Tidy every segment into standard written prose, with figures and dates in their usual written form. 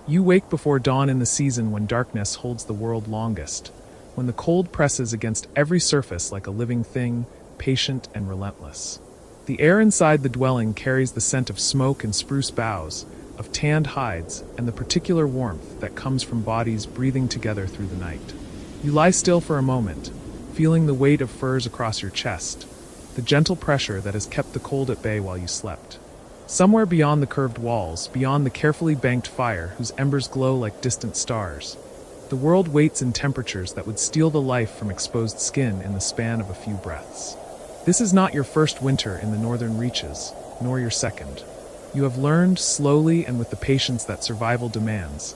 You wake before dawn in the season when darkness holds the world longest, when the cold presses against every surface like a living thing, patient and relentless. The air inside the dwelling carries the scent of smoke and spruce boughs, of tanned hides, and the particular warmth that comes from bodies breathing together through the night. You lie still for a moment, feeling the weight of furs across your chest, the gentle pressure that has kept the cold at bay while you slept. Somewhere beyond the curved walls, beyond the carefully banked fire whose embers glow like distant stars, the world waits in temperatures that would steal the life from exposed skin in the span of a few breaths. This is not your first winter in the northern reaches, nor your second. You have learned, slowly and with the patience that survival demands,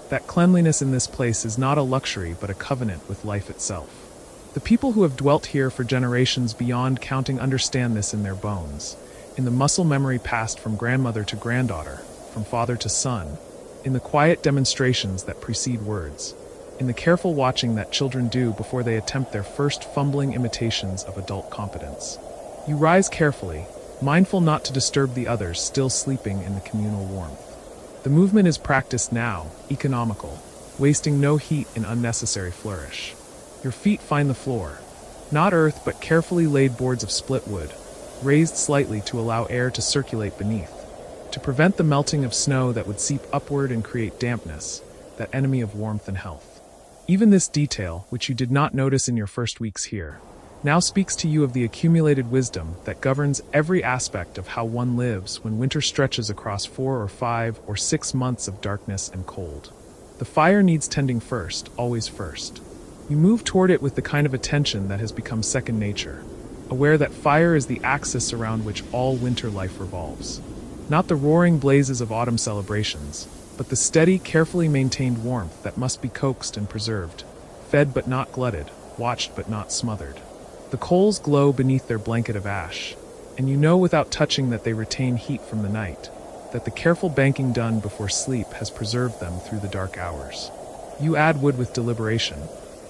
that cleanliness in this place is not a luxury but a covenant with life itself. The people who have dwelt here for generations beyond counting understand this in their bones, in the muscle memory passed from grandmother to granddaughter, from father to son, in the quiet demonstrations that precede words, in the careful watching that children do before they attempt their first fumbling imitations of adult competence. You rise carefully, mindful not to disturb the others still sleeping in the communal warmth. The movement is practiced now, economical, wasting no heat in unnecessary flourish. Your feet find the floor, not earth but carefully laid boards of split wood, raised slightly to allow air to circulate beneath, to prevent the melting of snow that would seep upward and create dampness, that enemy of warmth and health. Even this detail, which you did not notice in your first weeks here, now speaks to you of the accumulated wisdom that governs every aspect of how one lives when winter stretches across 4 or 5 or 6 months of darkness and cold. The fire needs tending first, always first. You move toward it with the kind of attention that has become second nature, aware that fire is the axis around which all winter life revolves. Not the roaring blazes of autumn celebrations, but the steady, carefully maintained warmth that must be coaxed and preserved, fed but not glutted, watched but not smothered. The coals glow beneath their blanket of ash, and you know without touching that they retain heat from the night, that the careful banking done before sleep has preserved them through the dark hours. You add wood with deliberation.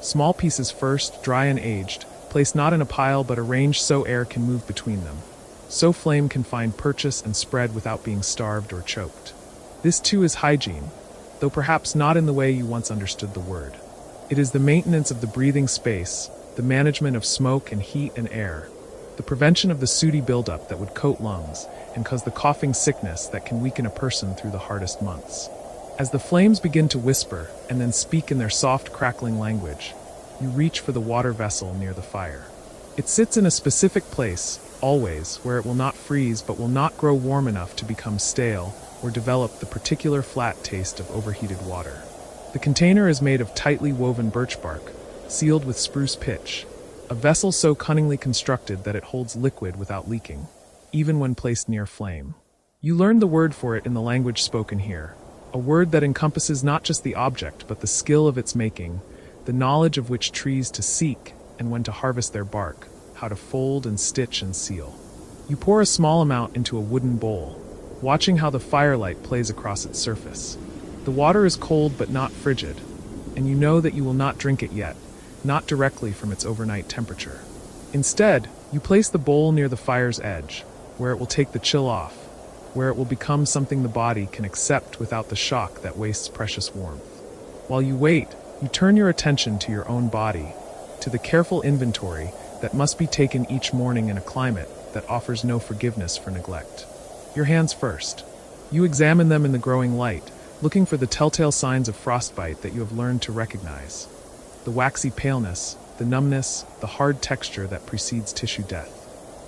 Small pieces first, dry and aged, placed not in a pile but arranged so air can move between them, so flame can find purchase and spread without being starved or choked. This too is hygiene, though perhaps not in the way you once understood the word. It is the maintenance of the breathing space, the management of smoke and heat and air, the prevention of the sooty buildup that would coat lungs and cause the coughing sickness that can weaken a person through the hardest months. As the flames begin to whisper and then speak in their soft, crackling language, you reach for the water vessel near the fire. It sits in a specific place, always, where it will not freeze but will not grow warm enough to become stale or develop the particular flat taste of overheated water. The container is made of tightly woven birch bark, sealed with spruce pitch, a vessel so cunningly constructed that it holds liquid without leaking, even when placed near flame. You learn the word for it in the language spoken here, a word that encompasses not just the object but the skill of its making, the knowledge of which trees to seek and when to harvest their bark, how to fold and stitch and seal. You pour a small amount into a wooden bowl, watching how the firelight plays across its surface. The water is cold but not frigid, and you know that you will not drink it yet, not directly from its overnight temperature. Instead, you place the bowl near the fire's edge, where it will take the chill off, where it will become something the body can accept without the shock that wastes precious warmth. While you wait, you turn your attention to your own body, to the careful inventory that must be taken each morning in a climate that offers no forgiveness for neglect. Your hands first. You examine them in the growing light, looking for the telltale signs of frostbite that you have learned to recognize. The waxy paleness, the numbness, the hard texture that precedes tissue death.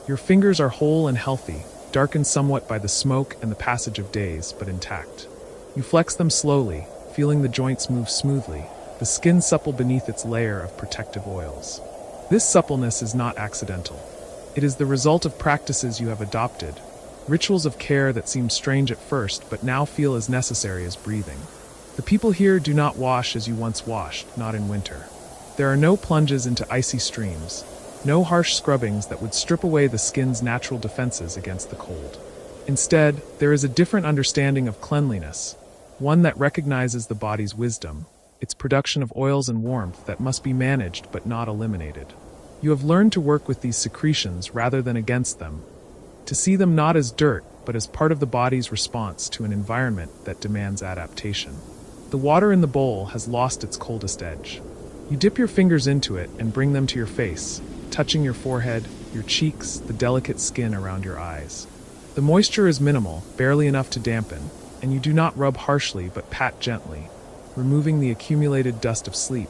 Your fingers are whole and healthy, darkened somewhat by the smoke and the passage of days, but intact. You flex them slowly, feeling the joints move smoothly, the skin supple beneath its layer of protective oils. This suppleness is not accidental. It is the result of practices you have adopted, rituals of care that seemed strange at first but now feel as necessary as breathing. The people here do not wash as you once washed, not in winter. There are no plunges into icy streams, no harsh scrubbings that would strip away the skin's natural defenses against the cold. Instead, there is a different understanding of cleanliness, one that recognizes the body's wisdom, its production of oils and warmth that must be managed but not eliminated. You have learned to work with these secretions rather than against them, to see them not as dirt but as part of the body's response to an environment that demands adaptation. The water in the bowl has lost its coldest edge. You dip your fingers into it and bring them to your face, touching your forehead, your cheeks, the delicate skin around your eyes. The moisture is minimal, barely enough to dampen, and you do not rub harshly but pat gently, removing the accumulated dust of sleep,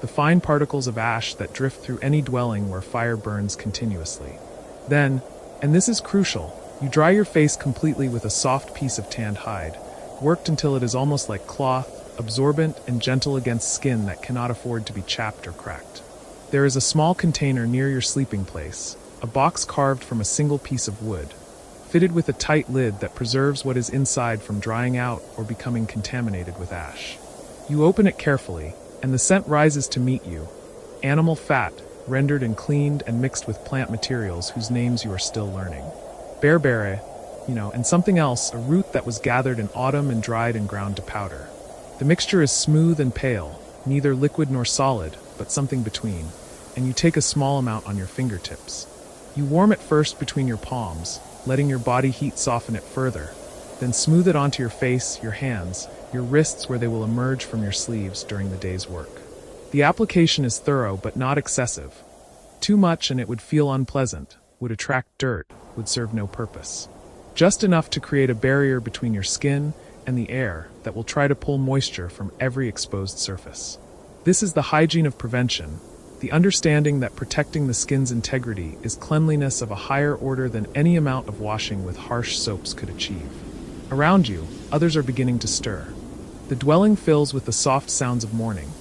the fine particles of ash that drift through any dwelling where fire burns continuously. Then, and this is crucial, you dry your face completely with a soft piece of tanned hide, worked until it is almost like cloth, absorbent and gentle against skin that cannot afford to be chapped or cracked. There is a small container near your sleeping place, a box carved from a single piece of wood, fitted with a tight lid that preserves what is inside from drying out or becoming contaminated with ash. You open it carefully, and the scent rises to meet you. Animal fat, rendered and cleaned and mixed with plant materials whose names you are still learning. Bearberry, and something else, a root that was gathered in autumn and dried and ground to powder. The mixture is smooth and pale, neither liquid nor solid, but something between, and you take a small amount on your fingertips. You warm it first between your palms, letting your body heat soften it further, then smooth it onto your face, your hands, your wrists where they will emerge from your sleeves during the day's work. The application is thorough but not excessive. Too much and it would feel unpleasant, would attract dirt, would serve no purpose. Just enough to create a barrier between your skin and the air that will try to pull moisture from every exposed surface. This is the hygiene of prevention, the understanding that protecting the skin's integrity is cleanliness of a higher order than any amount of washing with harsh soaps could achieve. Around you, others are beginning to stir. The dwelling fills with the soft sounds of morning,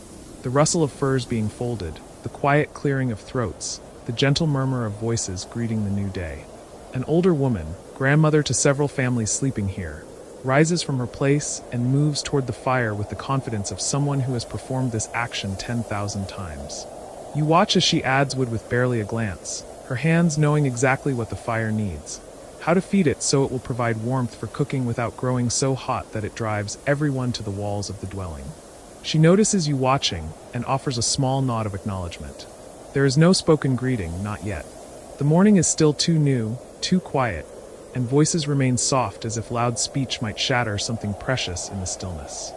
the rustle of furs being folded, the quiet clearing of throats, the gentle murmur of voices greeting the new day. An older woman, grandmother to several families sleeping here, rises from her place and moves toward the fire with the confidence of someone who has performed this action 10,000 times. You watch as she adds wood with barely a glance, her hands knowing exactly what the fire needs, how to feed it so it will provide warmth for cooking without growing so hot that it drives everyone to the walls of the dwelling. She notices you watching and offers a small nod of acknowledgement. There is no spoken greeting, not yet. The morning is still too new, too quiet, and voices remain soft as if loud speech might shatter something precious in the stillness.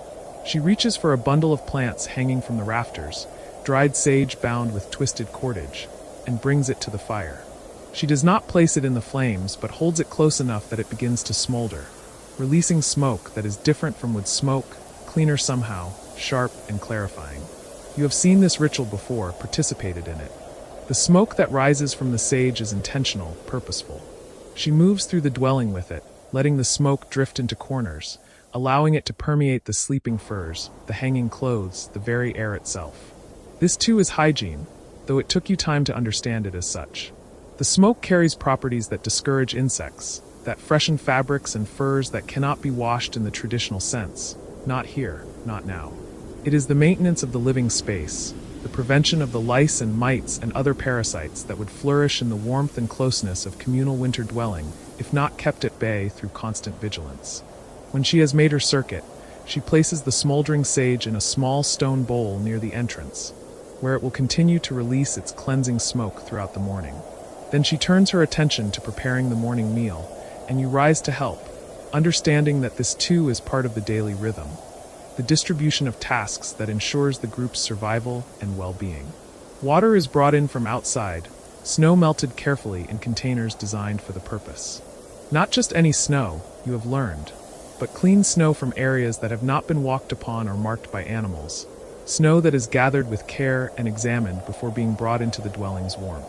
She reaches for a bundle of plants hanging from the rafters, dried sage bound with twisted cordage, and brings it to the fire. She does not place it in the flames, but holds it close enough that it begins to smolder, releasing smoke that is different from wood smoke, cleaner somehow, sharp and clarifying. You have seen this ritual before, participated in it. The smoke that rises from the sage is intentional, purposeful. She moves through the dwelling with it, letting the smoke drift into corners, allowing it to permeate the sleeping furs, the hanging clothes, the very air itself. This too is hygiene, though it took you time to understand it as such. The smoke carries properties that discourage insects, that freshen fabrics and furs that cannot be washed in the traditional sense. Not here, not now. It is the maintenance of the living space, the prevention of the lice and mites and other parasites that would flourish in the warmth and closeness of communal winter dwelling if not kept at bay through constant vigilance. When she has made her circuit, she places the smoldering sage in a small stone bowl near the entrance, where it will continue to release its cleansing smoke throughout the morning. Then she turns her attention to preparing the morning meal, and you rise to help, understanding that this too is part of the daily rhythm, the distribution of tasks that ensures the group's survival and well-being. Water is brought in from outside, snow melted carefully in containers designed for the purpose. Not just any snow, you have learned, but clean snow from areas that have not been walked upon or marked by animals, snow that is gathered with care and examined before being brought into the dwelling's warmth.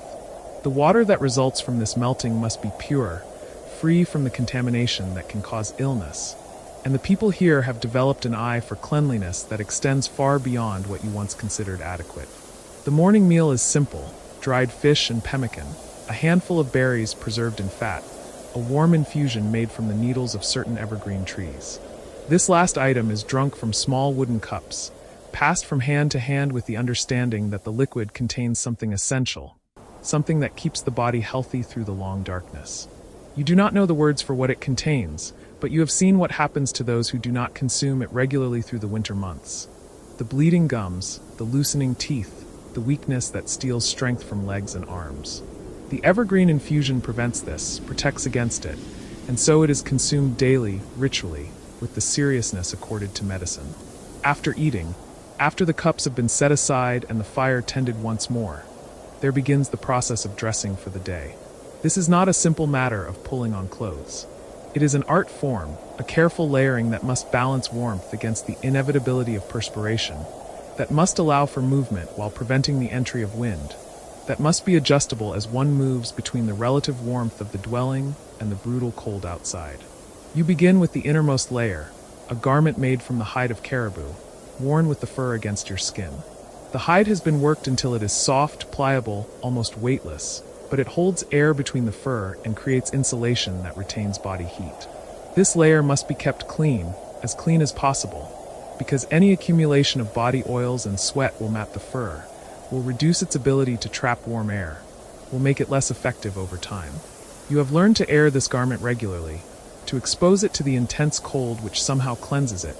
The water that results from this melting must be pure, free from the contamination that can cause illness, and the people here have developed an eye for cleanliness that extends far beyond what you once considered adequate. The morning meal is simple: dried fish and pemmican, a handful of berries preserved in fat, a warm infusion made from the needles of certain evergreen trees. This last item is drunk from small wooden cups, passed from hand to hand with the understanding that the liquid contains something essential, something that keeps the body healthy through the long darkness. You do not know the words for what it contains, but you have seen what happens to those who do not consume it regularly through the winter months. The bleeding gums, the loosening teeth, the weakness that steals strength from legs and arms. The evergreen infusion prevents this, protects against it, and so it is consumed daily, ritually, with the seriousness accorded to medicine. After eating, after the cups have been set aside and the fire tended once more, there begins the process of dressing for the day. This is not a simple matter of pulling on clothes. It is an art form, a careful layering that must balance warmth against the inevitability of perspiration, that must allow for movement while preventing the entry of wind, that must be adjustable as one moves between the relative warmth of the dwelling and the brutal cold outside. You begin with the innermost layer, a garment made from the hide of caribou, worn with the fur against your skin. The hide has been worked until it is soft, pliable, almost weightless, but it holds air between the fur and creates insulation that retains body heat. This layer must be kept clean as possible, because any accumulation of body oils and sweat will mat the fur, will reduce its ability to trap warm air, will make it less effective over time. You have learned to air this garment regularly, to expose it to the intense cold which somehow cleanses it,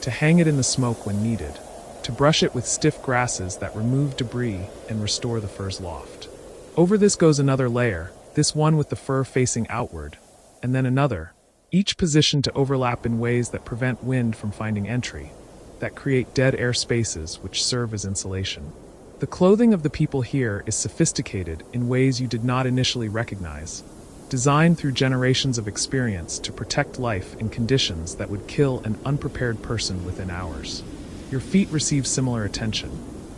to hang it in the smoke when needed, to brush it with stiff grasses that remove debris and restore the fur's loft. Over this goes another layer, this one with the fur facing outward, and then another, each positioned to overlap in ways that prevent wind from finding entry, that create dead air spaces which serve as insulation. The clothing of the people here is sophisticated in ways you did not initially recognize, designed through generations of experience to protect life in conditions that would kill an unprepared person within hours. Your feet receive similar attention.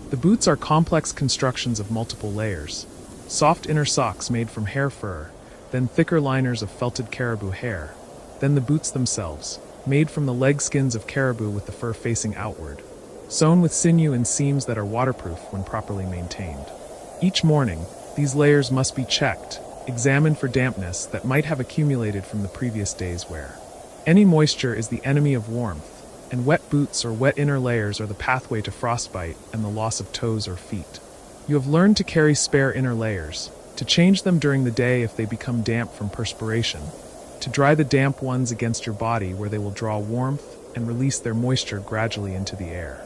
The boots are complex constructions of multiple layers, soft inner socks made from hare fur, then thicker liners of felted caribou hair, then the boots themselves, made from the leg skins of caribou with the fur facing outward, sewn with sinew and seams that are waterproof when properly maintained. Each morning, these layers must be checked, examined for dampness that might have accumulated from the previous day's wear. Any moisture is the enemy of warmth, and wet boots or wet inner layers are the pathway to frostbite and the loss of toes or feet. You have learned to carry spare inner layers, to change them during the day if they become damp from perspiration, to dry the damp ones against your body where they will draw warmth and release their moisture gradually into the air.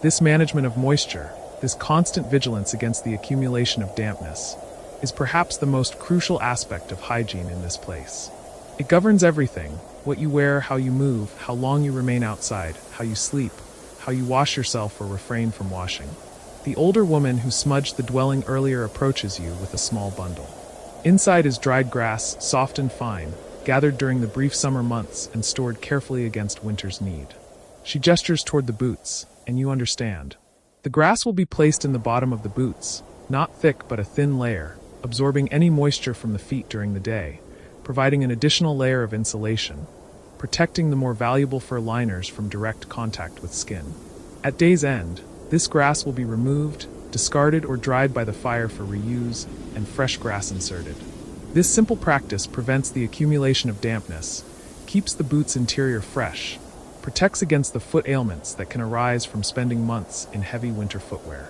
This management of moisture, this constant vigilance against the accumulation of dampness, is perhaps the most crucial aspect of hygiene in this place. It governs everything: what you wear, how you move, how long you remain outside, how you sleep, how you wash yourself or refrain from washing. The older woman who smudged the dwelling earlier approaches you with a small bundle. Inside is dried grass, soft and fine, gathered during the brief summer months and stored carefully against winter's need. She gestures toward the boots, and you understand. The grass will be placed in the bottom of the boots, not thick but a thin layer, absorbing any moisture from the feet during the day, providing an additional layer of insulation, protecting the more valuable fur liners from direct contact with skin. At day's end, this grass will be removed, discarded or dried by the fire for reuse, and fresh grass inserted. This simple practice prevents the accumulation of dampness, keeps the boot's interior fresh, protects against the foot ailments that can arise from spending months in heavy winter footwear.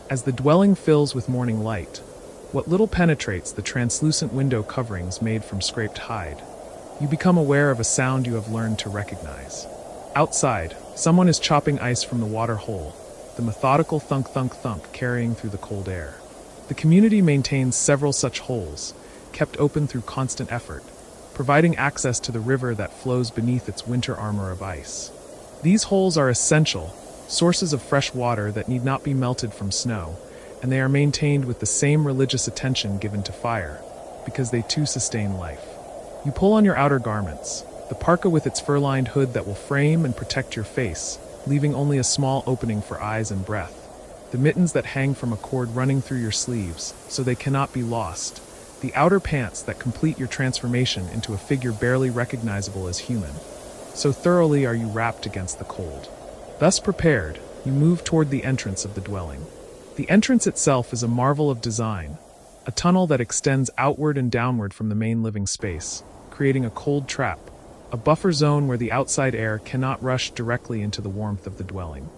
As the dwelling fills with morning light, what little penetrates the translucent window coverings made from scraped hide, you become aware of a sound you have learned to recognize. Outside, someone is chopping ice from the water hole, the methodical thunk-thunk-thunk carrying through the cold air. The community maintains several such holes, kept open through constant effort, providing access to the river that flows beneath its winter armor of ice. These holes are essential, sources of fresh water that need not be melted from snow, and they are maintained with the same religious attention given to fire, because they too sustain life. You pull on your outer garments, the parka with its fur-lined hood that will frame and protect your face, leaving only a small opening for eyes and breath, the mittens that hang from a cord running through your sleeves, so they cannot be lost, the outer pants that complete your transformation into a figure barely recognizable as human. So thoroughly are you wrapped against the cold. Thus prepared, you move toward the entrance of the dwelling. The entrance itself is a marvel of design, a tunnel that extends outward and downward from the main living space, creating a cold trap, a buffer zone where the outside air cannot rush directly into the warmth of the dwelling.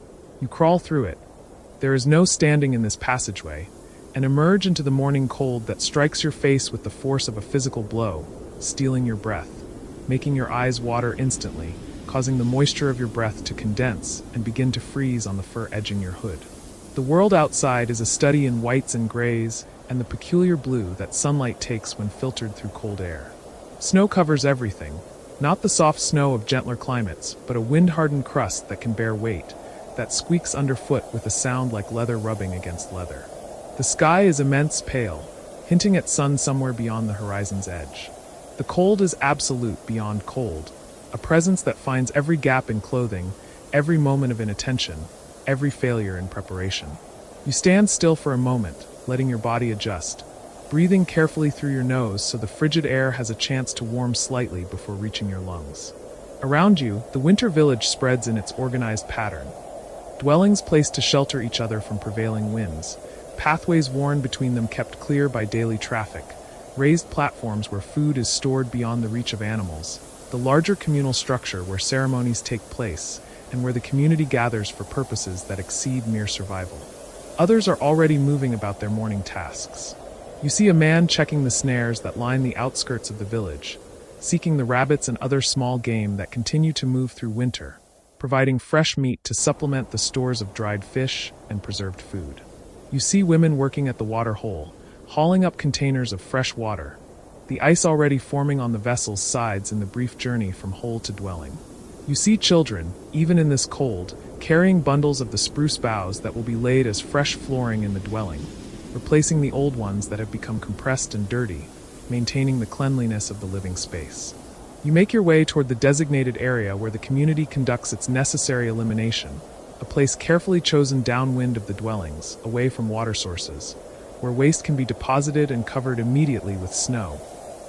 You crawl through it. There is no standing in this passageway, and emerge into the morning cold that strikes your face with the force of a physical blow, stealing your breath, making your eyes water instantly, causing the moisture of your breath to condense and begin to freeze on the fur edging your hood. The world outside is a study in whites and grays and the peculiar blue that sunlight takes when filtered through cold air. Snow covers everything, not the soft snow of gentler climates, but a wind-hardened crust that can bear weight, that squeaks underfoot with a sound like leather rubbing against leather. The sky is immense pale, hinting at sun somewhere beyond the horizon's edge. The cold is absolute beyond cold, a presence that finds every gap in clothing, every moment of inattention, every failure in preparation. You stand still for a moment, letting your body adjust, breathing carefully through your nose so the frigid air has a chance to warm slightly before reaching your lungs. Around you, the winter village spreads in its organized pattern. Dwellings placed to shelter each other from prevailing winds, pathways worn between them kept clear by daily traffic, raised platforms where food is stored beyond the reach of animals, the larger communal structure where ceremonies take place, and where the community gathers for purposes that exceed mere survival. Others are already moving about their morning tasks. You see a man checking the snares that line the outskirts of the village, seeking the rabbits and other small game that continue to move through winter, providing fresh meat to supplement the stores of dried fish and preserved food. You see women working at the water hole, hauling up containers of fresh water, the ice already forming on the vessel's sides in the brief journey from hole to dwelling. You see children, even in this cold, carrying bundles of the spruce boughs that will be laid as fresh flooring in the dwelling, replacing the old ones that have become compressed and dirty, maintaining the cleanliness of the living space. You make your way toward the designated area where the community conducts its necessary elimination, a place carefully chosen downwind of the dwellings, away from water sources, where waste can be deposited and covered immediately with snow,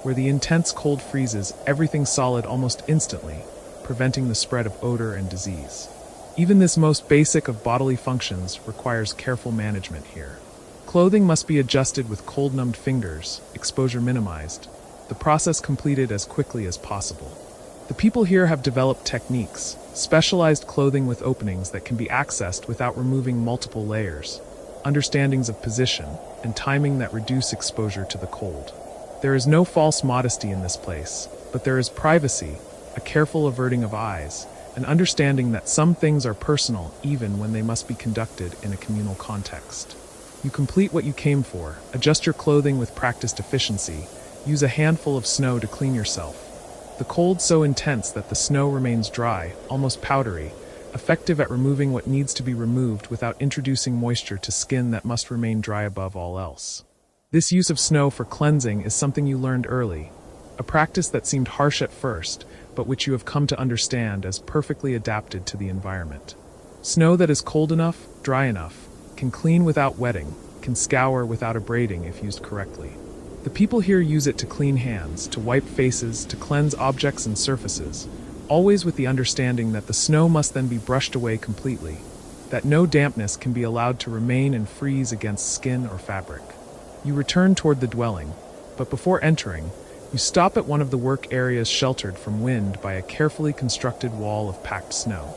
where the intense cold freezes everything solid almost instantly, preventing the spread of odor and disease. Even this most basic of bodily functions requires careful management here. Clothing must be adjusted with cold-numbed fingers, exposure minimized, the process completed as quickly as possible. The people here have developed techniques, specialized clothing with openings that can be accessed without removing multiple layers, understandings of position, and timing that reduce exposure to the cold. There is no false modesty in this place, but there is privacy, a careful averting of eyes, an understanding that some things are personal even when they must be conducted in a communal context. You complete what you came for, adjust your clothing with practiced efficiency, use a handful of snow to clean yourself. The cold so intense that the snow remains dry, almost powdery, effective at removing what needs to be removed without introducing moisture to skin that must remain dry above all else. This use of snow for cleansing is something you learned early, a practice that seemed harsh at first, but which you have come to understand as perfectly adapted to the environment. Snow that is cold enough, dry enough, can clean without wetting, can scour without abrading if used correctly. The people here use it to clean hands, to wipe faces, to cleanse objects and surfaces, always with the understanding that the snow must then be brushed away completely, that no dampness can be allowed to remain and freeze against skin or fabric. You return toward the dwelling, but before entering, you stop at one of the work areas sheltered from wind by a carefully constructed wall of packed snow.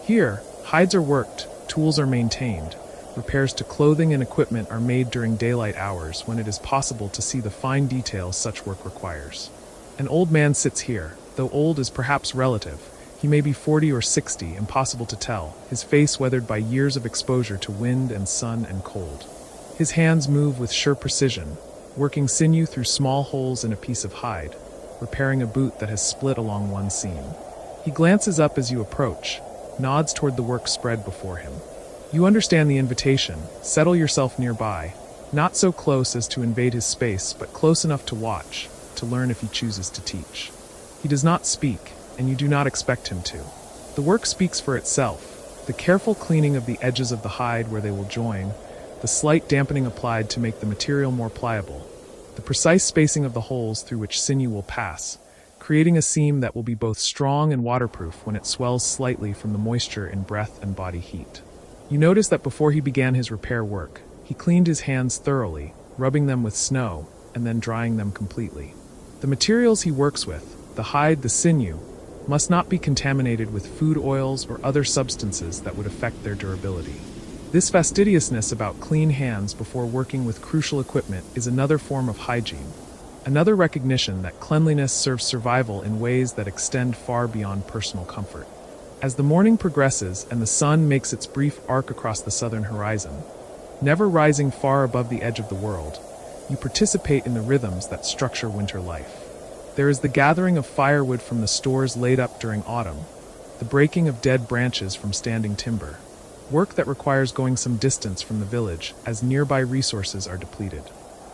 Here, hides are worked, tools are maintained, repairs to clothing and equipment are made during daylight hours when it is possible to see the fine details such work requires. An old man sits here, though old is perhaps relative. He may be 40 or 60, impossible to tell, his face weathered by years of exposure to wind and sun and cold. His hands move with sure precision, working sinew through small holes in a piece of hide, repairing a boot that has split along one seam. He glances up as you approach, nods toward the work spread before him. You understand the invitation, settle yourself nearby, not so close as to invade his space, but close enough to watch, to learn if he chooses to teach. He does not speak, and you do not expect him to. The work speaks for itself, the careful cleaning of the edges of the hide where they will join, the slight dampening applied to make the material more pliable, the precise spacing of the holes through which sinew will pass, creating a seam that will be both strong and waterproof when it swells slightly from the moisture in breath and body heat. You notice that before he began his repair work, he cleaned his hands thoroughly, rubbing them with snow, and then drying them completely. The materials he works with, the hide, the sinew, must not be contaminated with food oils or other substances that would affect their durability. This fastidiousness about clean hands before working with crucial equipment is another form of hygiene, another recognition that cleanliness serves survival in ways that extend far beyond personal comfort. As the morning progresses and the sun makes its brief arc across the southern horizon, never rising far above the edge of the world, you participate in the rhythms that structure winter life. There is the gathering of firewood from the stores laid up during autumn, the breaking of dead branches from standing timber, work that requires going some distance from the village as nearby resources are depleted.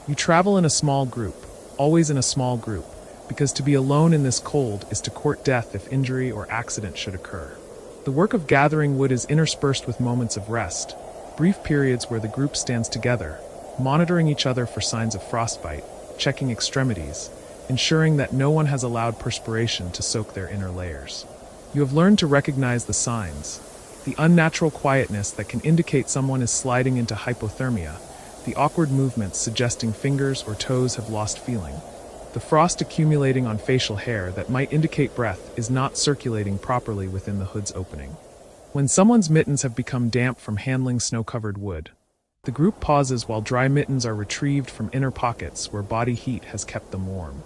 You travel in a small group, always in a small group, because to be alone in this cold is to court death if injury or accident should occur. The work of gathering wood is interspersed with moments of rest, brief periods where the group stands together, monitoring each other for signs of frostbite, checking extremities, ensuring that no one has allowed perspiration to soak their inner layers. You have learned to recognize the signs, the unnatural quietness that can indicate someone is sliding into hypothermia, the awkward movements suggesting fingers or toes have lost feeling, the frost accumulating on facial hair that might indicate breath is not circulating properly within the hood's opening. When someone's mittens have become damp from handling snow-covered wood, the group pauses while dry mittens are retrieved from inner pockets where body heat has kept them warm.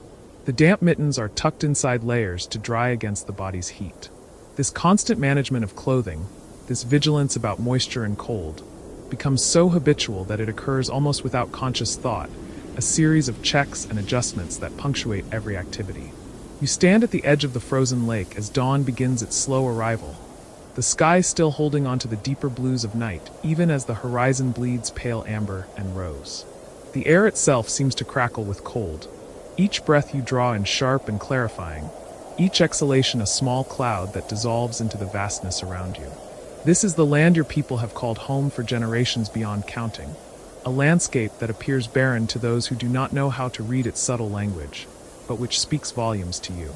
The damp mittens are tucked inside layers to dry against the body's heat. This constant management of clothing, this vigilance about moisture and cold, becomes so habitual that it occurs almost without conscious thought, a series of checks and adjustments that punctuate every activity. You stand at the edge of the frozen lake as dawn begins its slow arrival, the sky still holding on to the deeper blues of night, even as the horizon bleeds pale amber and rose. The air itself seems to crackle with cold, each breath you draw in sharp and clarifying, each exhalation a small cloud that dissolves into the vastness around you. This is the land your people have called home for generations beyond counting, a landscape that appears barren to those who do not know how to read its subtle language, but which speaks volumes to you.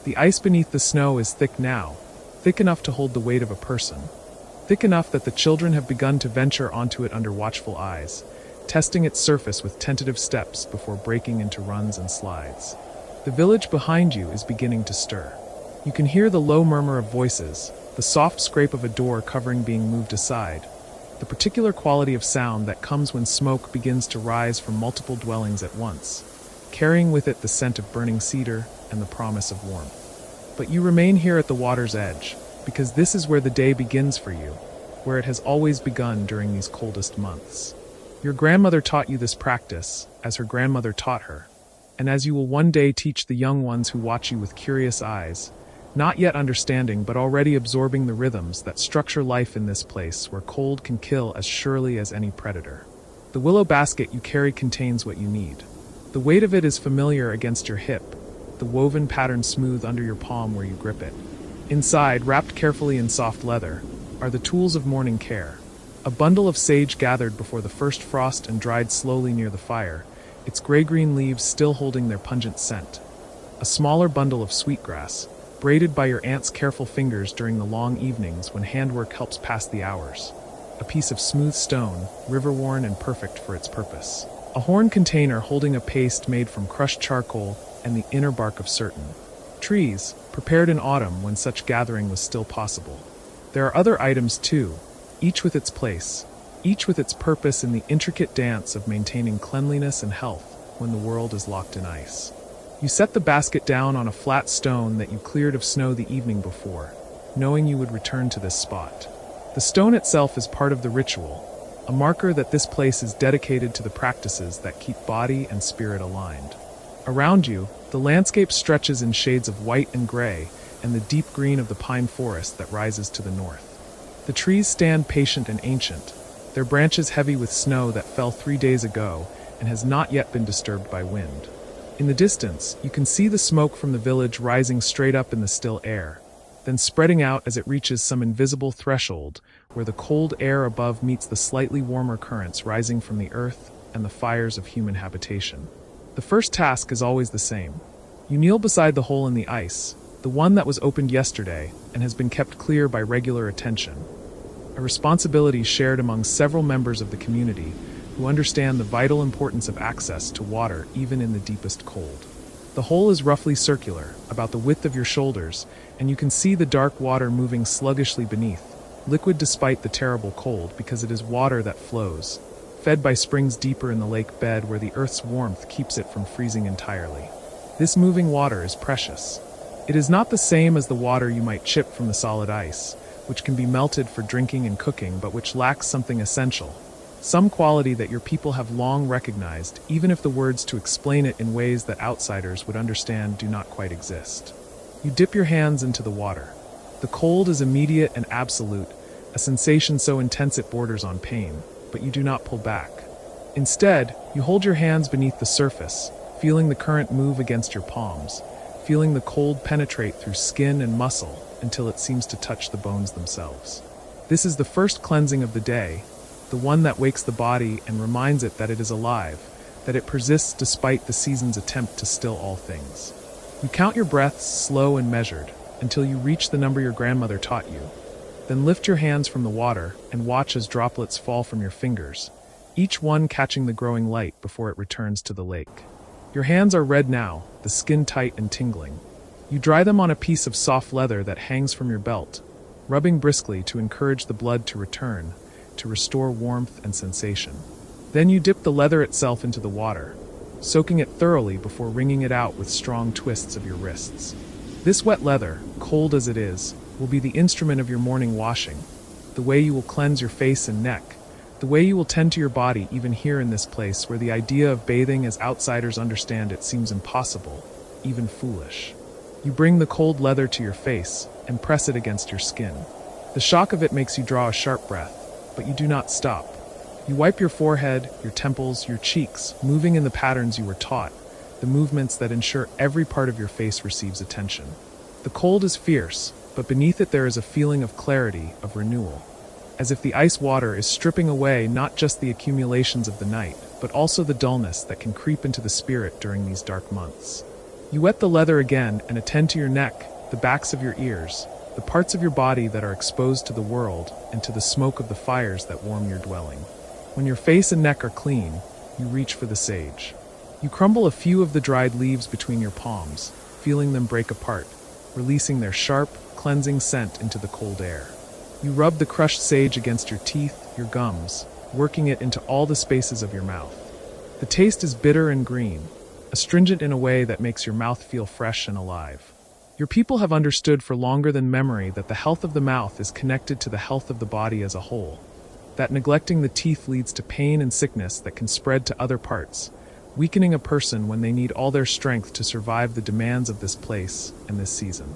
The ice beneath the snow is thick now, thick enough to hold the weight of a person, thick enough that the children have begun to venture onto it under watchful eyes, testing its surface with tentative steps before breaking into runs and slides. The village behind you is beginning to stir. You can hear the low murmur of voices, the soft scrape of a door covering being moved aside, the particular quality of sound that comes when smoke begins to rise from multiple dwellings at once, carrying with it the scent of burning cedar and the promise of warmth. But you remain here at the water's edge, because this is where the day begins for you, where it has always begun during these coldest months. Your grandmother taught you this practice, as her grandmother taught her, and as you will one day teach the young ones who watch you with curious eyes, not yet understanding but already absorbing the rhythms that structure life in this place where cold can kill as surely as any predator. The willow basket you carry contains what you need. The weight of it is familiar against your hip, the woven pattern smooth under your palm where you grip it. Inside, wrapped carefully in soft leather, are the tools of morning care. A bundle of sage gathered before the first frost and dried slowly near the fire, its gray-green leaves still holding their pungent scent. A smaller bundle of sweetgrass, braided by your aunt's careful fingers during the long evenings when handwork helps pass the hours. A piece of smooth stone, river-worn and perfect for its purpose. A horn container holding a paste made from crushed charcoal and the inner bark of certain trees, prepared in autumn when such gathering was still possible. There are other items too, each with its place, each with its purpose in the intricate dance of maintaining cleanliness and health when the world is locked in ice. You set the basket down on a flat stone that you cleared of snow the evening before, knowing you would return to this spot. The stone itself is part of the ritual, a marker that this place is dedicated to the practices that keep body and spirit aligned. Around you, the landscape stretches in shades of white and gray and the deep green of the pine forest that rises to the north. The trees stand patient and ancient, their branches heavy with snow that fell 3 days ago and has not yet been disturbed by wind. In the distance, you can see the smoke from the village rising straight up in the still air, then spreading out as it reaches some invisible threshold where the cold air above meets the slightly warmer currents rising from the earth and the fires of human habitation. The first task is always the same. You kneel beside the hole in the ice, the one that was opened yesterday and has been kept clear by regular attention. A responsibility shared among several members of the community who understand the vital importance of access to water even in the deepest cold. The hole is roughly circular, about the width of your shoulders, and you can see the dark water moving sluggishly beneath, liquid despite the terrible cold because it is water that flows, fed by springs deeper in the lake bed where the earth's warmth keeps it from freezing entirely. This moving water is precious. It is not the same as the water you might chip from the solid ice, which can be melted for drinking and cooking but which lacks something essential, some quality that your people have long recognized, even if the words to explain it in ways that outsiders would understand do not quite exist. You dip your hands into the water. The cold is immediate and absolute, a sensation so intense it borders on pain, but you do not pull back. Instead, you hold your hands beneath the surface, feeling the current move against your palms, feeling the cold penetrate through skin and muscle until it seems to touch the bones themselves. This is the first cleansing of the day, the one that wakes the body and reminds it that it is alive, that it persists despite the season's attempt to still all things. You count your breaths slow and measured until you reach the number your grandmother taught you. Then lift your hands from the water and watch as droplets fall from your fingers, each one catching the growing light before it returns to the lake. Your hands are red now, the skin tight and tingling. You dry them on a piece of soft leather that hangs from your belt, rubbing briskly to encourage the blood to return, to restore warmth and sensation. Then you dip the leather itself into the water, soaking it thoroughly before wringing it out with strong twists of your wrists. This wet leather, cold as it is, will be the instrument of your morning washing, the way you will cleanse your face and neck, the way you will tend to your body even here in this place where the idea of bathing as outsiders understand it seems impossible, even foolish. You bring the cold leather to your face and press it against your skin. The shock of it makes you draw a sharp breath, but you do not stop. You wipe your forehead, your temples, your cheeks, moving in the patterns you were taught, the movements that ensure every part of your face receives attention. The cold is fierce, but beneath it there is a feeling of clarity, of renewal, as if the ice water is stripping away not just the accumulations of the night, but also the dullness that can creep into the spirit during these dark months. You wet the leather again and attend to your neck, the backs of your ears, the parts of your body that are exposed to the world and to the smoke of the fires that warm your dwelling. When your face and neck are clean, you reach for the sage. You crumble a few of the dried leaves between your palms, feeling them break apart, releasing their sharp, cleansing scent into the cold air. You rub the crushed sage against your teeth, your gums, working it into all the spaces of your mouth. The taste is bitter and green, astringent in a way that makes your mouth feel fresh and alive. Your people have understood for longer than memory that the health of the mouth is connected to the health of the body as a whole, that neglecting the teeth leads to pain and sickness that can spread to other parts, weakening a person when they need all their strength to survive the demands of this place and this season.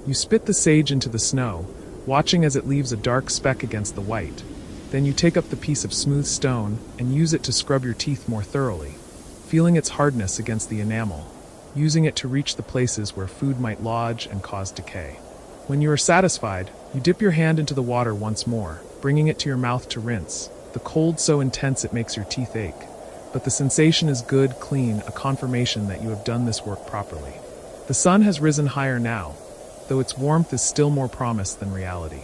You spit the sage into the snow, watching as it leaves a dark speck against the white. Then you take up the piece of smooth stone and use it to scrub your teeth more thoroughly, feeling its hardness against the enamel, using it to reach the places where food might lodge and cause decay. When you are satisfied, you dip your hand into the water once more, bringing it to your mouth to rinse, the cold so intense it makes your teeth ache. But the sensation is good, clean, a confirmation that you have done this work properly. The sun has risen higher now, though its warmth is still more promise than reality.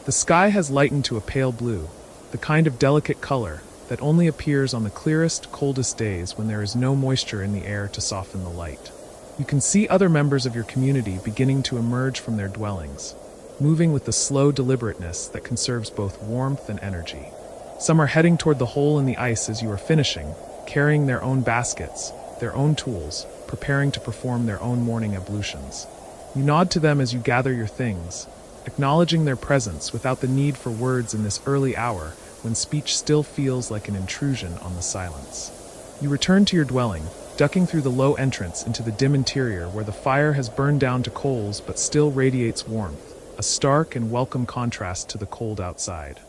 The sky has lightened to a pale blue, the kind of delicate color that only appears on the clearest, coldest days when there is no moisture in the air to soften the light. You can see other members of your community beginning to emerge from their dwellings, moving with the slow deliberateness that conserves both warmth and energy. Some are heading toward the hole in the ice as you are finishing, carrying their own baskets, their own tools, preparing to perform their own morning ablutions. You nod to them as you gather your things, acknowledging their presence without the need for words in this early hour when speech still feels like an intrusion on the silence. You return to your dwelling, ducking through the low entrance into the dim interior where the fire has burned down to coals but still radiates warmth, a stark and welcome contrast to the cold outside.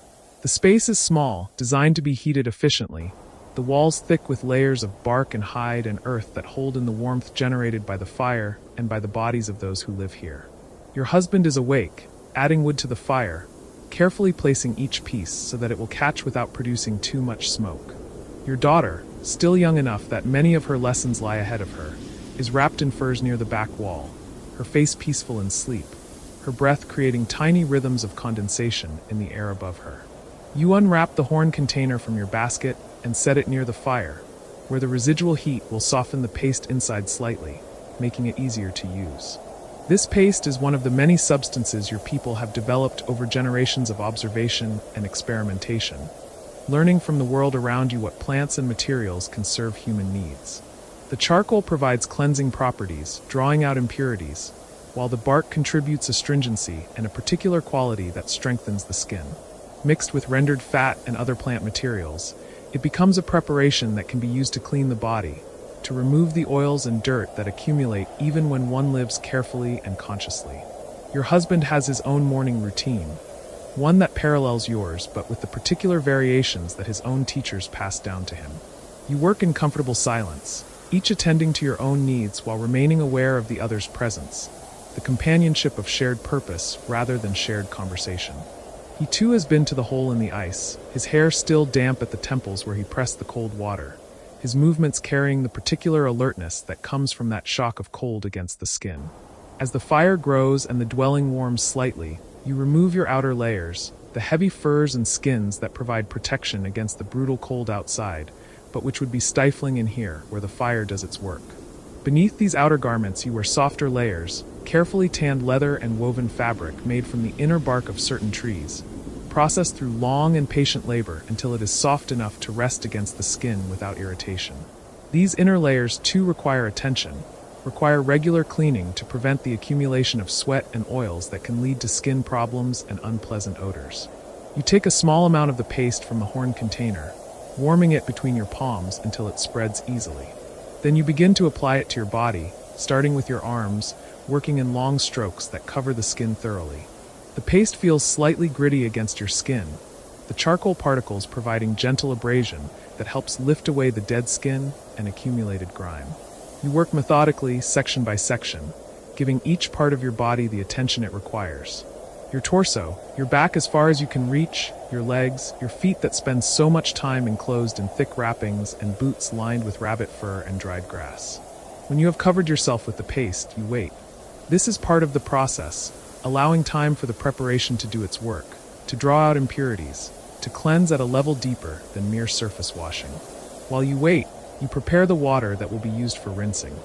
The space is small, designed to be heated efficiently, the walls thick with layers of bark and hide and earth that hold in the warmth generated by the fire and by the bodies of those who live here. Your husband is awake, adding wood to the fire, carefully placing each piece so that it will catch without producing too much smoke. Your daughter, still young enough that many of her lessons lie ahead of her, is wrapped in furs near the back wall, her face peaceful in sleep, her breath creating tiny rhythms of condensation in the air above her. You unwrap the horn container from your basket and set it near the fire, where the residual heat will soften the paste inside slightly, making it easier to use. This paste is one of the many substances your people have developed over generations of observation and experimentation, learning from the world around you what plants and materials can serve human needs. The charcoal provides cleansing properties, drawing out impurities, while the bark contributes astringency and a particular quality that strengthens the skin. Mixed with rendered fat and other plant materials, it becomes a preparation that can be used to clean the body, to remove the oils and dirt that accumulate even when one lives carefully and consciously. Your husband has his own morning routine, one that parallels yours but with the particular variations that his own teachers passed down to him. You work in comfortable silence, each attending to your own needs while remaining aware of the other's presence, the companionship of shared purpose rather than shared conversation. He too has been to the hole in the ice, his hair still damp at the temples where he pressed the cold water, his movements carrying the particular alertness that comes from that shock of cold against the skin. As the fire grows and the dwelling warms slightly, you remove your outer layers, the heavy furs and skins that provide protection against the brutal cold outside, but which would be stifling in here where the fire does its work. Beneath these outer garments you wear softer layers, carefully tanned leather and woven fabric made from the inner bark of certain trees, processed through long and patient labor until it is soft enough to rest against the skin without irritation. These inner layers too require attention, require regular cleaning to prevent the accumulation of sweat and oils that can lead to skin problems and unpleasant odors. You take a small amount of the paste from the horn container, warming it between your palms until it spreads easily. Then you begin to apply it to your body, starting with your arms, working in long strokes that cover the skin thoroughly. The paste feels slightly gritty against your skin, the charcoal particles providing gentle abrasion that helps lift away the dead skin and accumulated grime. You work methodically, section by section, giving each part of your body the attention it requires. Your torso, your back as far as you can reach, your legs, your feet that spend so much time enclosed in thick wrappings, and boots lined with rabbit fur and dried grass. When you have covered yourself with the paste, you wait. This is part of the process, allowing time for the preparation to do its work, to draw out impurities, to cleanse at a level deeper than mere surface washing. While you wait, you prepare the water that will be used for rinsing.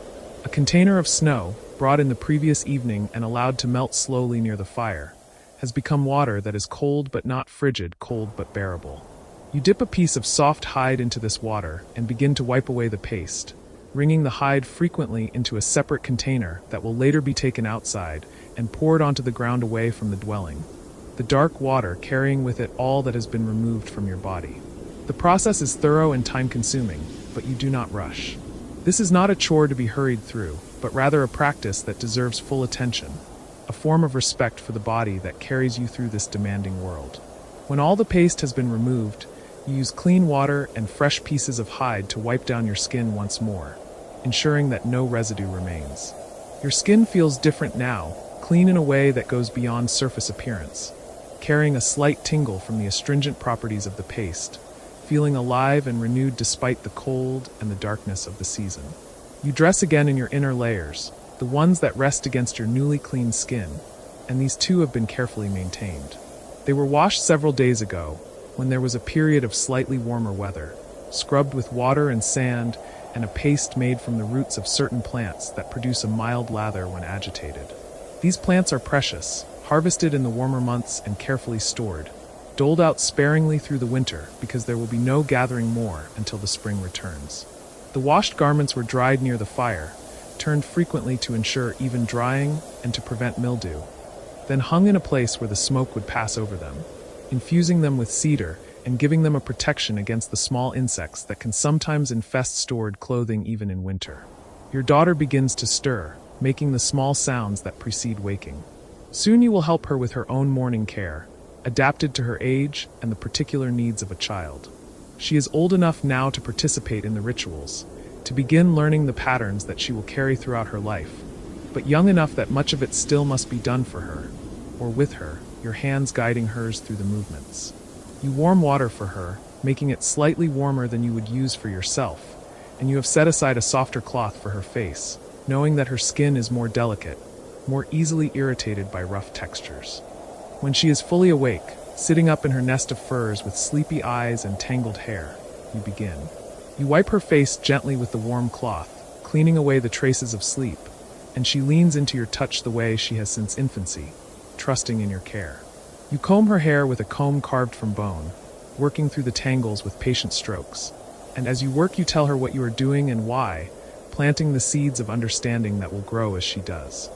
A container of snow, brought in the previous evening and allowed to melt slowly near the fire, has become water that is cold but not frigid, cold but bearable. You dip a piece of soft hide into this water and begin to wipe away the paste, wringing the hide frequently into a separate container that will later be taken outside and poured onto the ground away from the dwelling, the dark water carrying with it all that has been removed from your body. The process is thorough and time-consuming, but you do not rush. This is not a chore to be hurried through, but rather a practice that deserves full attention, a form of respect for the body that carries you through this demanding world. When all the paste has been removed, you use clean water and fresh pieces of hide to wipe down your skin once more, ensuring that no residue remains. Your skin feels different now, clean in a way that goes beyond surface appearance, carrying a slight tingle from the astringent properties of the paste, feeling alive and renewed despite the cold and the darkness of the season. You dress again in your inner layers, the ones that rest against your newly cleaned skin, and these too have been carefully maintained. They were washed several days ago, when there was a period of slightly warmer weather, scrubbed with water and sand, and a paste made from the roots of certain plants that produce a mild lather when agitated. These plants are precious, harvested in the warmer months and carefully stored, doled out sparingly through the winter because there will be no gathering more until the spring returns. The washed garments were dried near the fire, turned frequently to ensure even drying and to prevent mildew, then hung in a place where the smoke would pass over them, infusing them with cedar and giving them a protection against the small insects that can sometimes infest stored clothing even in winter. Your daughter begins to stir, making the small sounds that precede waking. Soon you will help her with her own morning care, adapted to her age and the particular needs of a child. She is old enough now to participate in the rituals, to begin learning the patterns that she will carry throughout her life, but young enough that much of it still must be done for her, or with her, your hands guiding hers through the movements. You warm water for her, making it slightly warmer than you would use for yourself, and you have set aside a softer cloth for her face, knowing that her skin is more delicate, more easily irritated by rough textures. When she is fully awake, sitting up in her nest of furs with sleepy eyes and tangled hair, you begin. You wipe her face gently with the warm cloth, cleaning away the traces of sleep, and she leans into your touch the way she has since infancy, trusting in your care. You comb her hair with a comb carved from bone, working through the tangles with patient strokes, and as you work you tell her what you are doing and why, planting the seeds of understanding that will grow as she does.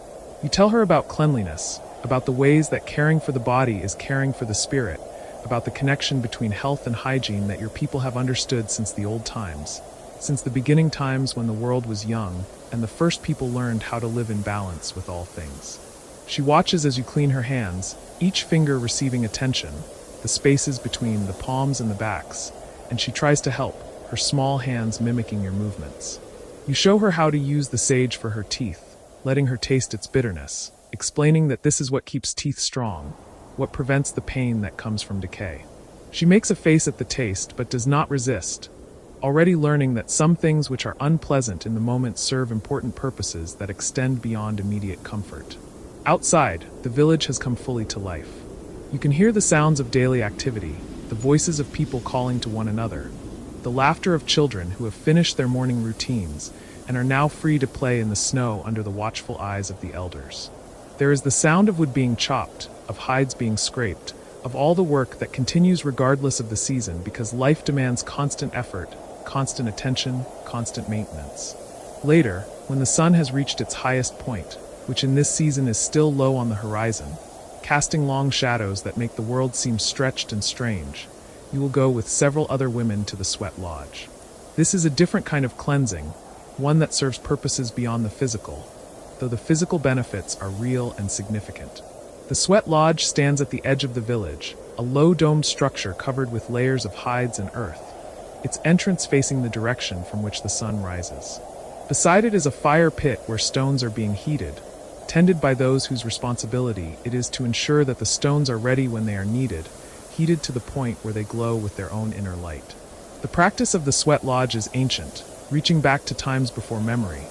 You tell her about cleanliness, about the ways that caring for the body is caring for the spirit, about the connection between health and hygiene that your people have understood since the old times, since the beginning times when the world was young and the first people learned how to live in balance with all things. She watches as you clean her hands, each finger receiving attention, the spaces between the palms and the backs, and she tries to help, her small hands mimicking your movements. You show her how to use the sage for her teeth, letting her taste its bitterness, explaining that this is what keeps teeth strong, what prevents the pain that comes from decay. She makes a face at the taste but does not resist, already learning that some things which are unpleasant in the moment serve important purposes that extend beyond immediate comfort. Outside, the village has come fully to life. You can hear the sounds of daily activity, the voices of people calling to one another, the laughter of children who have finished their morning routines and are now free to play in the snow under the watchful eyes of the elders. There is the sound of wood being chopped, of hides being scraped, of all the work that continues regardless of the season because life demands constant effort, constant attention, constant maintenance. Later, when the sun has reached its highest point, which in this season is still low on the horizon, casting long shadows that make the world seem stretched and strange, you will go with several other women to the sweat lodge. This is a different kind of cleansing, one that serves purposes beyond the physical, though the physical benefits are real and significant. The sweat lodge stands at the edge of the village, a low domed structure covered with layers of hides and earth, its entrance facing the direction from which the sun rises. Beside it is a fire pit where stones are being heated, tended by those whose responsibility it is to ensure that the stones are ready when they are needed, heated to the point where they glow with their own inner light. The practice of the sweat lodge is ancient, reaching back to times before memory,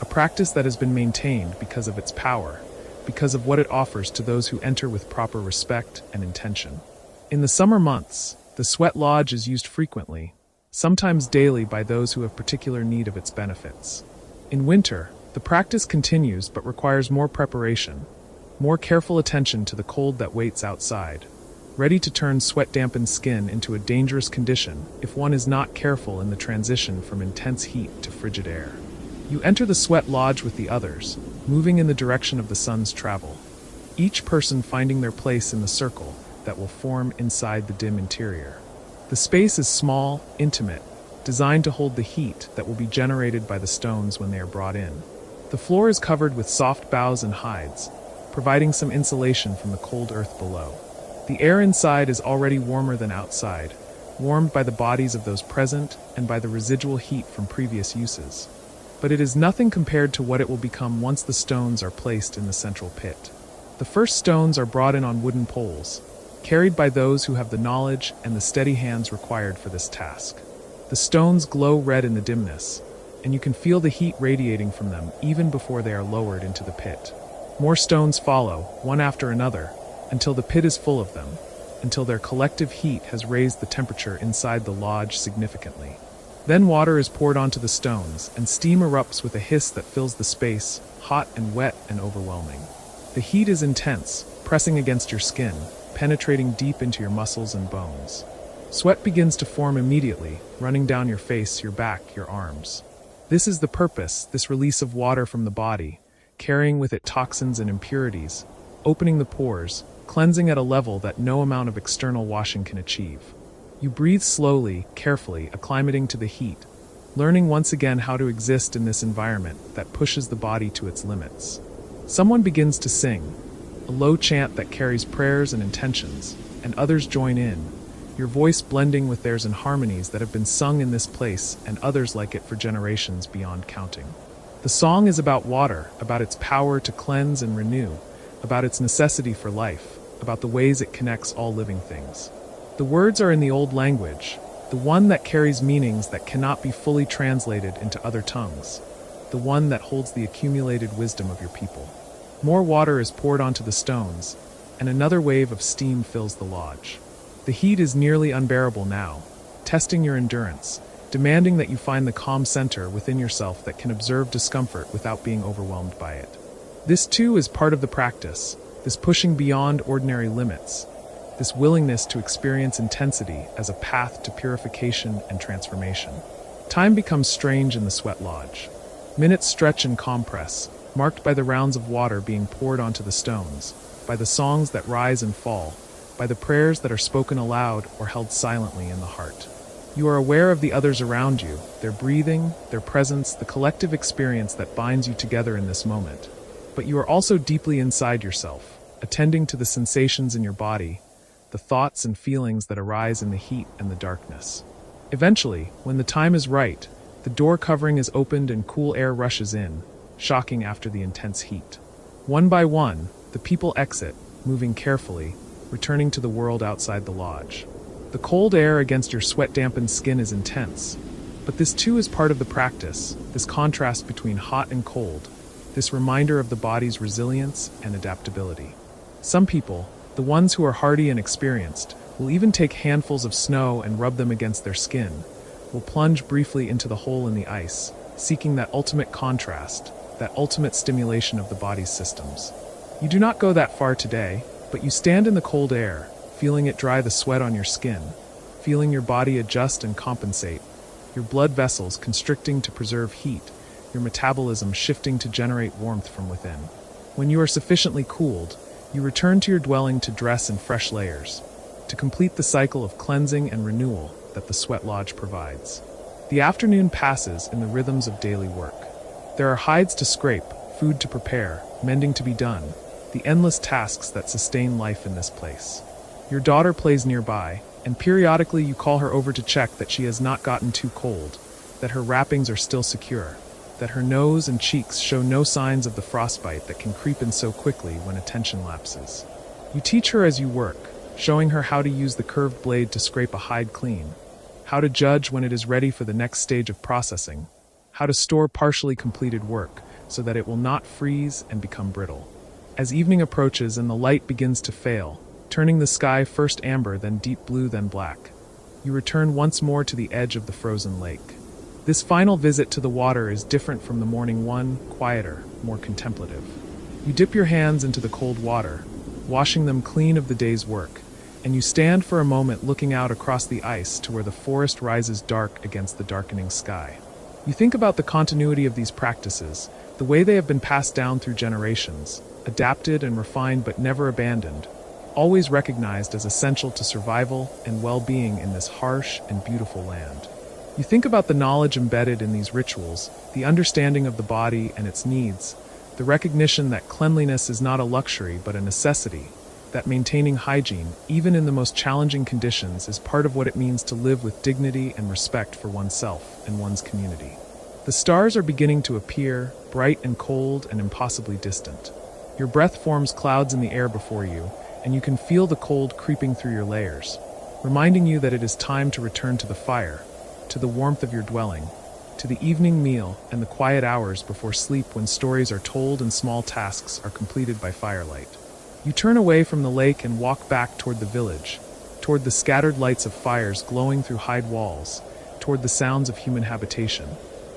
a practice that has been maintained because of its power, because of what it offers to those who enter with proper respect and intention. In the summer months, the sweat lodge is used frequently, sometimes daily by those who have particular need of its benefits. In winter, the practice continues but requires more preparation, more careful attention to the cold that waits outside, ready to turn sweat-dampened skin into a dangerous condition if one is not careful in the transition from intense heat to frigid air. You enter the sweat lodge with the others, moving in the direction of the sun's travel, each person finding their place in the circle that will form inside the dim interior. The space is small, intimate, designed to hold the heat that will be generated by the stones when they are brought in. The floor is covered with soft boughs and hides, providing some insulation from the cold earth below. The air inside is already warmer than outside, warmed by the bodies of those present and by the residual heat from previous uses. But it is nothing compared to what it will become once the stones are placed in the central pit. The first stones are brought in on wooden poles, carried by those who have the knowledge and the steady hands required for this task. The stones glow red in the dimness, and you can feel the heat radiating from them even before they are lowered into the pit. More stones follow, one after another, until the pit is full of them, until their collective heat has raised the temperature inside the lodge significantly. Then water is poured onto the stones, and steam erupts with a hiss that fills the space, hot and wet and overwhelming. The heat is intense, pressing against your skin, penetrating deep into your muscles and bones. Sweat begins to form immediately, running down your face, your back, your arms. This is the purpose, this release of water from the body, carrying with it toxins and impurities, opening the pores, cleansing at a level that no amount of external washing can achieve. You breathe slowly, carefully, acclimating to the heat, learning once again how to exist in this environment that pushes the body to its limits. Someone begins to sing, a low chant that carries prayers and intentions, and others join in, your voice blending with theirs in harmonies that have been sung in this place and others like it for generations beyond counting. The song is about water, about its power to cleanse and renew, about its necessity for life, about the ways it connects all living things. The words are in the old language, the one that carries meanings that cannot be fully translated into other tongues, the one that holds the accumulated wisdom of your people. More water is poured onto the stones, and another wave of steam fills the lodge. The heat is nearly unbearable now, testing your endurance, demanding that you find the calm center within yourself that can observe discomfort without being overwhelmed by it. This too is part of the practice, this pushing beyond ordinary limits, this willingness to experience intensity as a path to purification and transformation. Time becomes strange in the sweat lodge. Minutes stretch and compress, marked by the rounds of water being poured onto the stones, by the songs that rise and fall, by the prayers that are spoken aloud or held silently in the heart. You are aware of the others around you, their breathing, their presence, the collective experience that binds you together in this moment. but you are also deeply inside yourself, attending to the sensations in your body, the thoughts and feelings that arise in the heat and the darkness. Eventually, when the time is right, the door covering is opened and cool air rushes in, shocking after the intense heat. One by one, the people exit, moving carefully, returning to the world outside the lodge. The cold air against your sweat-dampened skin is intense, but this too is part of the practice, this contrast between hot and cold, this reminder of the body's resilience and adaptability. Some people, the ones who are hardy and experienced, will even take handfuls of snow and rub them against their skin, will plunge briefly into the hole in the ice, seeking that ultimate contrast, that ultimate stimulation of the body's systems. You do not go that far today, but you stand in the cold air, feeling it dry the sweat on your skin, feeling your body adjust and compensate, your blood vessels constricting to preserve heat, your metabolism shifting to generate warmth from within. When you are sufficiently cooled, you return to your dwelling to dress in fresh layers, to complete the cycle of cleansing and renewal that the sweat lodge provides. The afternoon passes in the rhythms of daily work. There are hides to scrape, food to prepare, mending to be done, the endless tasks that sustain life in this place. Your daughter plays nearby, and periodically you call her over to check that she has not gotten too cold, that her wrappings are still secure, that her nose and cheeks show no signs of the frostbite that can creep in so quickly when attention lapses. You teach her as you work, showing her how to use the curved blade to scrape a hide clean, how to judge when it is ready for the next stage of processing, how to store partially completed work so that it will not freeze and become brittle. As evening approaches and the light begins to fail, turning the sky first amber, then deep blue, then black, you return once more to the edge of the frozen lake. This final visit to the water is different from the morning one, quieter, more contemplative. You dip your hands into the cold water, washing them clean of the day's work, and you stand for a moment looking out across the ice to where the forest rises dark against the darkening sky. You think about the continuity of these practices, the way they have been passed down through generations, adapted and refined but never abandoned, always recognized as essential to survival and well-being in this harsh and beautiful land. You think about the knowledge embedded in these rituals, the understanding of the body and its needs, the recognition that cleanliness is not a luxury but a necessity, that maintaining hygiene, even in the most challenging conditions, is part of what it means to live with dignity and respect for oneself and one's community. The stars are beginning to appear, bright and cold and impossibly distant. Your breath forms clouds in the air before you, and you can feel the cold creeping through your layers, reminding you that it is time to return to the fire, to the warmth of your dwelling, to the evening meal and the quiet hours before sleep when stories are told and small tasks are completed by firelight. You turn away from the lake and walk back toward the village, toward the scattered lights of fires glowing through hide walls, toward the sounds of human habitation,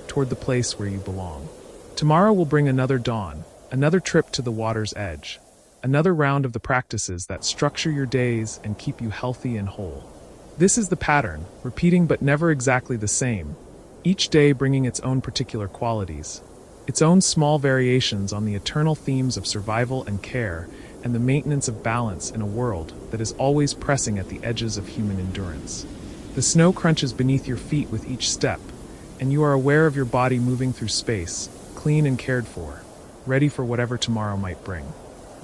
toward the place where you belong. Tomorrow will bring another dawn, another trip to the water's edge, another round of the practices that structure your days and keep you healthy and whole. This is the pattern, repeating but never exactly the same, each day bringing its own particular qualities, its own small variations on the eternal themes of survival and care, and the maintenance of balance in a world that is always pressing at the edges of human endurance. The snow crunches beneath your feet with each step, and you are aware of your body moving through space, clean and cared for, ready for whatever tomorrow might bring.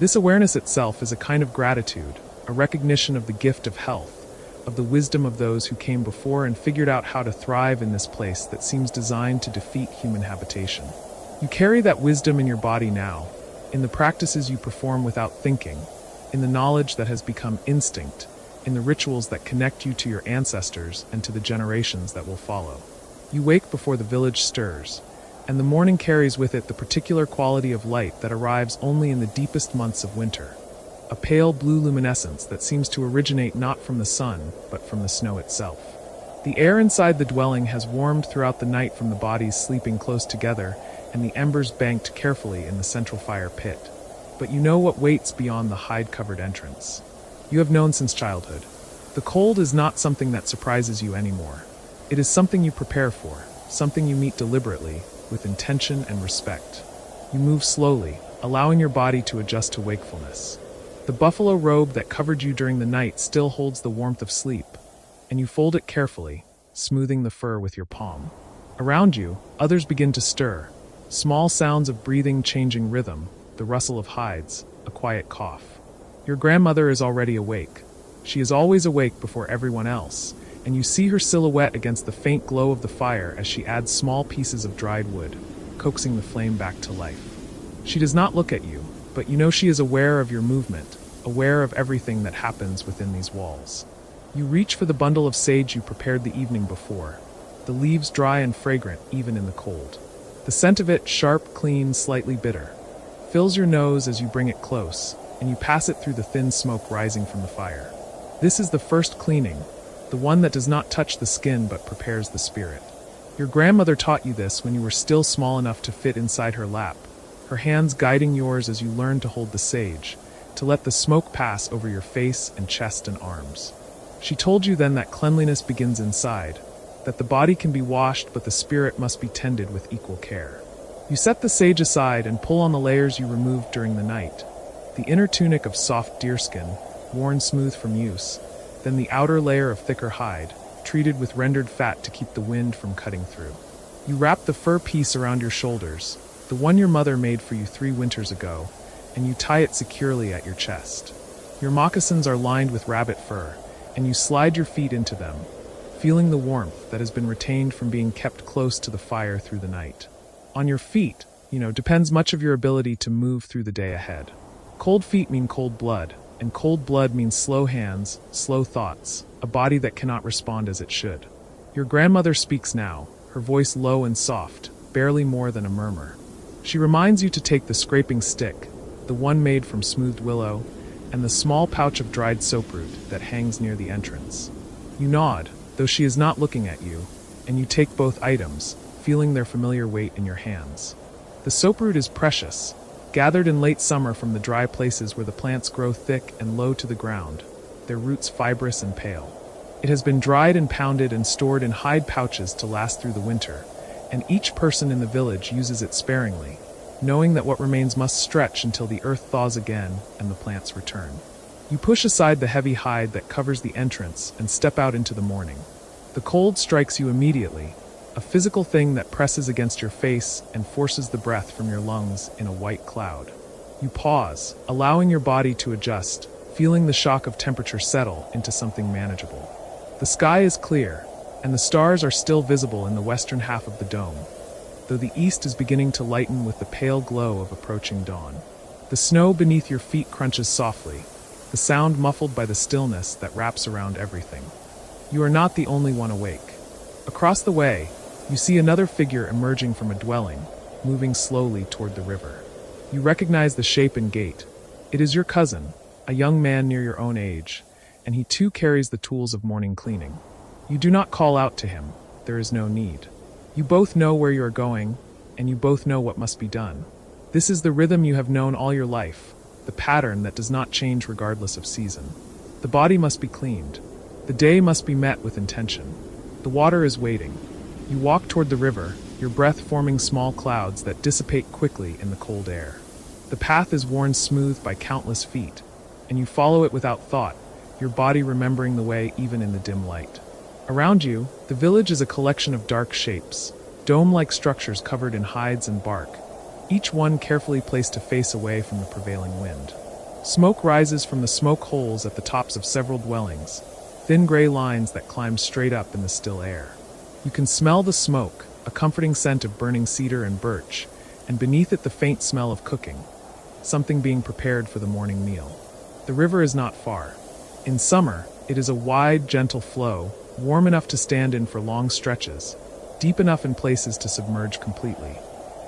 This awareness itself is a kind of gratitude, a recognition of the gift of health, of the wisdom of those who came before and figured out how to thrive in this place that seems designed to defeat human habitation. You carry that wisdom in your body now, in the practices you perform without thinking, in the knowledge that has become instinct, in the rituals that connect you to your ancestors and to the generations that will follow. You wake before the village stirs, and the morning carries with it the particular quality of light that arrives only in the deepest months of winter, a pale blue luminescence that seems to originate not from the sun, but from the snow itself. The air inside the dwelling has warmed throughout the night from the bodies sleeping close together and the embers banked carefully in the central fire pit. But you know what waits beyond the hide-covered entrance. You have known since childhood. The cold is not something that surprises you anymore. It is something you prepare for, something you meet deliberately, with intention and respect. You move slowly, allowing your body to adjust to wakefulness. The buffalo robe that covered you during the night still holds the warmth of sleep, and you fold it carefully, smoothing the fur with your palm. Around you, others begin to stir, small sounds of breathing changing rhythm, the rustle of hides, a quiet cough. Your grandmother is already awake. She is always awake before everyone else, and you see her silhouette against the faint glow of the fire as she adds small pieces of dried wood, coaxing the flame back to life. She does not look at you, but you know she is aware of your movement, aware of everything that happens within these walls. You reach for the bundle of sage you prepared the evening before, the leaves dry and fragrant even in the cold. The scent of it, sharp, clean, slightly bitter, fills your nose as you bring it close, and you pass it through the thin smoke rising from the fire. This is the first cleaning, the one that does not touch the skin but prepares the spirit. Your grandmother taught you this when you were still small enough to fit inside her lap, her hands guiding yours as you learned to hold the sage, to let the smoke pass over your face and chest and arms. She told you then that cleanliness begins inside, that the body can be washed but the spirit must be tended with equal care. You set the sage aside and pull on the layers you removed during the night, the inner tunic of soft deerskin, worn smooth from use, then the outer layer of thicker hide, treated with rendered fat to keep the wind from cutting through. You wrap the fur piece around your shoulders, the one your mother made for you 3 winters ago, and you tie it securely at your chest. Your moccasins are lined with rabbit fur, and you slide your feet into them, feeling the warmth that has been retained from being kept close to the fire through the night. On your feet, depends much of your ability to move through the day ahead. Cold feet mean cold blood, and cold blood means slow hands, slow thoughts, a body that cannot respond as it should. Your grandmother speaks now, her voice low and soft, barely more than a murmur. She reminds you to take the scraping stick, the one made from smoothed willow, and the small pouch of dried soaproot that hangs near the entrance. You nod, though she is not looking at you, and you take both items, feeling their familiar weight in your hands. The soaproot is precious, gathered in late summer from the dry places where the plants grow thick and low to the ground, their roots fibrous and pale. It has been dried and pounded and stored in hide pouches to last through the winter, and each person in the village uses it sparingly, knowing that what remains must stretch until the earth thaws again and the plants return. You push aside the heavy hide that covers the entrance and step out into the morning. The cold strikes you immediately, a physical thing that presses against your face and forces the breath from your lungs in a white cloud. You pause, allowing your body to adjust, feeling the shock of temperature settle into something manageable. The sky is clear, and the stars are still visible in the western half of the dome, though the east is beginning to lighten with the pale glow of approaching dawn. The snow beneath your feet crunches softly, the sound muffled by the stillness that wraps around everything. You are not the only one awake. Across the way, you see another figure emerging from a dwelling, moving slowly toward the river. You recognize the shape and gait. It is your cousin, a young man near your own age, and he too carries the tools of morning cleaning. You do not call out to him, there is no need. You both know where you are going, and you both know what must be done. This is the rhythm you have known all your life, the pattern that does not change regardless of season. The body must be cleaned. The day must be met with intention. The water is waiting. You walk toward the river, your breath forming small clouds that dissipate quickly in the cold air. The path is worn smooth by countless feet, and you follow it without thought, your body remembering the way even in the dim light. Around you, the village is a collection of dark shapes, dome-like structures covered in hides and bark, each one carefully placed to face away from the prevailing wind. Smoke rises from the smoke holes at the tops of several dwellings, thin gray lines that climb straight up in the still air. You can smell the smoke, a comforting scent of burning cedar and birch, and beneath it the faint smell of cooking, something being prepared for the morning meal. The river is not far. In summer, it is a wide, gentle flow, warm enough to stand in for long stretches, deep enough in places to submerge completely.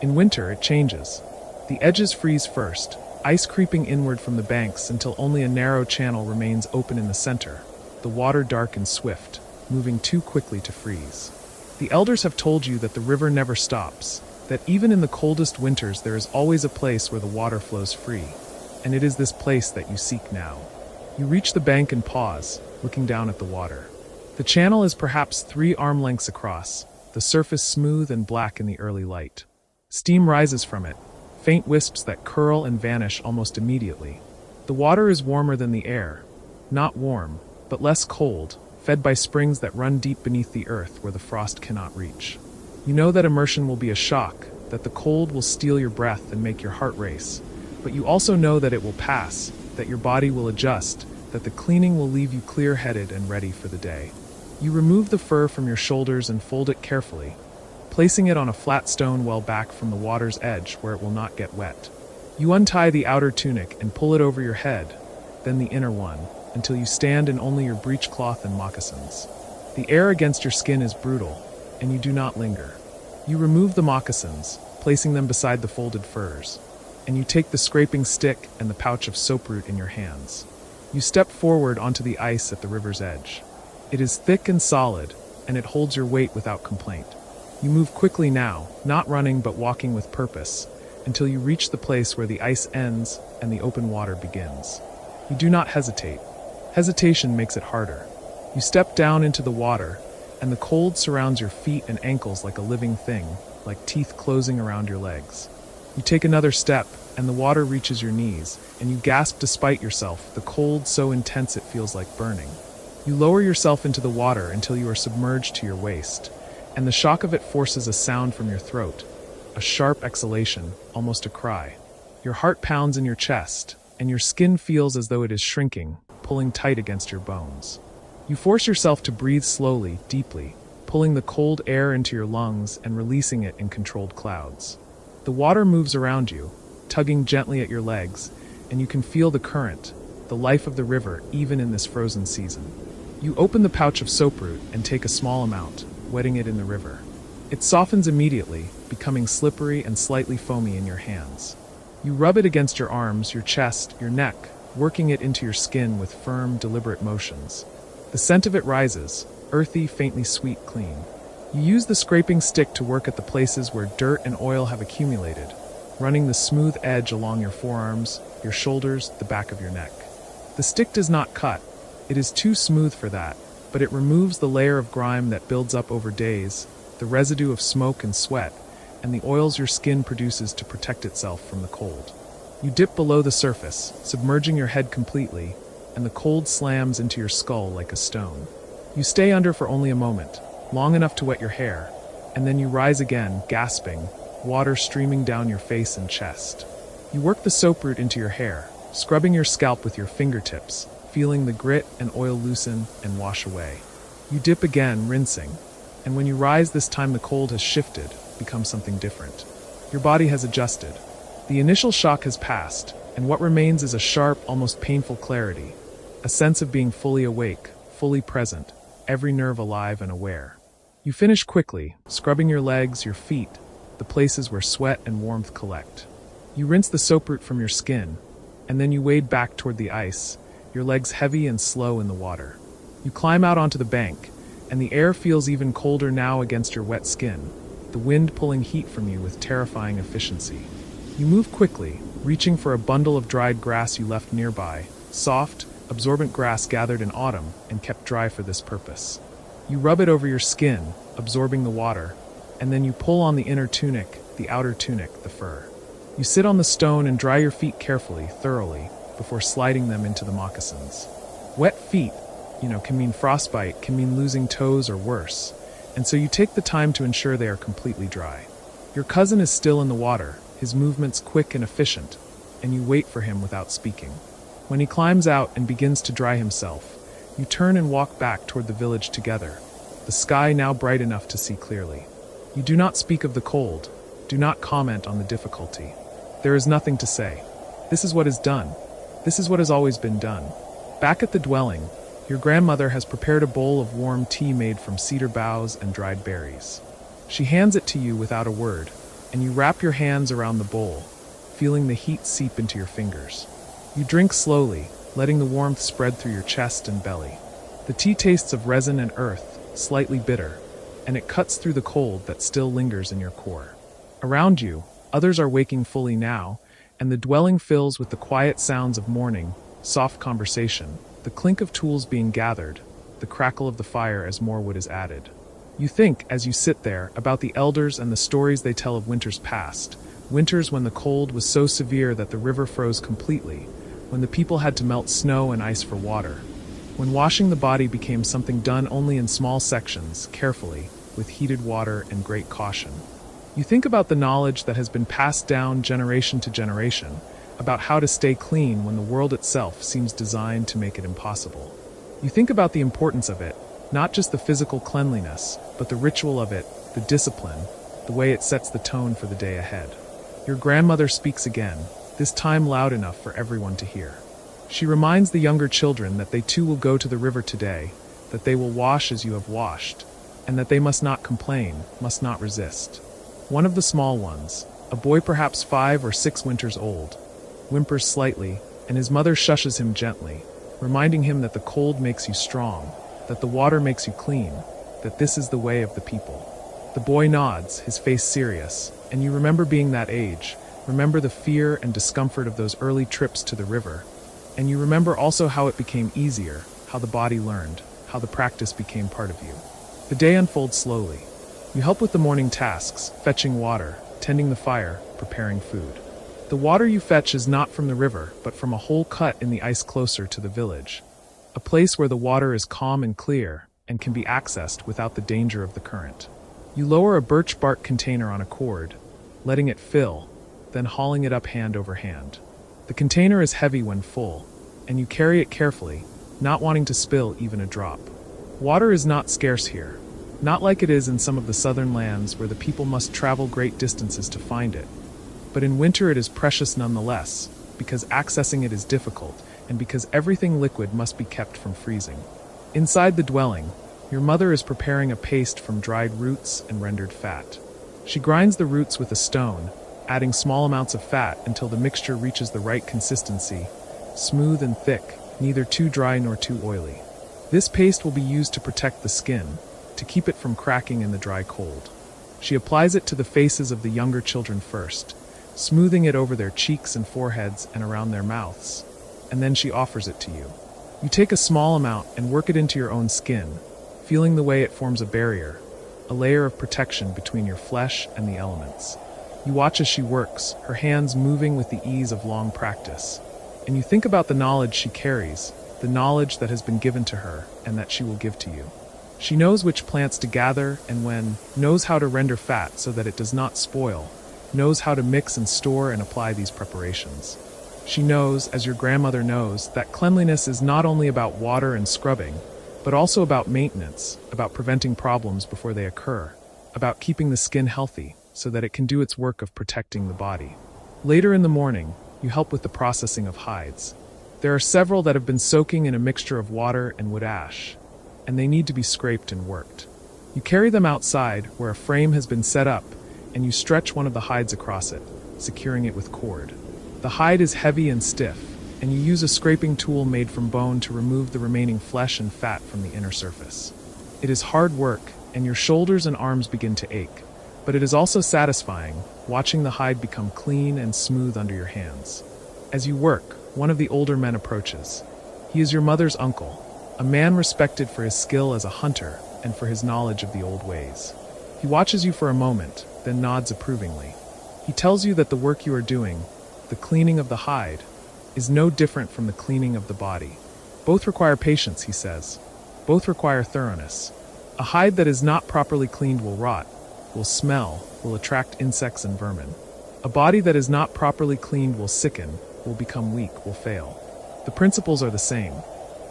In winter, it changes. The edges freeze first, ice creeping inward from the banks until only a narrow channel remains open in the center, the water dark and swift, moving too quickly to freeze. The elders have told you that the river never stops, that even in the coldest winters there is always a place where the water flows free, and it is this place that you seek now. You reach the bank and pause, looking down at the water. The channel is perhaps 3 arm lengths across, the surface smooth and black in the early light. Steam rises from it, faint wisps that curl and vanish almost immediately. The water is warmer than the air, not warm, but less cold, fed by springs that run deep beneath the earth where the frost cannot reach. You know that immersion will be a shock, that the cold will steal your breath and make your heart race, but you also know that it will pass, that your body will adjust, that the cleaning will leave you clear-headed and ready for the day. You remove the fur from your shoulders and fold it carefully, placing it on a flat stone well back from the water's edge where it will not get wet. You untie the outer tunic and pull it over your head, then the inner one, until you stand in only your breechcloth and moccasins. The air against your skin is brutal, and you do not linger. You remove the moccasins, placing them beside the folded furs, and you take the scraping stick and the pouch of soaproot in your hands. You step forward onto the ice at the river's edge. It is thick and solid, and it holds your weight without complaint. You move quickly now, not running but walking with purpose, until you reach the place where the ice ends and the open water begins. You do not hesitate. Hesitation makes it harder. You step down into the water, and the cold surrounds your feet and ankles like a living thing, like teeth closing around your legs. You take another step, and the water reaches your knees, and you gasp despite yourself, the cold so intense it feels like burning. You lower yourself into the water until you are submerged to your waist, and the shock of it forces a sound from your throat, a sharp exhalation, almost a cry. Your heart pounds in your chest, and your skin feels as though it is shrinking, pulling tight against your bones. You force yourself to breathe slowly, deeply, pulling the cold air into your lungs and releasing it in controlled clouds. The water moves around you, tugging gently at your legs, and you can feel the current, the life of the river, even in this frozen season. You open the pouch of soaproot and take a small amount, wetting it in the river. It softens immediately, becoming slippery and slightly foamy in your hands. You rub it against your arms, your chest, your neck, working it into your skin with firm, deliberate motions. The scent of it rises, earthy, faintly sweet, clean. You use the scraping stick to work at the places where dirt and oil have accumulated, running the smooth edge along your forearms, your shoulders, the back of your neck. The stick does not cut. It is too smooth for that, but it removes the layer of grime that builds up over days, the residue of smoke and sweat, and the oils your skin produces to protect itself from the cold. You dip below the surface, submerging your head completely, and the cold slams into your skull like a stone. You stay under for only a moment, long enough to wet your hair, and then you rise again, gasping, water streaming down your face and chest. You work the soaproot into your hair, scrubbing your scalp with your fingertips, feeling the grit and oil loosen and wash away. You dip again, rinsing, and when you rise this time the cold has shifted, become something different. Your body has adjusted. The initial shock has passed, and what remains is a sharp, almost painful clarity, a sense of being fully awake, fully present, every nerve alive and aware. You finish quickly, scrubbing your legs, your feet, the places where sweat and warmth collect. You rinse the soaproot from your skin, and then you wade back toward the ice, your legs heavy and slow in the water. You climb out onto the bank, and the air feels even colder now against your wet skin, the wind pulling heat from you with terrifying efficiency. You move quickly, reaching for a bundle of dried grass you left nearby, soft, absorbent grass gathered in autumn and kept dry for this purpose. You rub it over your skin, absorbing the water, and then you pull on the inner tunic, the outer tunic, the fur. You sit on the stone and dry your feet carefully, thoroughly, before sliding them into the moccasins. Wet feet, can mean frostbite, can mean losing toes or worse, and so you take the time to ensure they are completely dry. Your cousin is still in the water, his movements quick and efficient, and you wait for him without speaking. When he climbs out and begins to dry himself, you turn and walk back toward the village together, the sky now bright enough to see clearly. You do not speak of the cold, do not comment on the difficulty. There is nothing to say. This is what is done. This is what has always been done. Back at the dwelling, your grandmother has prepared a bowl of warm tea made from cedar boughs and dried berries. She hands it to you without a word, and you wrap your hands around the bowl, feeling the heat seep into your fingers. You drink slowly, letting the warmth spread through your chest and belly. The tea tastes of resin and earth, slightly bitter, and it cuts through the cold that still lingers in your core. Around you, others are waking fully now, and the dwelling fills with the quiet sounds of morning, soft conversation, the clink of tools being gathered, the crackle of the fire as more wood is added. You think, as you sit there, about the elders and the stories they tell of winters past, winters when the cold was so severe that the river froze completely, when the people had to melt snow and ice for water, when washing the body became something done only in small sections, carefully, with heated water and great caution. You think about the knowledge that has been passed down generation to generation, about how to stay clean when the world itself seems designed to make it impossible. You think about the importance of it, not just the physical cleanliness, but the ritual of it, the discipline, the way it sets the tone for the day ahead. Your grandmother speaks again, this time loud enough for everyone to hear. She reminds the younger children that they too will go to the river today, that they will wash as you have washed, and that they must not complain, must not resist. One of the small ones, a boy perhaps 5 or 6 winters old, whimpers slightly, and his mother shushes him gently, reminding him that the cold makes you strong, that the water makes you clean, that this is the way of the people. The boy nods, his face serious, and you remember being that age, remember the fear and discomfort of those early trips to the river, and you remember also how it became easier, how the body learned, how the practice became part of you. The day unfolds slowly. You help with the morning tasks, fetching water, tending the fire, preparing food. The water you fetch is not from the river, but from a hole cut in the ice closer to the village, a place where the water is calm and clear, and can be accessed without the danger of the current. You lower a birch bark container on a cord, letting it fill, then hauling it up hand over hand. The container is heavy when full, and you carry it carefully, not wanting to spill even a drop. Water is not scarce here, not like it is in some of the southern lands where the people must travel great distances to find it. But in winter it is precious nonetheless, because accessing it is difficult, and because everything liquid must be kept from freezing. Inside the dwelling, your mother is preparing a paste from dried roots and rendered fat. She grinds the roots with a stone, adding small amounts of fat until the mixture reaches the right consistency, smooth and thick, neither too dry nor too oily. This paste will be used to protect the skin, to keep it from cracking in the dry cold. She applies it to the faces of the younger children first, smoothing it over their cheeks and foreheads and around their mouths, and then she offers it to you. You take a small amount and work it into your own skin, feeling the way it forms a barrier, a layer of protection between your flesh and the elements. You watch as she works, her hands moving with the ease of long practice, and you think about the knowledge she carries, the knowledge that has been given to her and that she will give to you. She knows which plants to gather and when, knows how to render fat so that it does not spoil, knows how to mix and store and apply these preparations. She knows, as your grandmother knows, that cleanliness is not only about water and scrubbing, but also about maintenance, about preventing problems before they occur, about keeping the skin healthy so that it can do its work of protecting the body. Later in the morning, you help with the processing of hides. There are several that have been soaking in a mixture of water and wood ash, and they need to be scraped and worked. You carry them outside where a frame has been set up, and you stretch one of the hides across it, securing it with cord. The hide is heavy and stiff, and you use a scraping tool made from bone to remove the remaining flesh and fat from the inner surface. It is hard work, and your shoulders and arms begin to ache, but it is also satisfying, watching the hide become clean and smooth under your hands. As you work, one of the older men approaches. He is your mother's uncle, a man respected for his skill as a hunter and for his knowledge of the old ways. He watches you for a moment, then nods approvingly. He tells you that the work you are doing, the cleaning of the hide, is no different from the cleaning of the body. Both require patience, he says. Both require thoroughness. A hide that is not properly cleaned will rot, will smell, will attract insects and vermin. A body that is not properly cleaned will sicken, will become weak, will fail. The principles are the same.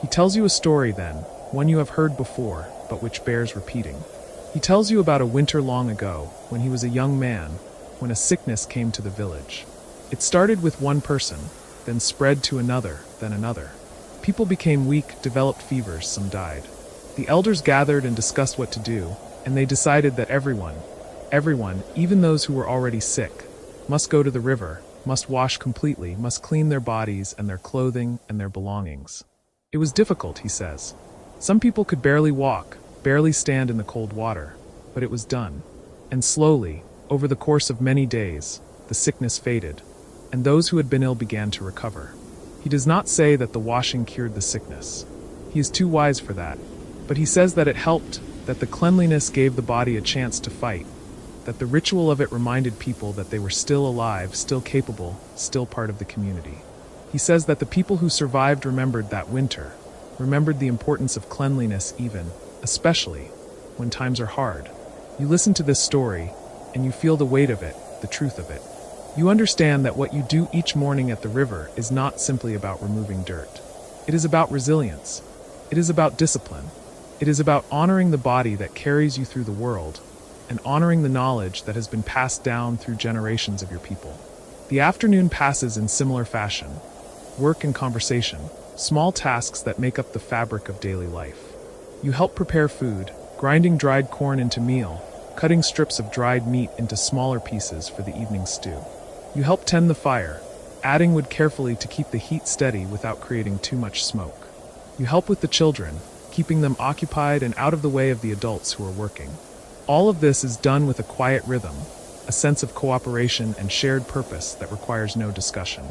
He tells you a story then, one you have heard before, but which bears repeating. He tells you about a winter long ago, when he was a young man, when a sickness came to the village. It started with one person, then spread to another, then another. People became weak, developed fevers, some died. The elders gathered and discussed what to do, and they decided that everyone, even those who were already sick, must go to the river, must wash completely, must clean their bodies and their clothing and their belongings. It was difficult, he says. Some people could barely walk, barely stand in the cold water, but it was done. And slowly, over the course of many days, the sickness faded, and those who had been ill began to recover. He does not say that the washing cured the sickness. He is too wise for that. But he says that it helped, that the cleanliness gave the body a chance to fight, that the ritual of it reminded people that they were still alive, still capable, still part of the community. He says that the people who survived remembered that winter, remembered the importance of cleanliness even, especially, when times are hard. You listen to this story, and you feel the weight of it, the truth of it. You understand that what you do each morning at the river is not simply about removing dirt. It is about resilience. It is about discipline. It is about honoring the body that carries you through the world and honoring the knowledge that has been passed down through generations of your people. The afternoon passes in similar fashion. Work and conversation, small tasks that make up the fabric of daily life. You help prepare food, grinding dried corn into meal, cutting strips of dried meat into smaller pieces for the evening stew. You help tend the fire, adding wood carefully to keep the heat steady without creating too much smoke. You help with the children, keeping them occupied and out of the way of the adults who are working. All of this is done with a quiet rhythm, a sense of cooperation and shared purpose that requires no discussion.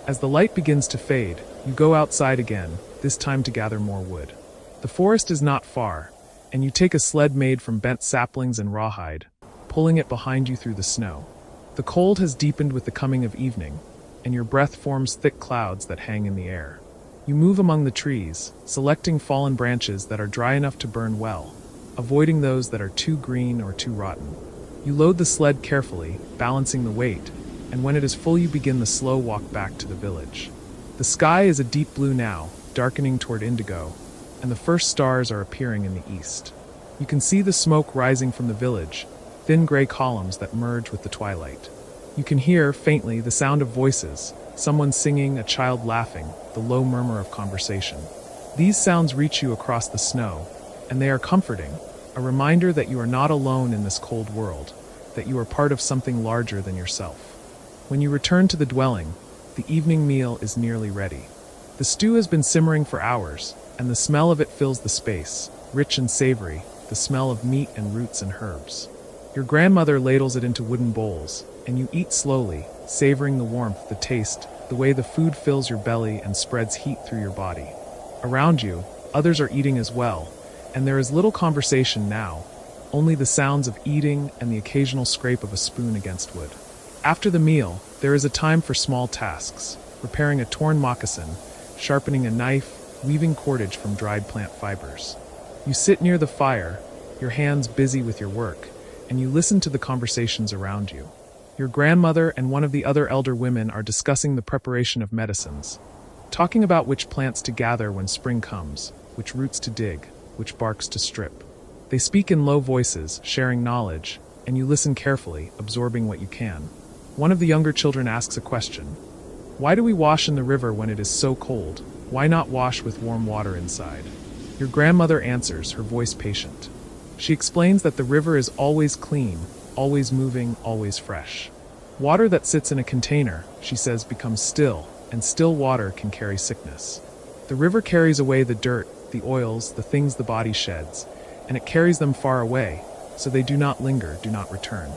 As the light begins to fade, you go outside again, this time to gather more wood. The forest is not far, and you take a sled made from bent saplings and rawhide, pulling it behind you through the snow. The cold has deepened with the coming of evening, and your breath forms thick clouds that hang in the air. You move among the trees, selecting fallen branches that are dry enough to burn well, avoiding those that are too green or too rotten. You load the sled carefully, balancing the weight, and when it is full you begin the slow walk back to the village. The sky is a deep blue now, darkening toward indigo, and the first stars are appearing in the east. You can see the smoke rising from the village, thin gray columns that merge with the twilight. You can hear, faintly, the sound of voices, someone singing, a child laughing, the low murmur of conversation. These sounds reach you across the snow, and they are comforting, a reminder that you are not alone in this cold world, that you are part of something larger than yourself. When you return to the dwelling, the evening meal is nearly ready. The stew has been simmering for hours, and the smell of it fills the space, rich and savory, the smell of meat and roots and herbs. Your grandmother ladles it into wooden bowls, and you eat slowly, savoring the warmth, the taste, the way the food fills your belly and spreads heat through your body. Around you, others are eating as well, and there is little conversation now, only the sounds of eating and the occasional scrape of a spoon against wood. After the meal, there is a time for small tasks, repairing a torn moccasin, sharpening a knife, weaving cordage from dried plant fibers. You sit near the fire, your hands busy with your work, and you listen to the conversations around you. Your grandmother and one of the other elder women are discussing the preparation of medicines, talking about which plants to gather when spring comes, which roots to dig, which barks to strip. They speak in low voices, sharing knowledge, and you listen carefully, absorbing what you can. One of the younger children asks a question. Why do we wash in the river when it is so cold? Why not wash with warm water inside? Your grandmother answers, her voice patient. She explains that the river is always clean, always moving, always fresh. Water that sits in a container, she says, becomes still, and still water can carry sickness. The river carries away the dirt, the oils, the things the body sheds, and it carries them far away, so they do not linger, do not return.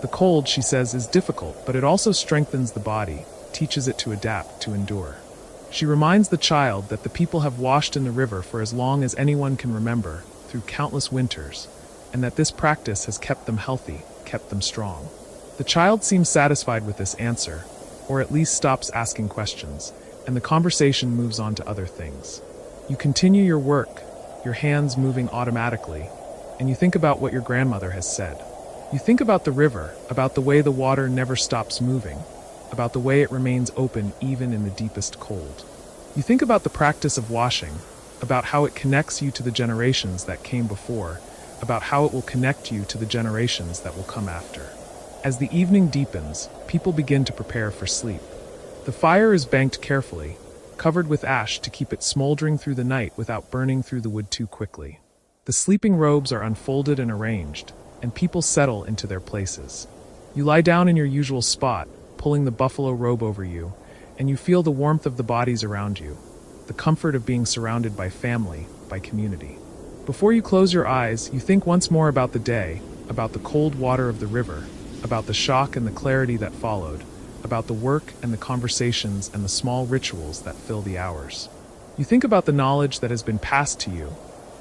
The cold, she says, is difficult, but it also strengthens the body, teaches it to adapt, to endure. She reminds the child that the people have washed in the river for as long as anyone can remember, through countless winters, and that this practice has kept them healthy, kept them strong. The child seems satisfied with this answer, or at least stops asking questions, and the conversation moves on to other things. You continue your work, your hands moving automatically, and you think about what your grandmother has said. You think about the river, about the way the water never stops moving, about the way it remains open even in the deepest cold. You think about the practice of washing, about how it connects you to the generations that came before, about how it will connect you to the generations that will come after. As the evening deepens, people begin to prepare for sleep. The fire is banked carefully, covered with ash to keep it smoldering through the night without burning through the wood too quickly. The sleeping robes are unfolded and arranged, and people settle into their places. You lie down in your usual spot, pulling the buffalo robe over you, and you feel the warmth of the bodies around you, the comfort of being surrounded by family, by community. Before you close your eyes, you think once more about the day, about the cold water of the river, about the shock and the clarity that followed, about the work and the conversations and the small rituals that fill the hours. You think about the knowledge that has been passed to you,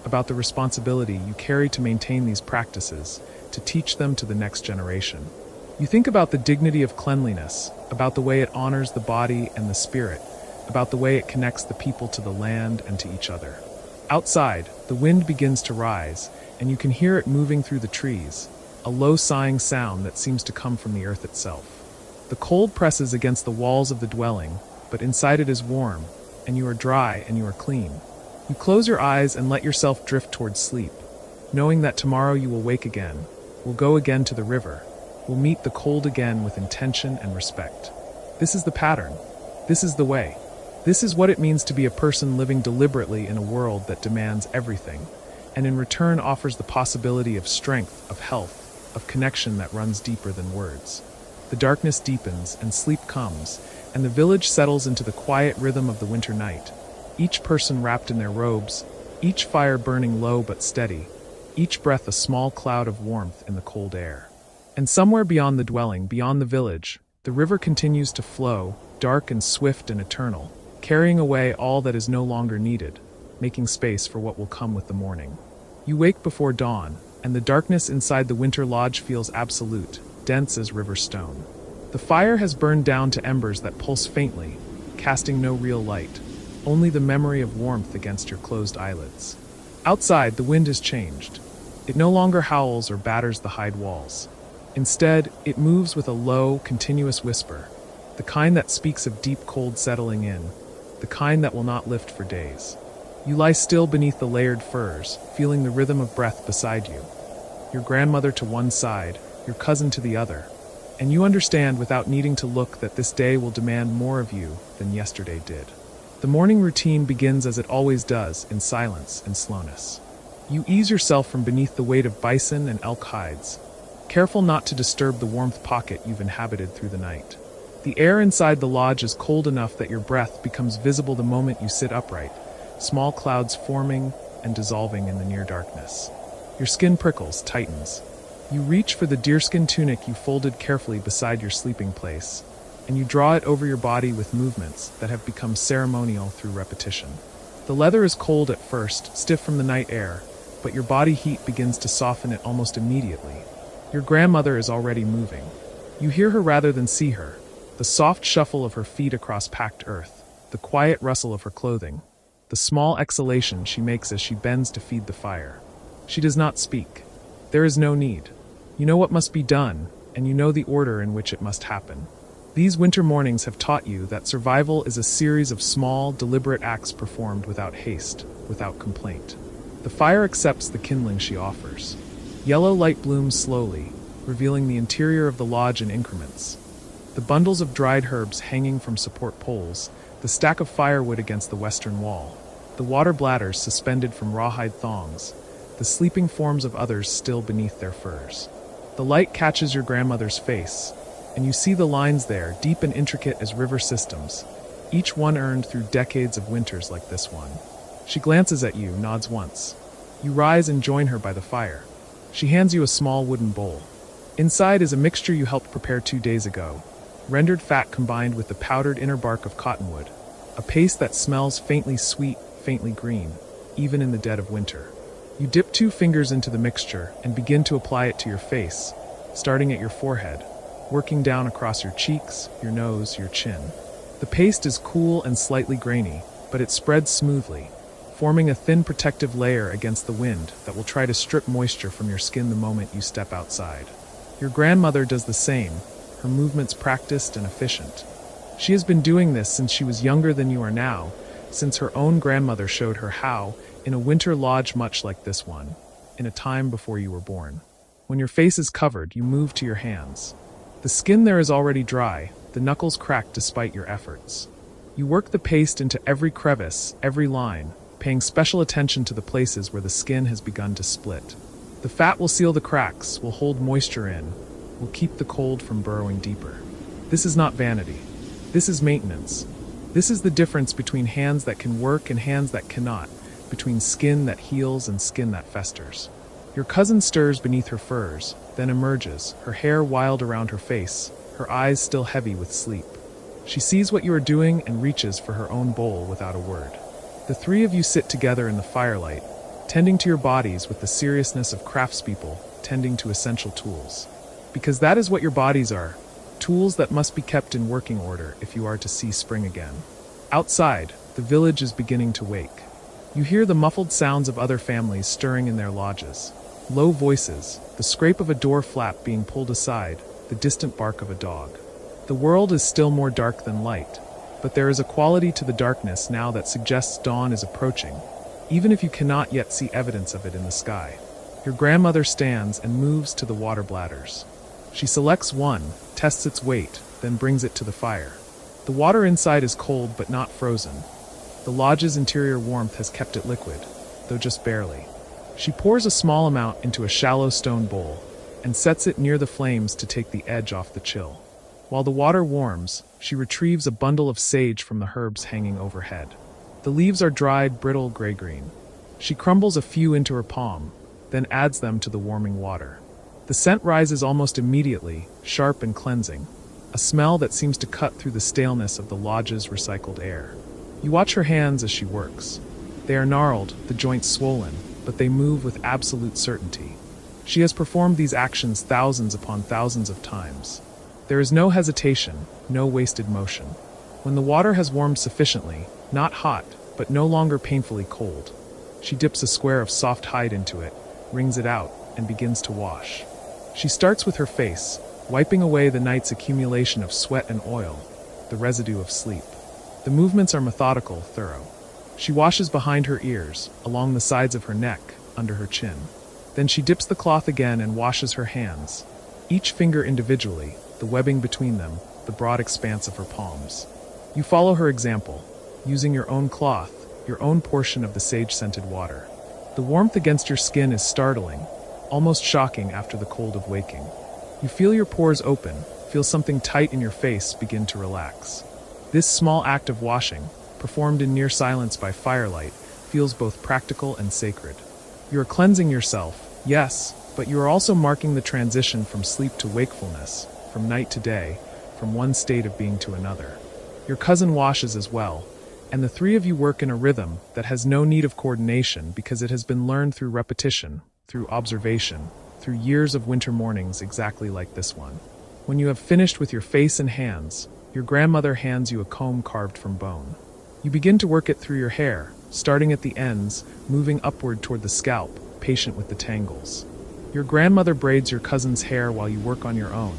about the responsibility you carry to maintain these practices, to teach them to the next generation. You think about the dignity of cleanliness, about the way it honors the body and the spirit, about the way it connects the people to the land and to each other. Outside, the wind begins to rise, and you can hear it moving through the trees, a low sighing sound that seems to come from the earth itself. The cold presses against the walls of the dwelling, but inside it is warm, and you are dry and you are clean. You close your eyes and let yourself drift towards sleep, knowing that tomorrow you will wake again, will go again to the river, will meet the cold again with intention and respect. This is the pattern. This is the way. This is what it means to be a person living deliberately in a world that demands everything, and in return offers the possibility of strength, of health, of connection that runs deeper than words. The darkness deepens and sleep comes, and the village settles into the quiet rhythm of the winter night. Each person wrapped in their robes, each fire burning low but steady, each breath a small cloud of warmth in the cold air. And somewhere beyond the dwelling, beyond the village, the river continues to flow, dark and swift and eternal, carrying away all that is no longer needed, making space for what will come with the morning. You wake before dawn, and the darkness inside the winter lodge feels absolute, dense as river stone. The fire has burned down to embers that pulse faintly, casting no real light, only the memory of warmth against your closed eyelids. Outside, the wind has changed. It no longer howls or batters the hide walls. Instead, it moves with a low, continuous whisper, the kind that speaks of deep cold settling in, the kind that will not lift for days. You lie still beneath the layered furs, feeling the rhythm of breath beside you. Your grandmother to one side, your cousin to the other, and you understand without needing to look that this day will demand more of you than yesterday did. The morning routine begins as it always does, in silence and slowness. You ease yourself from beneath the weight of bison and elk hides, careful not to disturb the warmth pocket you've inhabited through the night. The air inside the lodge is cold enough that your breath becomes visible the moment you sit upright, small clouds forming and dissolving in the near darkness. Your skin prickles, tightens. You reach for the deerskin tunic you folded carefully beside your sleeping place, and you draw it over your body with movements that have become ceremonial through repetition. The leather is cold at first, stiff from the night air, but your body heat begins to soften it almost immediately. Your grandmother is already moving. You hear her rather than see her, the soft shuffle of her feet across packed earth, the quiet rustle of her clothing, the small exhalation she makes as she bends to feed the fire. She does not speak. There is no need. You know what must be done, and you know the order in which it must happen. These winter mornings have taught you that survival is a series of small, deliberate acts performed without haste, without complaint. The fire accepts the kindling she offers. Yellow light blooms slowly, revealing the interior of the lodge in increments. The bundles of dried herbs hanging from support poles, the stack of firewood against the western wall, the water bladders suspended from rawhide thongs, the sleeping forms of others still beneath their furs. The light catches your grandmother's face, and you see the lines there, deep and intricate as river systems, each one earned through decades of winters like this one. She glances at you, nods once. You rise and join her by the fire. She hands you a small wooden bowl. Inside is a mixture you helped prepare 2 days ago, rendered fat combined with the powdered inner bark of cottonwood, a paste that smells faintly sweet, faintly green, even in the dead of winter. You dip 2 fingers into the mixture and begin to apply it to your face, starting at your forehead, working down across your cheeks, your nose, your chin. The paste is cool and slightly grainy, but it spreads smoothly, forming a thin protective layer against the wind that will try to strip moisture from your skin the moment you step outside. Your grandmother does the same, her movements practiced and efficient. She has been doing this since she was younger than you are now, since her own grandmother showed her how, in a winter lodge much like this one, in a time before you were born. When your face is covered, you move to your hands. The skin there is already dry, the knuckles crack despite your efforts. You work the paste into every crevice, every line, paying special attention to the places where the skin has begun to split. The fat will seal the cracks, will hold moisture in, will keep the cold from burrowing deeper. This is not vanity. This is maintenance. This is the difference between hands that can work and hands that cannot, between skin that heals and skin that festers. Your cousin stirs beneath her furs, then emerges, her hair wild around her face, her eyes still heavy with sleep. She sees what you are doing and reaches for her own bowl without a word. The 3 of you sit together in the firelight, tending to your bodies with the seriousness of craftspeople tending to essential tools. Because that is what your bodies are, tools that must be kept in working order if you are to see spring again. Outside, the village is beginning to wake. You hear the muffled sounds of other families stirring in their lodges. Low voices, the scrape of a door flap being pulled aside, the distant bark of a dog. The world is still more dark than light, but there is a quality to the darkness now that suggests dawn is approaching, even if you cannot yet see evidence of it in the sky. Your grandmother stands and moves to the water bladders. She selects one, tests its weight, then brings it to the fire. The water inside is cold but not frozen. The lodge's interior warmth has kept it liquid, though just barely. She pours a small amount into a shallow stone bowl and sets it near the flames to take the edge off the chill. While the water warms, she retrieves a bundle of sage from the herbs hanging overhead. The leaves are dried, brittle gray-green. She crumbles a few into her palm, then adds them to the warming water. The scent rises almost immediately, sharp and cleansing, a smell that seems to cut through the staleness of the lodge's recycled air. You watch her hands as she works. They are gnarled, the joints swollen, but they move with absolute certainty. She has performed these actions thousands upon thousands of times. There is no hesitation, no wasted motion. When the water has warmed sufficiently, not hot, but no longer painfully cold, she dips a square of soft hide into it, wrings it out, and begins to wash. She starts with her face, wiping away the night's accumulation of sweat and oil, the residue of sleep. The movements are methodical, thorough. She washes behind her ears, along the sides of her neck, under her chin. Then she dips the cloth again and washes her hands, each finger individually, the webbing between them, the broad expanse of her palms. You follow her example, using your own cloth, your own portion of the sage-scented water. The warmth against your skin is startling, almost shocking after the cold of waking. You feel your pores open, feel something tight in your face begin to relax. This small act of washing, performed in near silence by firelight, feels both practical and sacred. You are cleansing yourself, yes, but you are also marking the transition from sleep to wakefulness, from night to day, from one state of being to another. Your cousin washes as well, and the three of you work in a rhythm that has no need of coordination because it has been learned through repetition, through observation, through years of winter mornings exactly like this one. When you have finished with your face and hands, your grandmother hands you a comb carved from bone. You begin to work it through your hair, starting at the ends, moving upward toward the scalp, patient with the tangles. Your grandmother braids your cousin's hair while you work on your own,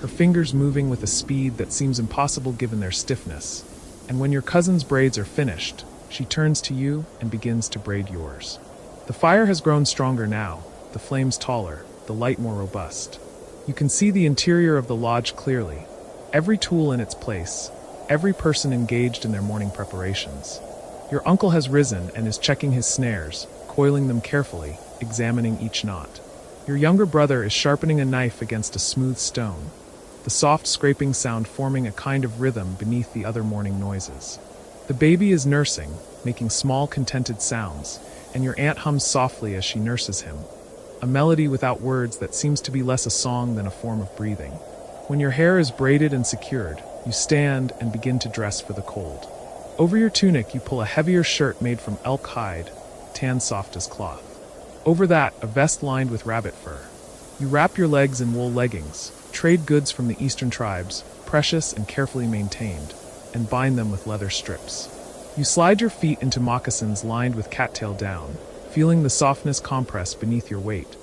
her fingers moving with a speed that seems impossible given their stiffness. And when your cousin's braids are finished, she turns to you and begins to braid yours. The fire has grown stronger now, the flames taller, the light more robust. You can see the interior of the lodge clearly, every tool in its place, every person engaged in their morning preparations. Your uncle has risen and is checking his snares, coiling them carefully, examining each knot. Your younger brother is sharpening a knife against a smooth stone, the soft scraping sound forming a kind of rhythm beneath the other morning noises. The baby is nursing, making small contented sounds, and your aunt hums softly as she nurses him, a melody without words that seems to be less a song than a form of breathing. When your hair is braided and secured, you stand and begin to dress for the cold. Over your tunic you pull a heavier shirt made from elk hide, tan soft as cloth. Over that, a vest lined with rabbit fur. You wrap your legs in wool leggings, trade goods from the eastern tribes, precious and carefully maintained, and bind them with leather strips. You slide your feet into moccasins lined with cattail down, feeling the softness compress beneath your weight,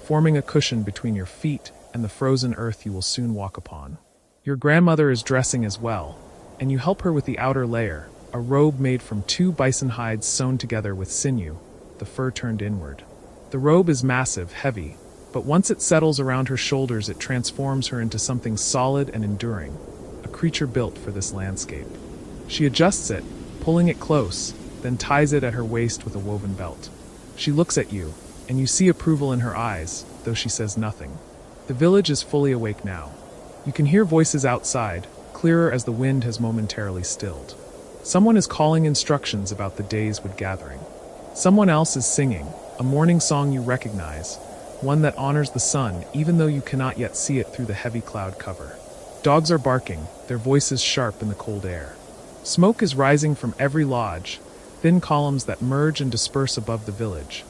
forming a cushion between your feet and the frozen earth you will soon walk upon. Your grandmother is dressing as well, and you help her with the outer layer, a robe made from 2 bison hides sewn together with sinew, the fur turned inward. The robe is massive, heavy, but once it settles around her shoulders it transforms her into something solid and enduring, a creature built for this landscape. She adjusts it, pulling it close, then ties it at her waist with a woven belt. She looks at you, and you see approval in her eyes, though she says nothing. The village is fully awake now. You can hear voices outside, clearer as the wind has momentarily stilled. Someone is calling instructions about the day's wood gathering. Someone else is singing, a morning song you recognize, one that honors the sun even though you cannot yet see it through the heavy cloud cover. Dogs are barking, their voices sharp in the cold air. Smoke is rising from every lodge, thin columns that merge and disperse above the village,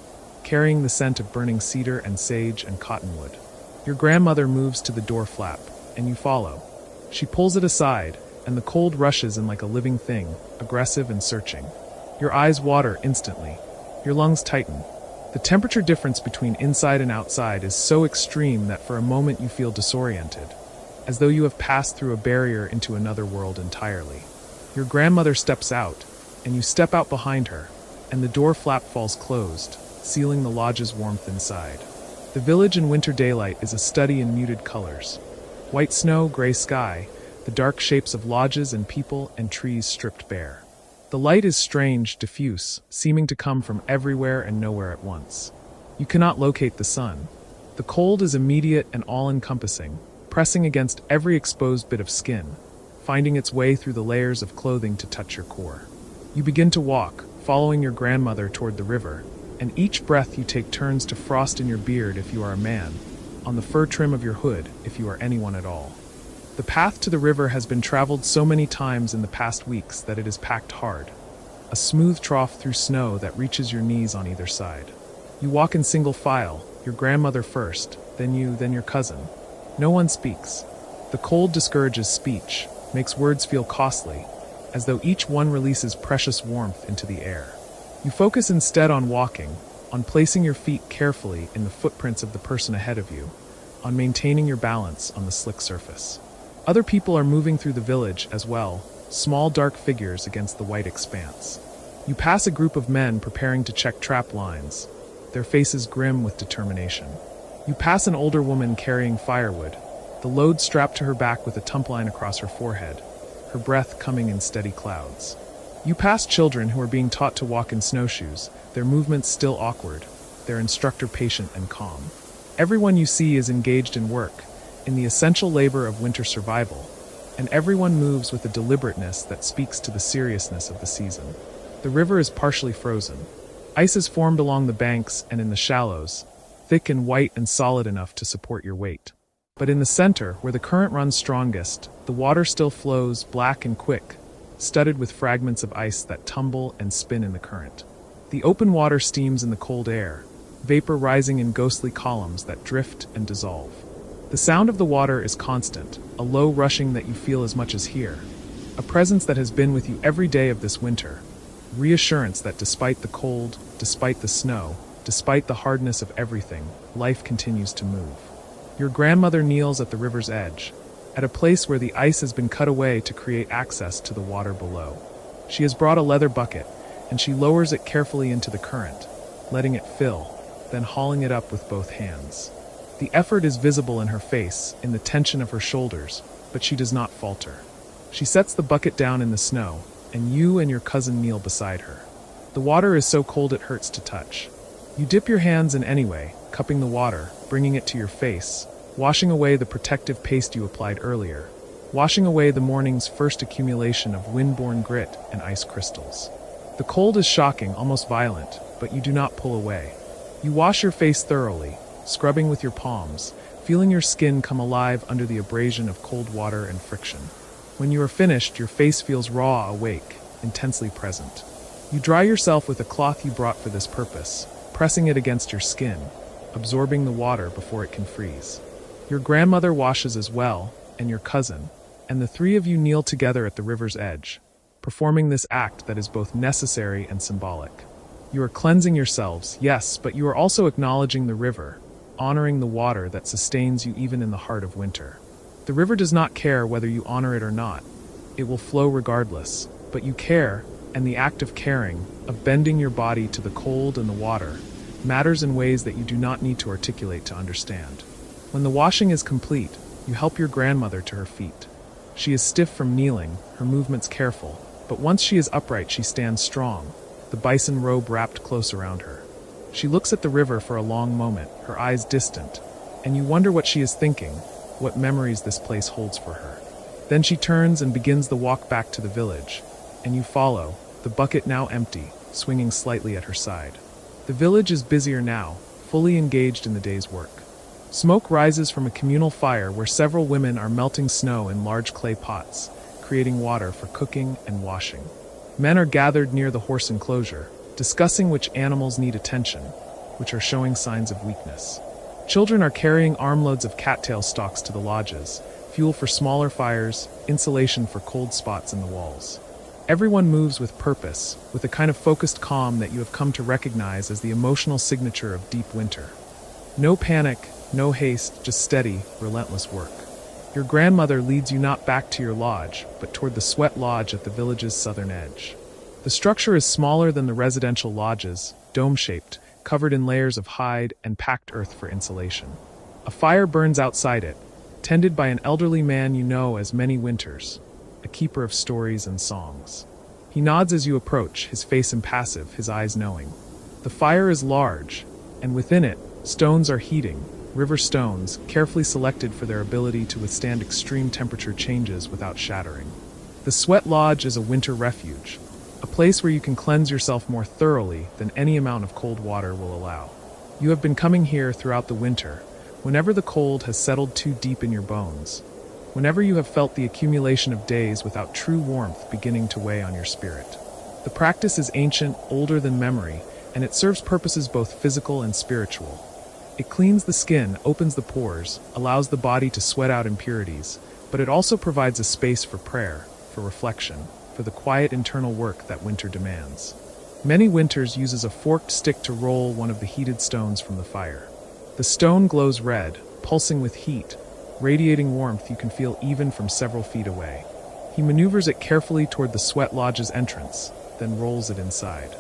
carrying the scent of burning cedar and sage and cottonwood. Your grandmother moves to the door flap, and you follow. She pulls it aside, and the cold rushes in like a living thing, aggressive and searching. Your eyes water instantly. Your lungs tighten. The temperature difference between inside and outside is so extreme that for a moment you feel disoriented. as though you have passed through a barrier into another world entirely. Your grandmother steps out, and you step out behind her, and the door flap falls closed, sealing the lodge's warmth inside. The village in winter daylight is a study in muted colors. White snow, gray sky, the dark shapes of lodges and people and trees stripped bare. The light is strange, diffuse, seeming to come from everywhere and nowhere at once. You cannot locate the sun. The cold is immediate and all-encompassing, pressing against every exposed bit of skin, finding its way through the layers of clothing to touch your core. You begin to walk, following your grandmother toward the river, and each breath you take turns to frost in your beard if you are a man, on the fur trim of your hood if you are anyone at all. The path to the river has been traveled so many times in the past weeks that it is packed hard, a smooth trough through snow that reaches your knees on either side. You walk in single file, your grandmother first, then you, then your cousin. No one speaks. The cold discourages speech, makes words feel costly, as though each one releases precious warmth into the air. You focus instead on walking, on placing your feet carefully in the footprints of the person ahead of you, on maintaining your balance on the slick surface. Other people are moving through the village as well, small dark figures against the white expanse. You pass a group of men preparing to check trap lines, their faces grim with determination. You pass an older woman carrying firewood, the load strapped to her back with a tump line across her forehead, her breath coming in steady clouds. You pass children who are being taught to walk in snowshoes, their movements still awkward, their instructor patient and calm. Everyone you see is engaged in work, in the essential labor of winter survival, and everyone moves with a deliberateness that speaks to the seriousness of the season. The river is partially frozen. Ice is formed along the banks and in the shallows, thick and white and solid enough to support your weight. But in the center, where the current runs strongest, the water still flows black and quick, studded with fragments of ice that tumble and spin in the current. The open water steams in the cold air, vapor rising in ghostly columns that drift and dissolve. The sound of the water is constant, a low rushing that you feel as much as hear, a presence that has been with you every day of this winter, reassurance that despite the cold, despite the snow, despite the hardness of everything, life continues to move. Your grandmother kneels at the river's edge, at a place where the ice has been cut away to create access to the water below. She has brought a leather bucket, and she lowers it carefully into the current, letting it fill, then hauling it up with both hands. The effort is visible in her face, in the tension of her shoulders, but she does not falter. She sets the bucket down in the snow, and you and your cousin kneel beside her. The water is so cold it hurts to touch. You dip your hands in anyway, cupping the water, bringing it to your face, washing away the protective paste you applied earlier, washing away the morning's first accumulation of wind-borne grit and ice crystals. The cold is shocking, almost violent, but you do not pull away. You wash your face thoroughly, scrubbing with your palms, feeling your skin come alive under the abrasion of cold water and friction. When you are finished, your face feels raw, awake, intensely present. You dry yourself with a cloth you brought for this purpose, pressing it against your skin, absorbing the water before it can freeze. Your grandmother washes as well, and your cousin, and the three of you kneel together at the river's edge, performing this act that is both necessary and symbolic. You are cleansing yourselves, yes, but you are also acknowledging the river, honoring the water that sustains you even in the heart of winter. The river does not care whether you honor it or not. It will flow regardless, but you care, and the act of caring, of bending your body to the cold and the water, matters in ways that you do not need to articulate to understand. When the washing is complete, you help your grandmother to her feet. She is stiff from kneeling, her movements careful, but once she is upright she stands strong, the bison robe wrapped close around her. She looks at the river for a long moment, her eyes distant, and you wonder what she is thinking, what memories this place holds for her. Then she turns and begins the walk back to the village, and you follow, the bucket now empty, swinging slightly at her side. The village is busier now, fully engaged in the day's work. Smoke rises from a communal fire where several women are melting snow in large clay pots, creating water for cooking and washing. Men are gathered near the horse enclosure, discussing which animals need attention, which are showing signs of weakness. Children are carrying armloads of cattail stalks to the lodges, fuel for smaller fires, insulation for cold spots in the walls. Everyone moves with purpose, with a kind of focused calm that you have come to recognize as the emotional signature of deep winter. No panic, no haste, just steady, relentless work. Your grandmother leads you not back to your lodge, but toward the sweat lodge at the village's southern edge. The structure is smaller than the residential lodges, dome-shaped, covered in layers of hide and packed earth for insulation. A fire burns outside it, tended by an elderly man you know as Many Winters, a keeper of stories and songs. He nods as you approach, his face impassive, his eyes knowing. The fire is large, and within it, stones are heating, river stones, carefully selected for their ability to withstand extreme temperature changes without shattering. The Sweat Lodge is a winter refuge, a place where you can cleanse yourself more thoroughly than any amount of cold water will allow. You have been coming here throughout the winter, whenever the cold has settled too deep in your bones, whenever you have felt the accumulation of days without true warmth beginning to weigh on your spirit. The practice is ancient, older than memory, and it serves purposes both physical and spiritual. It cleans the skin, opens the pores, allows the body to sweat out impurities, but it also provides a space for prayer, for reflection, for the quiet internal work that winter demands. Many Winters uses a forked stick to roll one of the heated stones from the fire. The stone glows red, pulsing with heat, radiating warmth you can feel even from several feet away. He maneuvers it carefully toward the Sweat Lodge's entrance, then rolls it inside.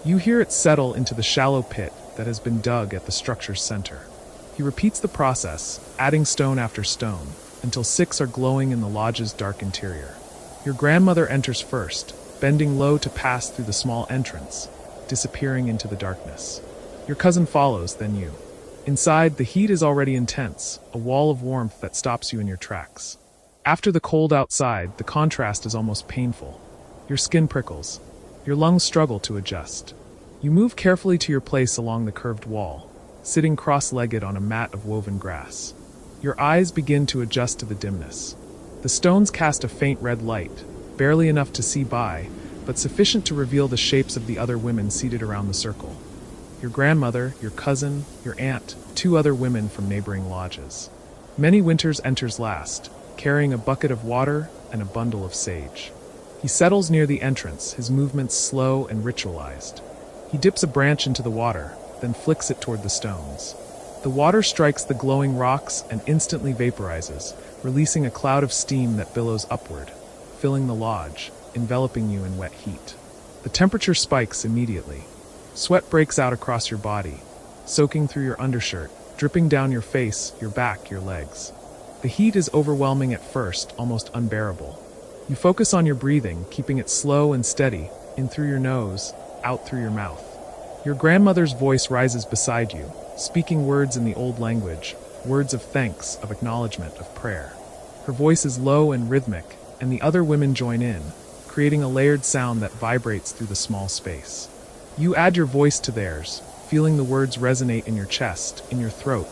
You hear it settle into the shallow pit that has been dug at the structure's center. He repeats the process, adding stone after stone, until 6 are glowing in the lodge's dark interior. Your grandmother enters first, bending low to pass through the small entrance, disappearing into the darkness. Your cousin follows, then you. Inside, the heat is already intense, a wall of warmth that stops you in your tracks. After the cold outside, the contrast is almost painful. Your skin prickles. Your lungs struggle to adjust. You move carefully to your place along the curved wall, sitting cross-legged on a mat of woven grass. Your eyes begin to adjust to the dimness. The stones cast a faint red light, barely enough to see by, but sufficient to reveal the shapes of the other women seated around the circle. Your grandmother, your cousin, your aunt, 2 other women from neighboring lodges. Many Winters enters last, carrying a bucket of water and a bundle of sage. He settles near the entrance, his movements slow and ritualized. He dips a branch into the water, then flicks it toward the stones. The water strikes the glowing rocks and instantly vaporizes, releasing a cloud of steam that billows upward, filling the lodge, enveloping you in wet heat. The temperature spikes immediately. Sweat breaks out across your body, soaking through your undershirt, dripping down your face, your back, your legs. The heat is overwhelming at first, almost unbearable. You focus on your breathing, keeping it slow and steady, in through your nose, out through your mouth. Your grandmother's voice rises beside you, speaking words in the old language, words of thanks, of acknowledgement, of prayer. Her voice is low and rhythmic, and the other women join in, creating a layered sound that vibrates through the small space. You add your voice to theirs, feeling the words resonate in your chest, in your throat,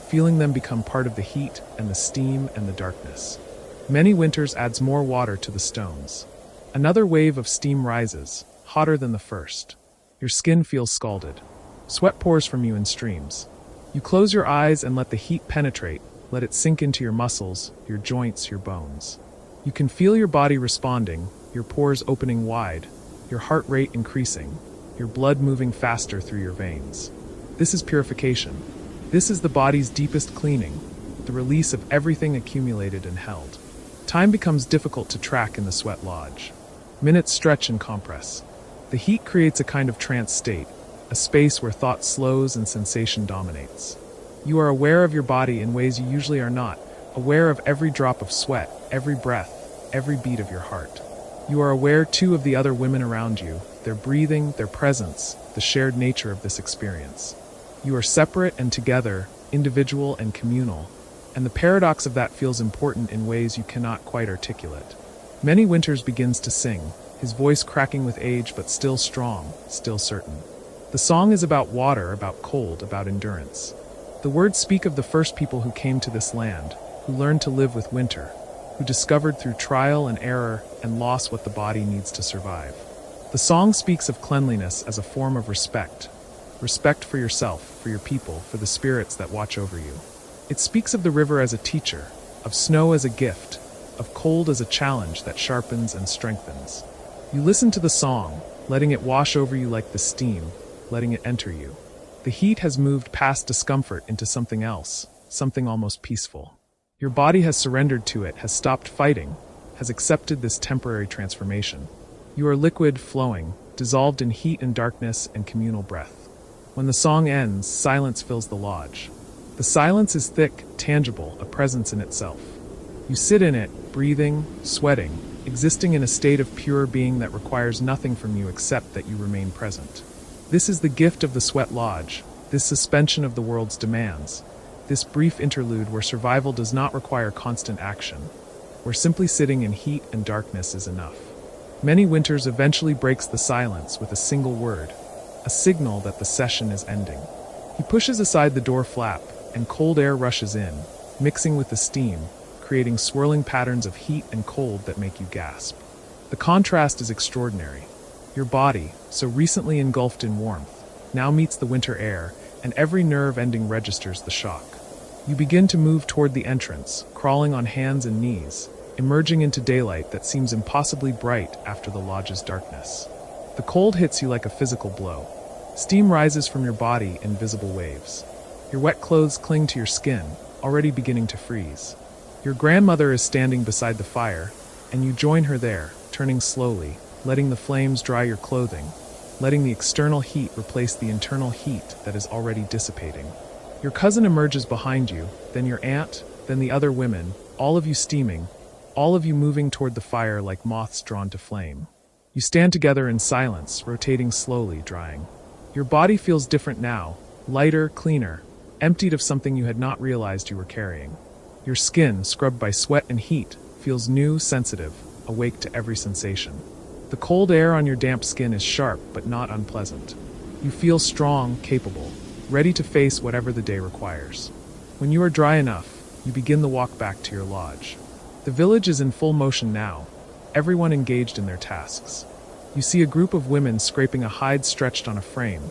feeling them become part of the heat and the steam and the darkness. Many Winters adds more water to the stones. Another wave of steam rises, hotter than the first. Your skin feels scalded. Sweat pours from you in streams. You close your eyes and let the heat penetrate, let it sink into your muscles, your joints, your bones. You can feel your body responding, your pores opening wide, your heart rate increasing, your blood moving faster through your veins. This is purification. This is the body's deepest cleaning, the release of everything accumulated and held. Time becomes difficult to track in the Sweat Lodge. Minutes stretch and compress. The heat creates a kind of trance state, a space where thought slows and sensation dominates. You are aware of your body in ways you usually are not, aware of every drop of sweat, every breath, every beat of your heart. You are aware, too, of the other women around you, their breathing, their presence, the shared nature of this experience. You are separate and together, individual and communal, and the paradox of that feels important in ways you cannot quite articulate. Many Winters begins to sing, his voice cracking with age but still strong, still certain. The song is about water, about cold, about endurance. The words speak of the first people who came to this land, who learned to live with winter, who discovered through trial and error and loss what the body needs to survive. The song speaks of cleanliness as a form of respect. Respect for yourself, for your people, for the spirits that watch over you. It speaks of the river as a teacher, of snow as a gift, of cold as a challenge that sharpens and strengthens. You listen to the song, letting it wash over you like the steam, letting it enter you. The heat has moved past discomfort into something else, something almost peaceful. Your body has surrendered to it, has stopped fighting, has accepted this temporary transformation. You are liquid, flowing, dissolved in heat and darkness and communal breath. When the song ends, silence fills the lodge. The silence is thick, tangible, a presence in itself. You sit in it, breathing, sweating, existing in a state of pure being that requires nothing from you except that you remain present. This is the gift of the Sweat Lodge, this suspension of the world's demands, this brief interlude where survival does not require constant action, where simply sitting in heat and darkness is enough. Many winters eventually breaks the silence with a single word, a signal that the session is ending. He pushes aside the door flap, and cold air rushes in, mixing with the steam, creating swirling patterns of heat and cold that make you gasp. The contrast is extraordinary. Your body, so recently engulfed in warmth, now meets the winter air, and every nerve ending registers the shock. You begin to move toward the entrance, crawling on hands and knees, emerging into daylight that seems impossibly bright after the lodge's darkness. The cold hits you like a physical blow. Steam rises from your body in visible waves. Your wet clothes cling to your skin, already beginning to freeze. Your grandmother is standing beside the fire, and you join her there, turning slowly, letting the flames dry your clothing, letting the external heat replace the internal heat that is already dissipating. Your cousin emerges behind you, then your aunt, then the other women, all of you steaming, all of you moving toward the fire like moths drawn to flame. You stand together in silence, rotating slowly, drying. Your body feels different now, lighter, cleaner, emptied of something you had not realized you were carrying. Your skin, scrubbed by sweat and heat, feels new, sensitive, awake to every sensation. The cold air on your damp skin is sharp but not unpleasant. You feel strong, capable, ready to face whatever the day requires. When you are dry enough, you begin the walk back to your lodge. The village is in full motion now, everyone engaged in their tasks. You see a group of women scraping a hide stretched on a frame,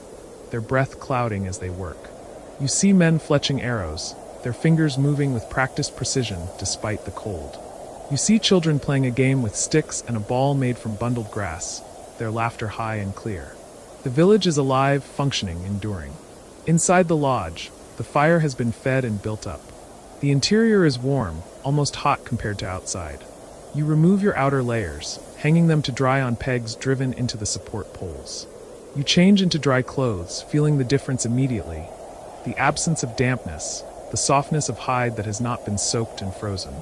their breath clouding as they work. You see men fletching arrows, their fingers moving with practiced precision despite the cold. You see children playing a game with sticks and a ball made from bundled grass, their laughter high and clear. The village is alive, functioning, enduring. Inside the lodge, the fire has been fed and built up. The interior is warm, almost hot compared to outside. You remove your outer layers, hanging them to dry on pegs driven into the support poles. You change into dry clothes, feeling the difference immediately. The absence of dampness, the softness of hide that has not been soaked and frozen.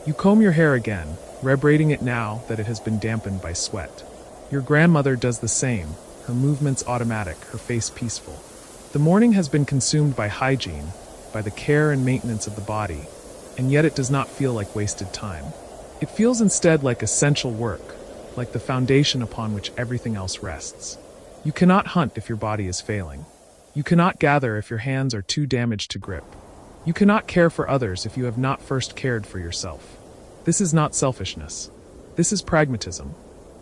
You comb your hair again, rebraiding it now that it has been dampened by sweat. Your grandmother does the same, her movements automatic, her face peaceful. The morning has been consumed by hygiene, by the care and maintenance of the body, and yet it does not feel like wasted time. It feels instead like essential work, like the foundation upon which everything else rests. You cannot hunt if your body is failing. You cannot gather if your hands are too damaged to grip. You cannot care for others if you have not first cared for yourself. This is not selfishness. This is pragmatism.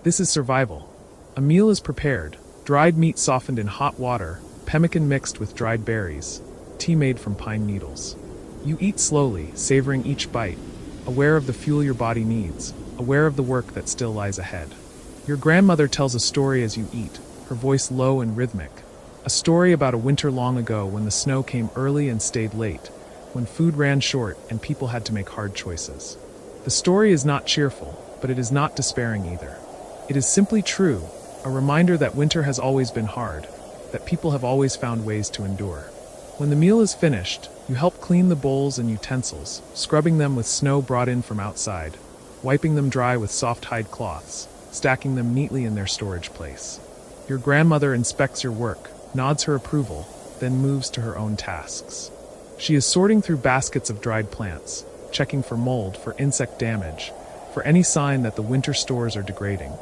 This is survival. A meal is prepared, dried meat softened in hot water, pemmican mixed with dried berries, tea made from pine needles. You eat slowly, savoring each bite, aware of the fuel your body needs, aware of the work that still lies ahead. Your grandmother tells a story as you eat, her voice low and rhythmic. A story about a winter long ago when the snow came early and stayed late, when food ran short and people had to make hard choices. The story is not cheerful, but it is not despairing either. It is simply true, a reminder that winter has always been hard, that people have always found ways to endure. When the meal is finished, you help clean the bowls and utensils, scrubbing them with snow brought in from outside, wiping them dry with soft hide cloths, stacking them neatly in their storage place. Your grandmother inspects your work, nods her approval, then moves to her own tasks. She is sorting through baskets of dried plants, checking for mold, for insect damage, for any sign that the winter stores are degrading.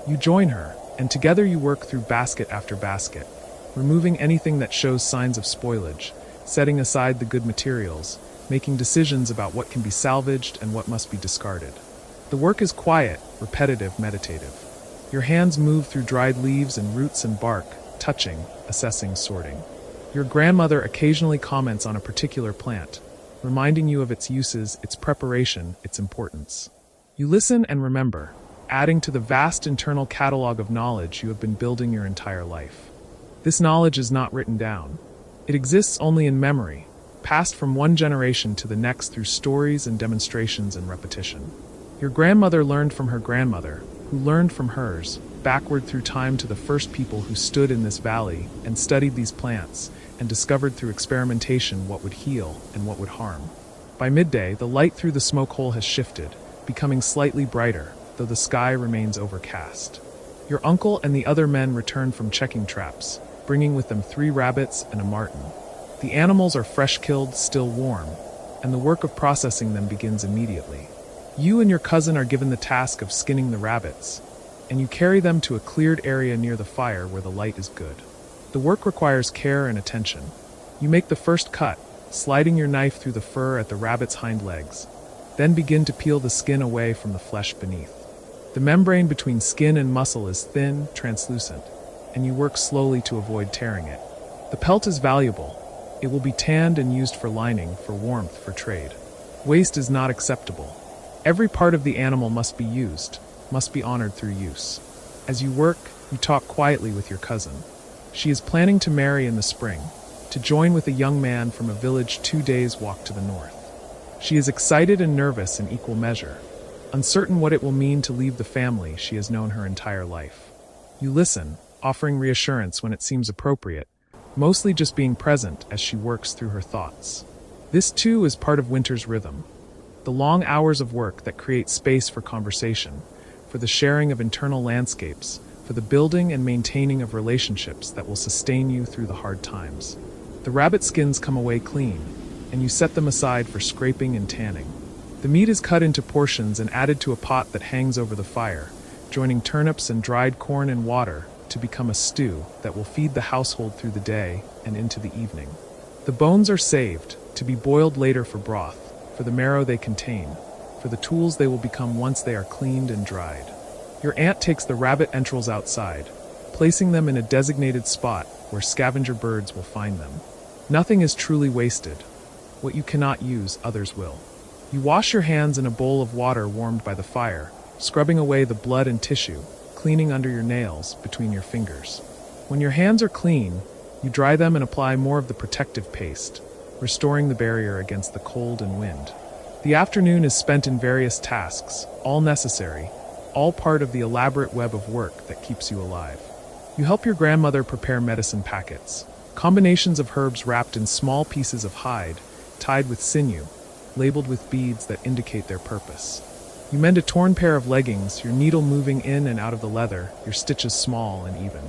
You join her, and together you work through basket after basket, removing anything that shows signs of spoilage, setting aside the good materials, making decisions about what can be salvaged and what must be discarded. The work is quiet, repetitive, meditative. Your hands move through dried leaves and roots and bark, touching, assessing, sorting. Your grandmother occasionally comments on a particular plant, reminding you of its uses, its preparation, its importance. You listen and remember, adding to the vast internal catalog of knowledge you have been building your entire life. This knowledge is not written down. It exists only in memory, passed from one generation to the next through stories and demonstrations and repetition. Your grandmother learned from her grandmother, who learned from hers, backward through time to the first people who stood in this valley and studied these plants and discovered through experimentation what would heal and what would harm. By midday, the light through the smoke hole has shifted, becoming slightly brighter, though the sky remains overcast. Your uncle and the other men return from checking traps, bringing with them 3 rabbits and a marten. The animals are fresh killed, still warm, and the work of processing them begins immediately. You and your cousin are given the task of skinning the rabbits, and you carry them to a cleared area near the fire where the light is good. The work requires care and attention. You make the first cut, sliding your knife through the fur at the rabbit's hind legs, then begin to peel the skin away from the flesh beneath. The membrane between skin and muscle is thin, translucent, and you work slowly to avoid tearing it. The pelt is valuable. It will be tanned and used for lining, for warmth, for trade. Waste is not acceptable. Every part of the animal must be used, must be honored through use. As you work, you talk quietly with your cousin. She is planning to marry in the spring, to join with a young man from a village 2 days' walk to the north. She is excited and nervous in equal measure, uncertain what it will mean to leave the family she has known her entire life. You listen, offering reassurance when it seems appropriate, mostly just being present as she works through her thoughts. This too is part of winter's rhythm. The long hours of work that create space for conversation, for the sharing of internal landscapes, for the building and maintaining of relationships that will sustain you through the hard times. The rabbit skins come away clean, and you set them aside for scraping and tanning. The meat is cut into portions and added to a pot that hangs over the fire, joining turnips and dried corn and water to become a stew that will feed the household through the day and into the evening. The bones are saved, to be boiled later for broth, for the marrow they contain, for the tools they will become once they are cleaned and dried. Your aunt takes the rabbit entrails outside, placing them in a designated spot where scavenger birds will find them. Nothing is truly wasted. What you cannot use, others will. You wash your hands in a bowl of water warmed by the fire, scrubbing away the blood and tissue, cleaning under your nails, between your fingers. When your hands are clean, you dry them and apply more of the protective paste, restoring the barrier against the cold and wind. The afternoon is spent in various tasks, all necessary, all part of the elaborate web of work that keeps you alive. You help your grandmother prepare medicine packets, combinations of herbs wrapped in small pieces of hide, tied with sinew, labeled with beads that indicate their purpose. You mend a torn pair of leggings, your needle moving in and out of the leather, your stitches small and even.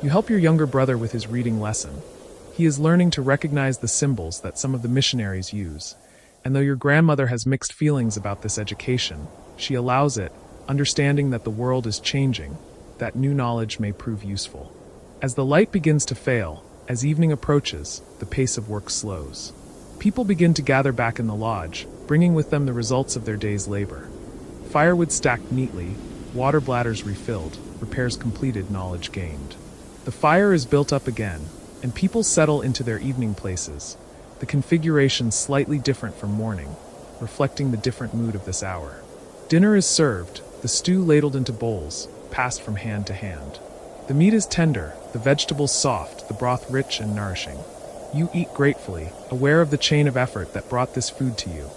You help your younger brother with his reading lesson. He is learning to recognize the symbols that some of the missionaries use, and though your grandmother has mixed feelings about this education, she allows it, understanding that the world is changing, that new knowledge may prove useful. As the light begins to fail, as evening approaches, the pace of work slows. People begin to gather back in the lodge, bringing with them the results of their day's labor. Firewood stacked neatly, water bladders refilled, repairs completed, knowledge gained. The fire is built up again, and people settle into their evening places, the configuration slightly different from morning, reflecting the different mood of this hour. Dinner is served, the stew ladled into bowls, passed from hand to hand. The meat is tender, the vegetables soft, the broth rich and nourishing. You eat gratefully, aware of the chain of effort that brought this food to you.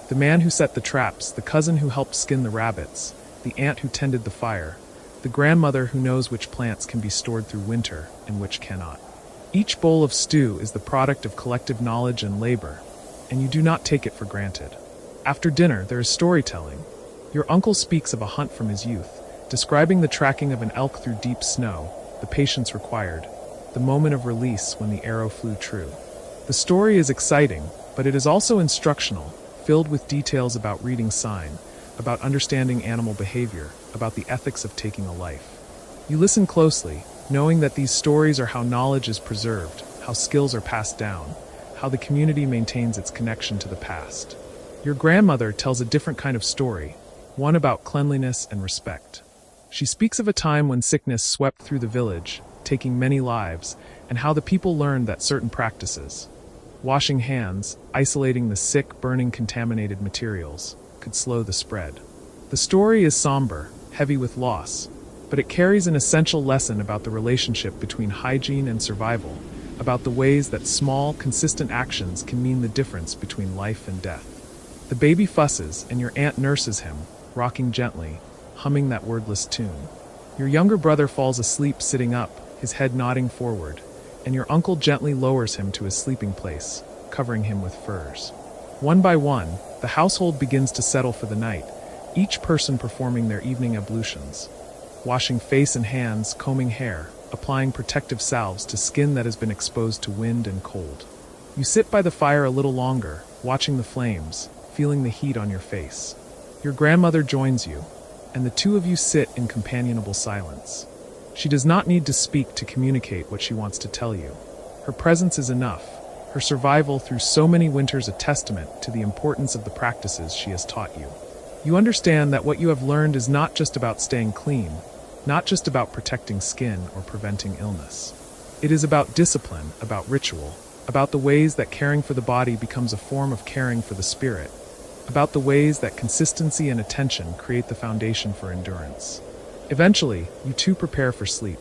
The man who set the traps, the cousin who helped skin the rabbits, the aunt who tended the fire, the grandmother who knows which plants can be stored through winter and which cannot. Each bowl of stew is the product of collective knowledge and labor, and you do not take it for granted. After dinner, there is storytelling. Your uncle speaks of a hunt from his youth, describing the tracking of an elk through deep snow, the patience required, the moment of release when the arrow flew true. The story is exciting, but it is also instructional, filled with details about reading sign, about understanding animal behavior, about the ethics of taking a life. You listen closely, knowing that these stories are how knowledge is preserved, how skills are passed down, how the community maintains its connection to the past. Your grandmother tells a different kind of story, one about cleanliness and respect. She speaks of a time when sickness swept through the village, taking many lives, and how the people learned that certain practices, washing hands, isolating the sick, burning contaminated materials, could slow the spread. The story is somber, heavy with loss, but it carries an essential lesson about the relationship between hygiene and survival, about the ways that small, consistent actions can mean the difference between life and death. The baby fusses, and your aunt nurses him, rocking gently, humming that wordless tune. Your younger brother falls asleep sitting up, his head nodding forward, and your uncle gently lowers him to his sleeping place, covering him with furs. One by one, the household begins to settle for the night, each person performing their evening ablutions, washing face and hands, combing hair, applying protective salves to skin that has been exposed to wind and cold. You sit by the fire a little longer, watching the flames, feeling the heat on your face. Your grandmother joins you, and the two of you sit in companionable silence. She does not need to speak to communicate what she wants to tell you. Her presence is enough, her survival through so many winters a testament to the importance of the practices she has taught you. You understand that what you have learned is not just about staying clean, not just about protecting skin or preventing illness. It is about discipline, about ritual, about the ways that caring for the body becomes a form of caring for the spirit, about the ways that consistency and attention create the foundation for endurance. Eventually, you too prepare for sleep.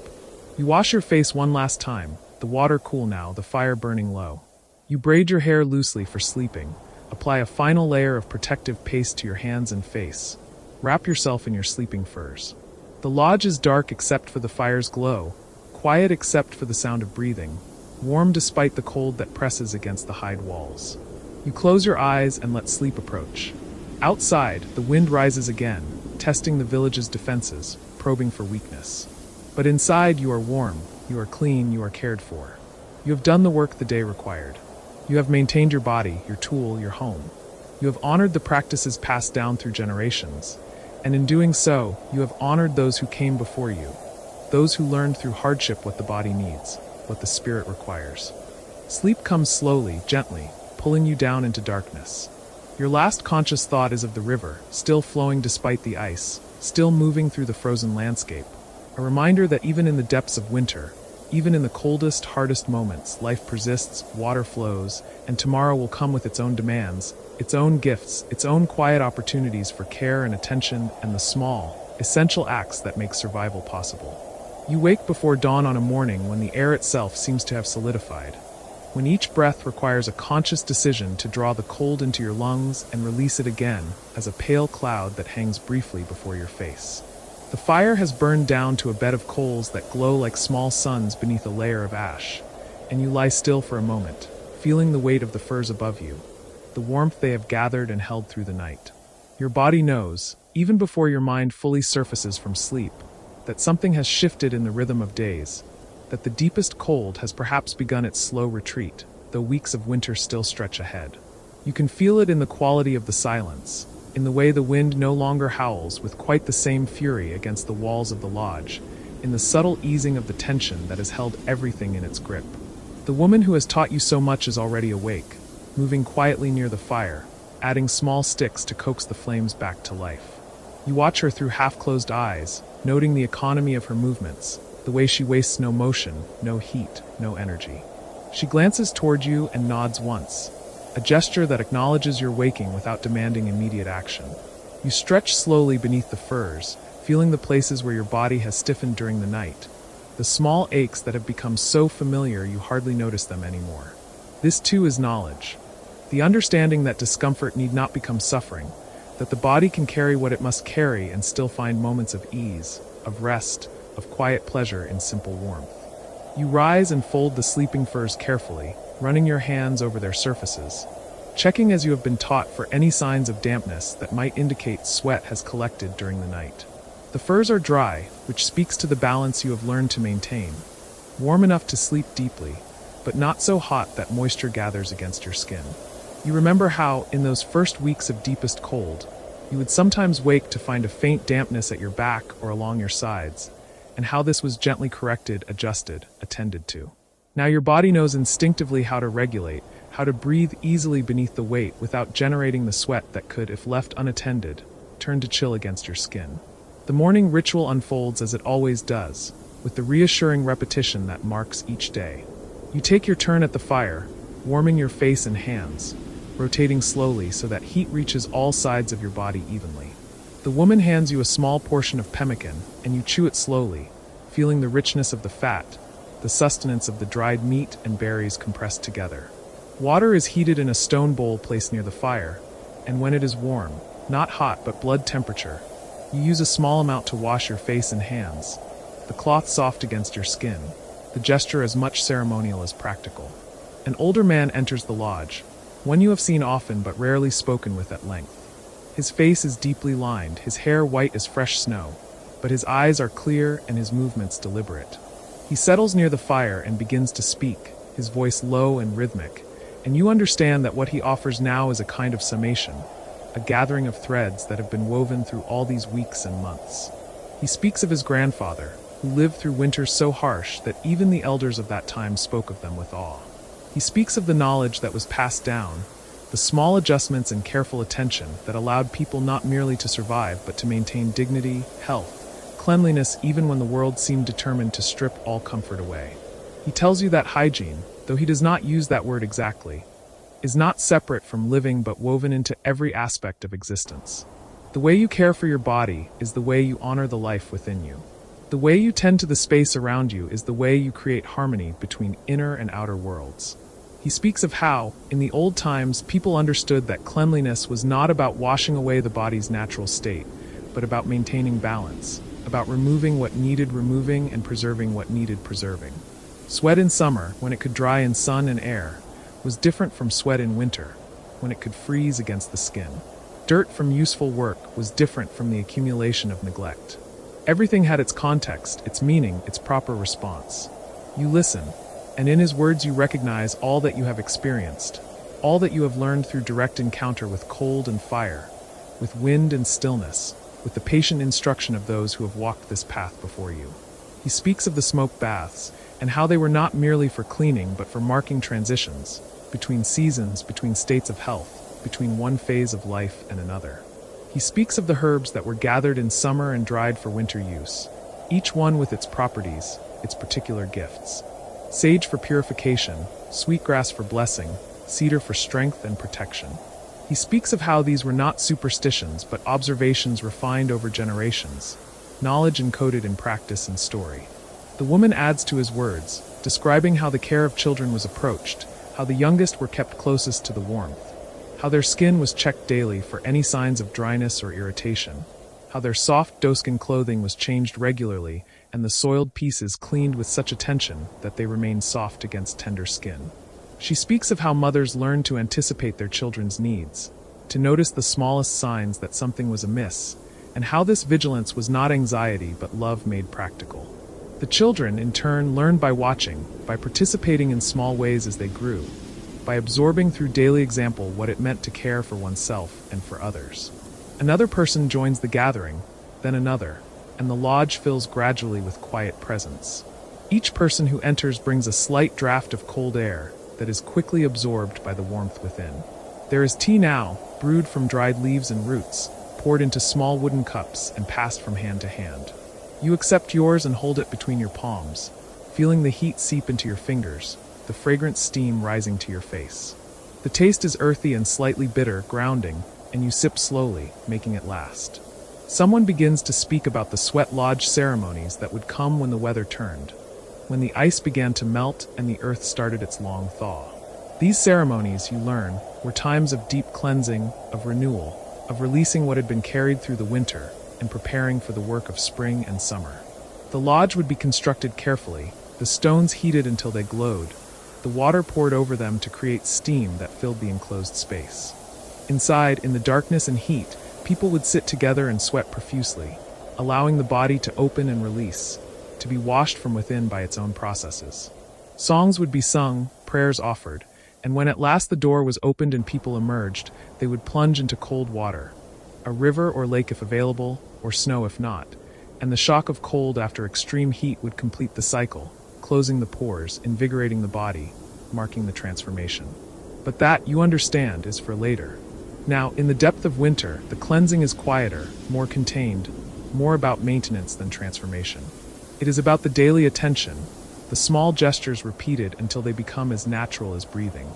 You wash your face one last time, the water cool now, the fire burning low. You braid your hair loosely for sleeping, apply a final layer of protective paste to your hands and face, wrap yourself in your sleeping furs. The lodge is dark except for the fire's glow, quiet except for the sound of breathing, warm despite the cold that presses against the hide walls. You close your eyes and let sleep approach. Outside, the wind rises again, testing the village's defenses, probing for weakness. But inside, you are warm, you are clean, you are cared for. You have done the work the day required. You have maintained your body, your tool, your home. You have honored the practices passed down through generations. And in doing so, you have honored those who came before you, those who learned through hardship what the body needs, what the spirit requires. Sleep comes slowly, gently, pulling you down into darkness. Your last conscious thought is of the river, still flowing despite the ice, still moving through the frozen landscape. A reminder that even in the depths of winter, even in the coldest, hardest moments, life persists, water flows, and tomorrow will come with its own demands, its own gifts, its own quiet opportunities for care and attention, and the small, essential acts that make survival possible. You wake before dawn on a morning when the air itself seems to have solidified, when each breath requires a conscious decision to draw the cold into your lungs and release it again as a pale cloud that hangs briefly before your face. The fire has burned down to a bed of coals that glow like small suns beneath a layer of ash, and you lie still for a moment, feeling the weight of the furs above you, the warmth they have gathered and held through the night. Your body knows, even before your mind fully surfaces from sleep, that something has shifted in the rhythm of days, that the deepest cold has perhaps begun its slow retreat, though weeks of winter still stretch ahead. You can feel it in the quality of the silence, in the way the wind no longer howls with quite the same fury against the walls of the lodge, in the subtle easing of the tension that has held everything in its grip. The woman who has taught you so much is already awake, moving quietly near the fire, adding small sticks to coax the flames back to life. You watch her through half-closed eyes, noting the economy of her movements, the way she wastes no motion, no heat, no energy. She glances toward you and nods once, a gesture that acknowledges your waking without demanding immediate action. You stretch slowly beneath the furs, feeling the places where your body has stiffened during the night, the small aches that have become so familiar you hardly notice them anymore. This too is knowledge, the understanding that discomfort need not become suffering, that the body can carry what it must carry and still find moments of ease, of rest, of quiet pleasure in simple warmth. You rise and fold the sleeping furs carefully, running your hands over their surfaces, checking as you have been taught for any signs of dampness that might indicate sweat has collected during the night. The furs are dry, which speaks to the balance you have learned to maintain, warm enough to sleep deeply, but not so hot that moisture gathers against your skin. You remember how, in those first weeks of deepest cold, you would sometimes wake to find a faint dampness at your back or along your sides, and how this was gently corrected, adjusted, attended to. Now your body knows instinctively how to regulate, how to breathe easily beneath the weight without generating the sweat that could, if left unattended, turn to chill against your skin. The morning ritual unfolds as it always does, with the reassuring repetition that marks each day. You take your turn at the fire, warming your face and hands, rotating slowly so that heat reaches all sides of your body evenly. The woman hands you a small portion of pemmican, and you chew it slowly, feeling the richness of the fat, the sustenance of the dried meat and berries compressed together. Water is heated in a stone bowl placed near the fire, and when it is warm, not hot but blood temperature, you use a small amount to wash your face and hands, the cloth soft against your skin, the gesture as much ceremonial as practical. An older man enters the lodge, one you have seen often but rarely spoken with at length. His face is deeply lined, his hair white as fresh snow, but his eyes are clear and his movements deliberate. He settles near the fire and begins to speak, his voice low and rhythmic, and you understand that what he offers now is a kind of summation, a gathering of threads that have been woven through all these weeks and months. He speaks of his grandfather, who lived through winters so harsh that even the elders of that time spoke of them with awe. He speaks of the knowledge that was passed down, the small adjustments and careful attention that allowed people not merely to survive but to maintain dignity, health, cleanliness even when the world seemed determined to strip all comfort away. He tells you that hygiene, though he does not use that word exactly, is not separate from living but woven into every aspect of existence. The way you care for your body is the way you honor the life within you. The way you tend to the space around you is the way you create harmony between inner and outer worlds. He speaks of how, in the old times, people understood that cleanliness was not about washing away the body's natural state, but about maintaining balance, about removing what needed removing and preserving what needed preserving. Sweat in summer, when it could dry in sun and air, was different from sweat in winter, when it could freeze against the skin. Dirt from useful work was different from the accumulation of neglect. Everything had its context, its meaning, its proper response. You listen, and in his words you recognize all that you have experienced, all that you have learned through direct encounter with cold and fire, with wind and stillness, with the patient instruction of those who have walked this path before you. He speaks of the smoke baths, and how they were not merely for cleaning but for marking transitions, between seasons, between states of health, between one phase of life and another. He speaks of the herbs that were gathered in summer and dried for winter use, each one with its properties, its particular gifts. Sage for purification, sweetgrass for blessing, cedar for strength and protection. He speaks of how these were not superstitions but observations refined over generations, knowledge encoded in practice and story. The woman adds to his words, describing how the care of children was approached, how the youngest were kept closest to the warmth, how their skin was checked daily for any signs of dryness or irritation, how their soft doeskin clothing was changed regularly and the soiled pieces cleaned with such attention that they remained soft against tender skin. She speaks of how mothers learned to anticipate their children's needs, to notice the smallest signs that something was amiss, and how this vigilance was not anxiety but love made practical. The children, in turn, learned by watching, by participating in small ways as they grew, by absorbing through daily example what it meant to care for oneself and for others. Another person joins the gathering, then another, and the lodge fills gradually with quiet presence. Each person who enters brings a slight draft of cold air that is quickly absorbed by the warmth within. There is tea now, brewed from dried leaves and roots, poured into small wooden cups and passed from hand to hand. You accept yours and hold it between your palms, feeling the heat seep into your fingers, the fragrant steam rising to your face. The taste is earthy and slightly bitter, grounding, and you sip slowly, making it last. Someone begins to speak about the sweat lodge ceremonies that would come when the weather turned, when the ice began to melt and the earth started its long thaw. These ceremonies, you learn, were times of deep cleansing, of renewal, of releasing what had been carried through the winter, and preparing for the work of spring and summer. The lodge would be constructed carefully, the stones heated until they glowed, the water poured over them to create steam that filled the enclosed space. Inside, in the darkness and heat, people would sit together and sweat profusely, allowing the body to open and release, to be washed from within by its own processes. Songs would be sung, prayers offered, and when at last the door was opened and people emerged, they would plunge into cold water, a river or lake if available, or snow if not, and the shock of cold after extreme heat would complete the cycle, closing the pores, invigorating the body, marking the transformation. But that, you understand, is for later. Now, in the depth of winter, the cleansing is quieter, more contained, more about maintenance than transformation. It is about the daily attention, the small gestures repeated until they become as natural as breathing.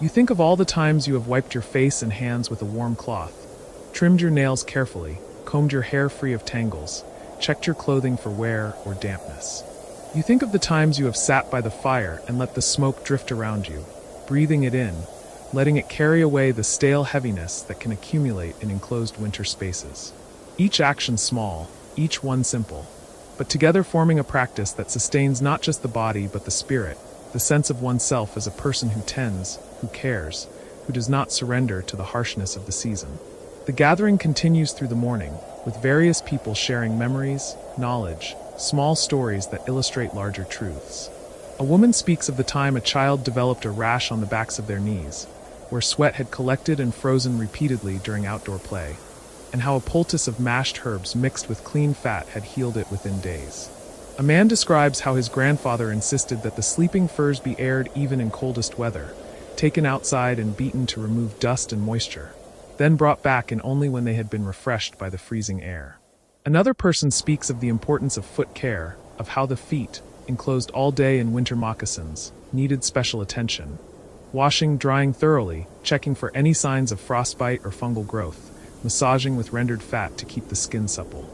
You think of all the times you have wiped your face and hands with a warm cloth, trimmed your nails carefully, combed your hair free of tangles, checked your clothing for wear or dampness. You think of the times you have sat by the fire and let the smoke drift around you, breathing it in, letting it carry away the stale heaviness that can accumulate in enclosed winter spaces. Each action small, each one simple, but together forming a practice that sustains not just the body but the spirit, the sense of oneself as a person who tends, who cares, who does not surrender to the harshness of the season. The gathering continues through the morning, with various people sharing memories, knowledge, small stories that illustrate larger truths. A woman speaks of the time a child developed a rash on the backs of their knees, where sweat had collected and frozen repeatedly during outdoor play, and how a poultice of mashed herbs mixed with clean fat had healed it within days. A man describes how his grandfather insisted that the sleeping furs be aired even in coldest weather, taken outside and beaten to remove dust and moisture, then brought back in only when they had been refreshed by the freezing air. Another person speaks of the importance of foot care, of how the feet, enclosed all day in winter moccasins, needed special attention. Washing, drying thoroughly, checking for any signs of frostbite or fungal growth, massaging with rendered fat to keep the skin supple.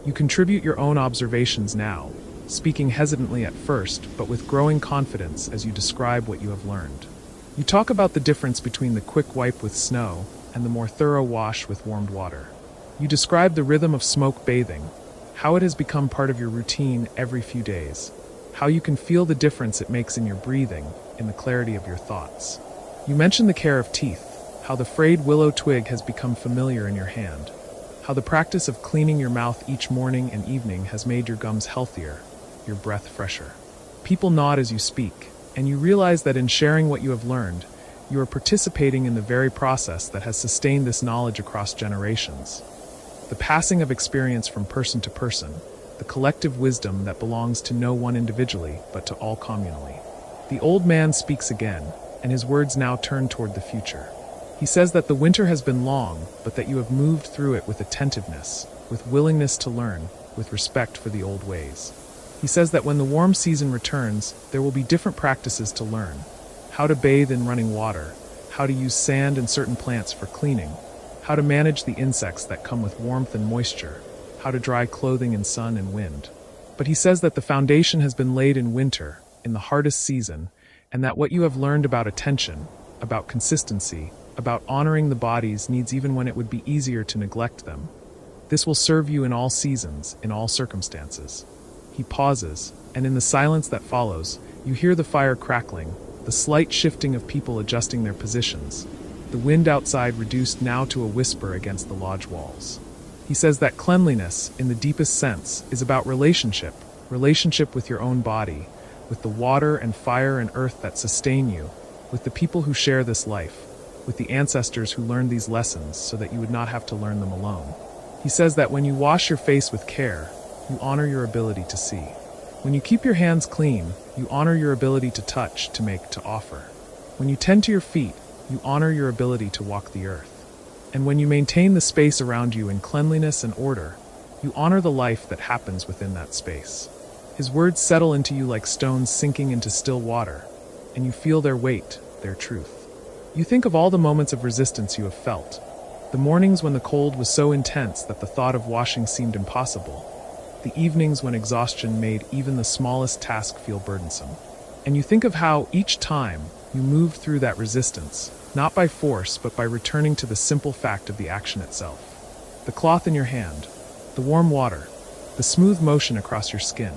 You contribute your own observations now, speaking hesitantly at first, but with growing confidence as you describe what you have learned. You talk about the difference between the quick wipe with snow and the more thorough wash with warmed water. You describe the rhythm of smoke bathing, how it has become part of your routine every few days, how you can feel the difference it makes in your breathing, in the clarity of your thoughts. You mention the care of teeth, how the frayed willow twig has become familiar in your hand, how the practice of cleaning your mouth each morning and evening has made your gums healthier, your breath fresher. People nod as you speak, and you realize that in sharing what you have learned, you are participating in the very process that has sustained this knowledge across generations. The passing of experience from person to person, the collective wisdom that belongs to no one individually, but to all communally. The old man speaks again, and his words now turn toward the future. He says that the winter has been long, but that you have moved through it with attentiveness, with willingness to learn, with respect for the old ways. He says that when the warm season returns, there will be different practices to learn. How to bathe in running water, how to use sand and certain plants for cleaning, how to manage the insects that come with warmth and moisture, how to dry clothing in sun and wind. But he says that the foundation has been laid in winter, in the hardest season, and that what you have learned about attention, about consistency, about honoring the body's needs even when it would be easier to neglect them, this will serve you in all seasons, in all circumstances. He pauses, and in the silence that follows, you hear the fire crackling, the slight shifting of people adjusting their positions, the wind outside reduced now to a whisper against the lodge walls. He says that cleanliness, in the deepest sense, is about relationship with your own body, with the water and fire and earth that sustain you, with the people who share this life, with the ancestors who learned these lessons so that you would not have to learn them alone. He says that when you wash your face with care, you honor your ability to see. When you keep your hands clean, you honor your ability to touch, to make, to offer. When you tend to your feet, you honor your ability to walk the earth. And when you maintain the space around you in cleanliness and order, you honor the life that happens within that space. His words settle into you like stones sinking into still water, and you feel their weight, their truth. You think of all the moments of resistance you have felt, the mornings when the cold was so intense that the thought of washing seemed impossible, the evenings when exhaustion made even the smallest task feel burdensome. And you think of how, each time, you moved through that resistance, not by force but by returning to the simple fact of the action itself. The cloth in your hand, the warm water, the smooth motion across your skin,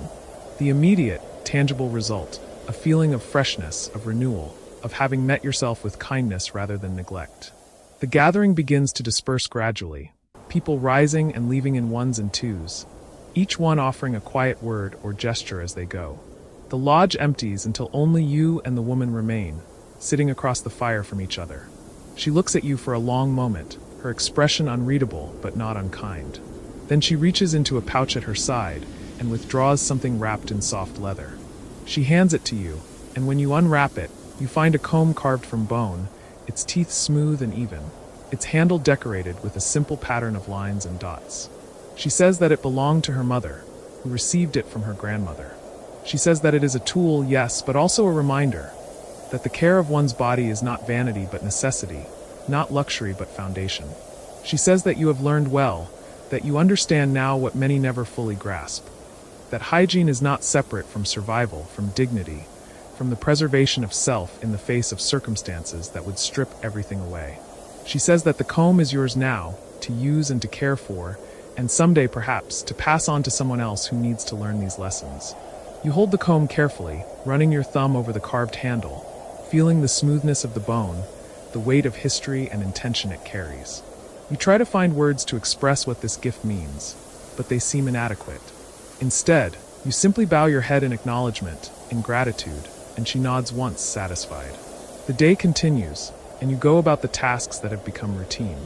the immediate, tangible result, a feeling of freshness, of renewal, of having met yourself with kindness rather than neglect. The gathering begins to disperse gradually, people rising and leaving in ones and twos, each one offering a quiet word or gesture as they go. The lodge empties until only you and the woman remain, sitting across the fire from each other. She looks at you for a long moment, her expression unreadable but not unkind. Then she reaches into a pouch at her side and withdraws something wrapped in soft leather. She hands it to you, and when you unwrap it, you find a comb carved from bone, its teeth smooth and even, its handle decorated with a simple pattern of lines and dots. She says that it belonged to her mother, who received it from her grandmother. She says that it is a tool, yes, but also a reminder that the care of one's body is not vanity but necessity, not luxury but foundation. She says that you have learned well, that you understand now what many never fully grasp. that hygiene is not separate from survival, from dignity, from the preservation of self in the face of circumstances that would strip everything away. She says that the comb is yours now, to use and to care for, and someday perhaps to pass on to someone else who needs to learn these lessons. You hold the comb carefully, running your thumb over the carved handle, feeling the smoothness of the bone, the weight of history and intention it carries. You try to find words to express what this gift means, but they seem inadequate. Instead, you simply bow your head in acknowledgement, in gratitude, and she nods once, satisfied. The day continues, and you go about the tasks that have become routine.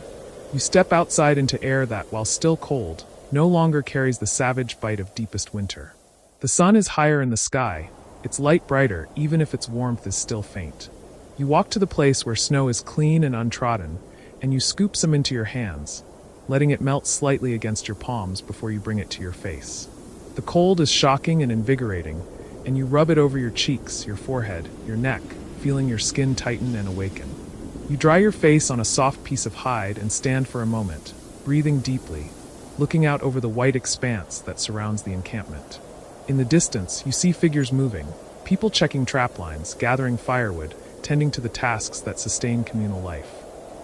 You step outside into air that, while still cold, no longer carries the savage bite of deepest winter. The sun is higher in the sky, its light brighter even if its warmth is still faint. You walk to the place where snow is clean and untrodden, and you scoop some into your hands, letting it melt slightly against your palms before you bring it to your face. The cold is shocking and invigorating, and you rub it over your cheeks, your forehead, your neck, feeling your skin tighten and awaken. You dry your face on a soft piece of hide and stand for a moment, breathing deeply, looking out over the white expanse that surrounds the encampment. In the distance, you see figures moving, people checking trap lines, gathering firewood, tending to the tasks that sustain communal life.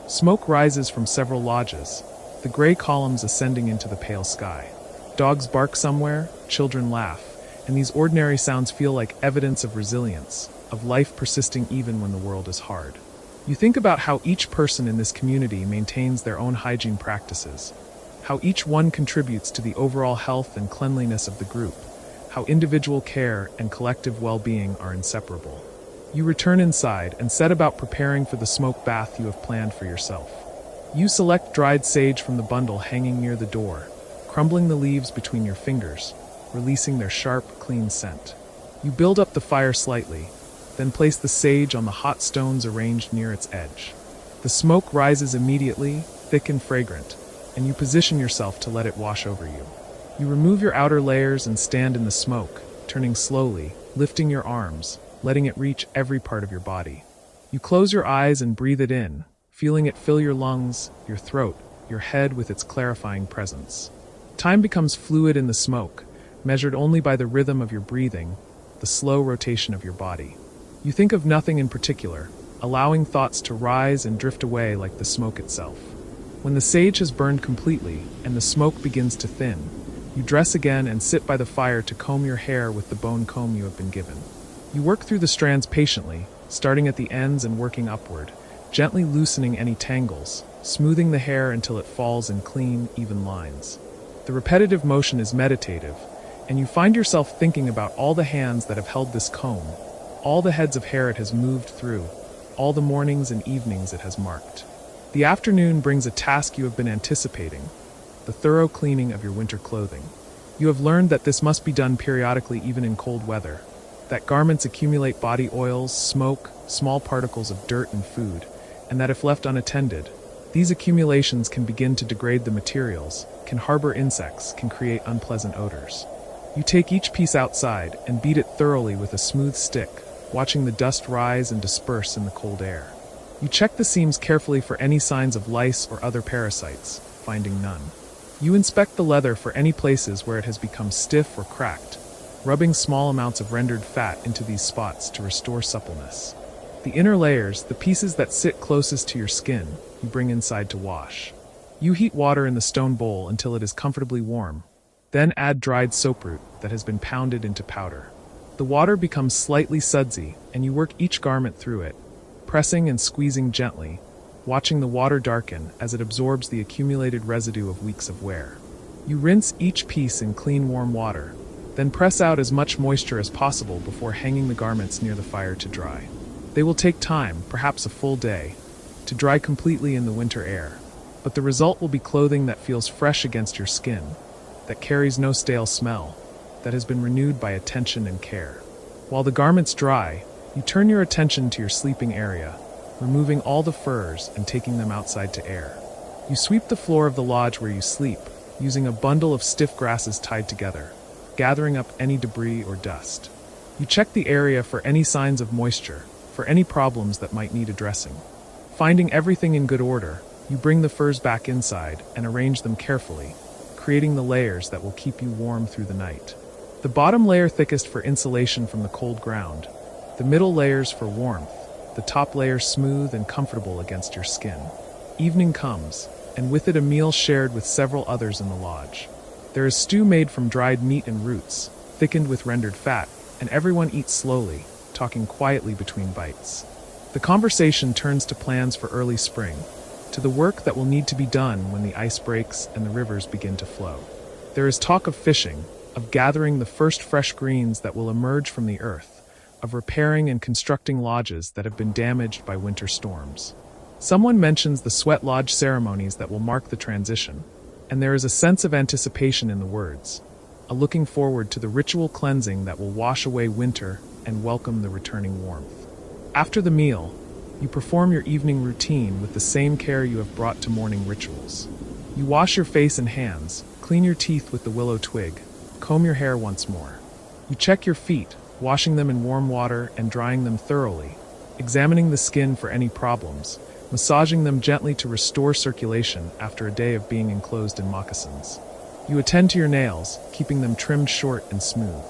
Smoke rises from several lodges, the gray columns ascending into the pale sky. Dogs bark somewhere, children laugh, and these ordinary sounds feel like evidence of resilience, of life persisting even when the world is hard. You think about how each person in this community maintains their own hygiene practices, how each one contributes to the overall health and cleanliness of the group, how individual care and collective well-being are inseparable. You return inside and set about preparing for the smoke bath you have planned for yourself. You select dried sage from the bundle hanging near the door, crumbling the leaves between your fingers, releasing their sharp, clean scent. You build up the fire slightly, then place the sage on the hot stones arranged near its edge. The smoke rises immediately, thick and fragrant, and you position yourself to let it wash over you. You remove your outer layers and stand in the smoke, turning slowly, lifting your arms, letting it reach every part of your body. You close your eyes and breathe it in, feeling it fill your lungs, your throat, your head with its clarifying presence. Time becomes fluid in the smoke, measured only by the rhythm of your breathing, the slow rotation of your body. You think of nothing in particular, allowing thoughts to rise and drift away like the smoke itself. When the sage has burned completely and the smoke begins to thin, you dress again and sit by the fire to comb your hair with the bone comb you have been given. You work through the strands patiently, starting at the ends and working upward, gently loosening any tangles, smoothing the hair until it falls in clean, even lines. The repetitive motion is meditative, and you find yourself thinking about all the hands that have held this comb, all the heads of hair it has moved through, all the mornings and evenings it has marked. The afternoon brings a task you have been anticipating, the thorough cleaning of your winter clothing. You have learned that this must be done periodically even in cold weather, that garments accumulate body oils, smoke, small particles of dirt and food, and that if left unattended, these accumulations can begin to degrade the materials, can harbor insects, can create unpleasant odors. You take each piece outside and beat it thoroughly with a smooth stick, watching the dust rise and disperse in the cold air. You check the seams carefully for any signs of lice or other parasites, finding none. You inspect the leather for any places where it has become stiff or cracked, rubbing small amounts of rendered fat into these spots to restore suppleness. The inner layers, the pieces that sit closest to your skin, you bring inside to wash. You heat water in the stone bowl until it is comfortably warm, then add dried soaproot that has been pounded into powder. The water becomes slightly sudsy, and you work each garment through it, pressing and squeezing gently, watching the water darken as it absorbs the accumulated residue of weeks of wear. You rinse each piece in clean warm water, then press out as much moisture as possible before hanging the garments near the fire to dry. They will take time, perhaps a full day, to dry completely in the winter air, but the result will be clothing that feels fresh against your skin, that carries no stale smell, that has been renewed by attention and care. While the garments dry, you turn your attention to your sleeping area, removing all the furs and taking them outside to air. You sweep the floor of the lodge where you sleep, using a bundle of stiff grasses tied together, gathering up any debris or dust. You check the area for any signs of moisture, for any problems that might need addressing. Finding everything in good order, you bring the furs back inside and arrange them carefully, creating the layers that will keep you warm through the night. The bottom layer thickest for insulation from the cold ground, the middle layers for warmth, the top layer smooth and comfortable against your skin. Evening comes, and with it a meal shared with several others in the lodge. There is stew made from dried meat and roots, thickened with rendered fat, and everyone eats slowly, talking quietly between bites. The conversation turns to plans for early spring, to the work that will need to be done when the ice breaks and the rivers begin to flow. There is talk of fishing, of gathering the first fresh greens that will emerge from the earth, of repairing and constructing lodges that have been damaged by winter storms. Someone mentions the sweat lodge ceremonies that will mark the transition, and there is a sense of anticipation in the words, a looking forward to the ritual cleansing that will wash away winter and welcome the returning warmth. After the meal, you perform your evening routine with the same care you have brought to morning rituals. You wash your face and hands, clean your teeth with the willow twig, comb your hair once more. You check your feet, washing them in warm water and drying them thoroughly, examining the skin for any problems, massaging them gently to restore circulation after a day of being enclosed in moccasins. You attend to your nails, keeping them trimmed short and smooth.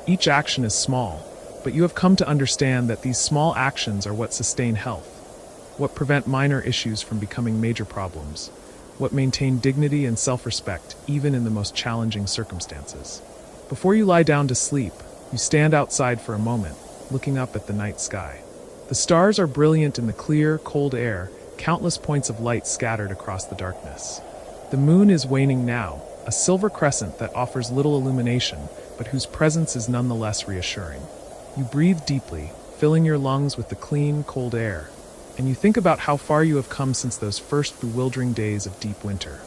Each action is small, but you have come to understand that these small actions are what sustain health, what prevent minor issues from becoming major problems, what maintain dignity and self-respect even in the most challenging circumstances. Before you lie down to sleep, you stand outside for a moment, looking up at the night sky. The stars are brilliant in the clear, cold air, countless points of light scattered across the darkness. The moon is waning now, a silver crescent that offers little illumination, but whose presence is nonetheless reassuring. You breathe deeply, filling your lungs with the clean, cold air, and you think about how far you have come since those first bewildering days of deep winter.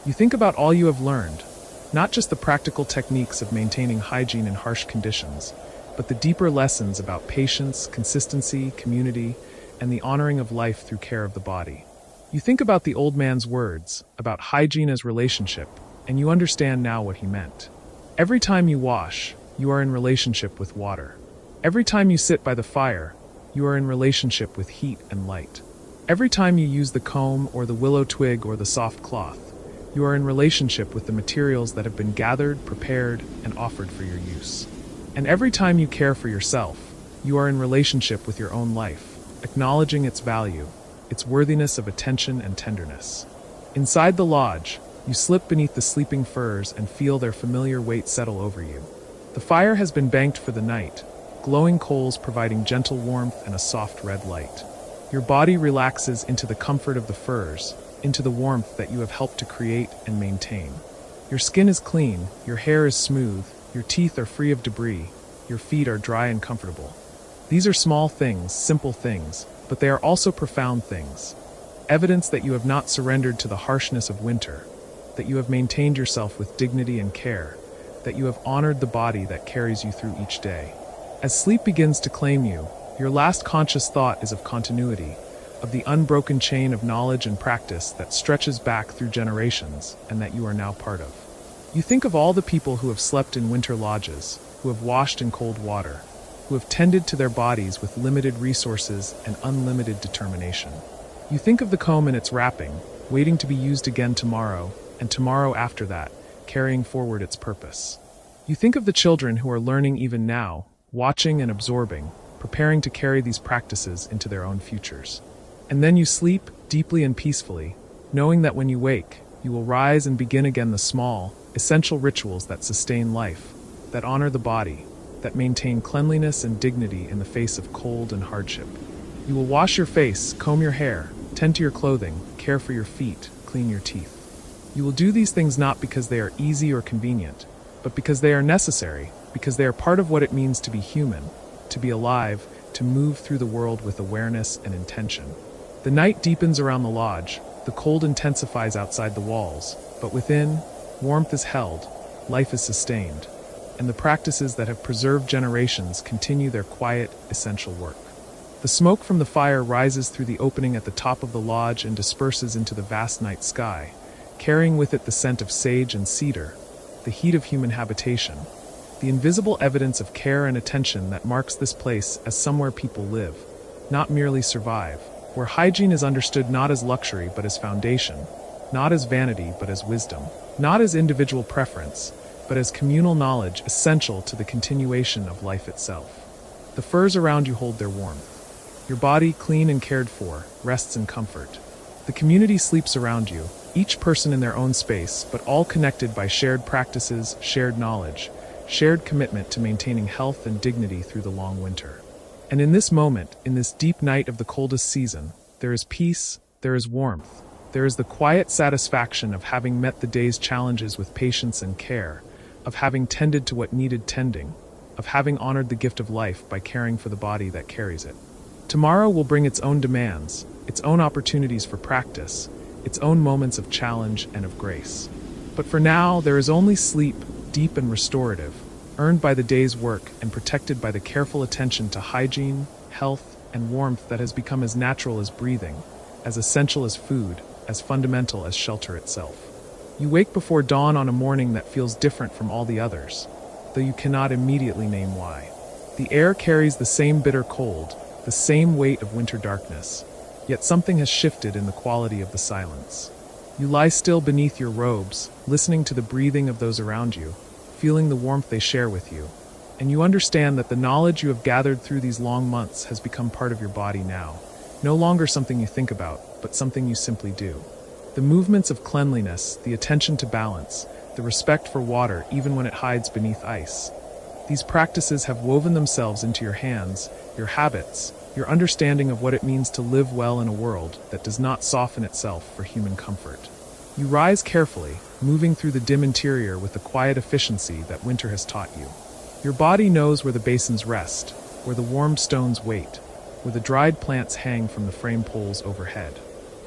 You think about all you have learned, not just the practical techniques of maintaining hygiene in harsh conditions, but the deeper lessons about patience, consistency, community, and the honoring of life through care of the body. You think about the old man's words, about hygiene as relationship, and you understand now what he meant. Every time you wash, you are in relationship with water. Every time you sit by the fire, you are in relationship with heat and light. Every time you use the comb or the willow twig or the soft cloth, you are in relationship with the materials that have been gathered, prepared, and offered for your use. And every time you care for yourself, you are in relationship with your own life, acknowledging its value, its worthiness of attention and tenderness. Inside the lodge, you slip beneath the sleeping firs and feel their familiar weight settle over you. The fire has been banked for the night, glowing coals providing gentle warmth and a soft red light. Your body relaxes into the comfort of the firs, into the warmth that you have helped to create and maintain. Your skin is clean, your hair is smooth, your teeth are free of debris, your feet are dry and comfortable. These are small things, simple things, but they are also profound things. Evidence that you have not surrendered to the harshness of winter, that you have maintained yourself with dignity and care, that you have honored the body that carries you through each day. As sleep begins to claim you, your last conscious thought is of continuity, of the unbroken chain of knowledge and practice that stretches back through generations and that you are now part of. You think of all the people who have slept in winter lodges, who have washed in cold water, who have tended to their bodies with limited resources and unlimited determination. You think of the comb in its wrapping, waiting to be used again tomorrow, and tomorrow after that, carrying forward its purpose. You think of the children who are learning even now, watching and absorbing, preparing to carry these practices into their own futures. And then you sleep, deeply and peacefully, knowing that when you wake, you will rise and begin again the small, essential rituals that sustain life, that honor the body, that maintain cleanliness and dignity in the face of cold and hardship. You will wash your face, comb your hair, tend to your clothing, care for your feet, clean your teeth. You will do these things not because they are easy or convenient, but because they are necessary, because they are part of what it means to be human, to be alive, to move through the world with awareness and intention. The night deepens around the lodge, the cold intensifies outside the walls, but within, warmth is held, life is sustained, and the practices that have preserved generations continue their quiet, essential work. The smoke from the fire rises through the opening at the top of the lodge and disperses into the vast night sky, carrying with it the scent of sage and cedar, the heat of human habitation, the invisible evidence of care and attention that marks this place as somewhere people live, not merely survive, where hygiene is understood not as luxury but as foundation, not as vanity but as wisdom, not as individual preference, but as communal knowledge essential to the continuation of life itself. The furs around you hold their warmth. Your body, clean and cared for, rests in comfort. The community sleeps around you, each person in their own space, but all connected by shared practices, shared knowledge, shared commitment to maintaining health and dignity through the long winter. And in this moment, in this deep night of the coldest season, there is peace, there is warmth, there is the quiet satisfaction of having met the day's challenges with patience and care, of having tended to what needed tending, of having honored the gift of life by caring for the body that carries it. Tomorrow will bring its own demands, its own opportunities for practice, its own moments of challenge and of grace. But for now, there is only sleep, deep and restorative, earned by the day's work and protected by the careful attention to hygiene, health, and warmth that has become as natural as breathing, as essential as food, as fundamental as shelter itself. You wake before dawn on a morning that feels different from all the others, though you cannot immediately name why. The air carries the same bitter cold, the same weight of winter darkness, yet something has shifted in the quality of the silence. You lie still beneath your robes, listening to the breathing of those around you, feeling the warmth they share with you, and you understand that the knowledge you have gathered through these long months has become part of your body now, no longer something you think about, but something you simply do. The movements of cleanliness, the attention to balance, the respect for water even when it hides beneath ice. These practices have woven themselves into your hands, your habits, your understanding of what it means to live well in a world that does not soften itself for human comfort. You rise carefully, moving through the dim interior with the quiet efficiency that winter has taught you. Your body knows where the basins rest, where the warmed stones wait, where the dried plants hang from the frame poles overhead.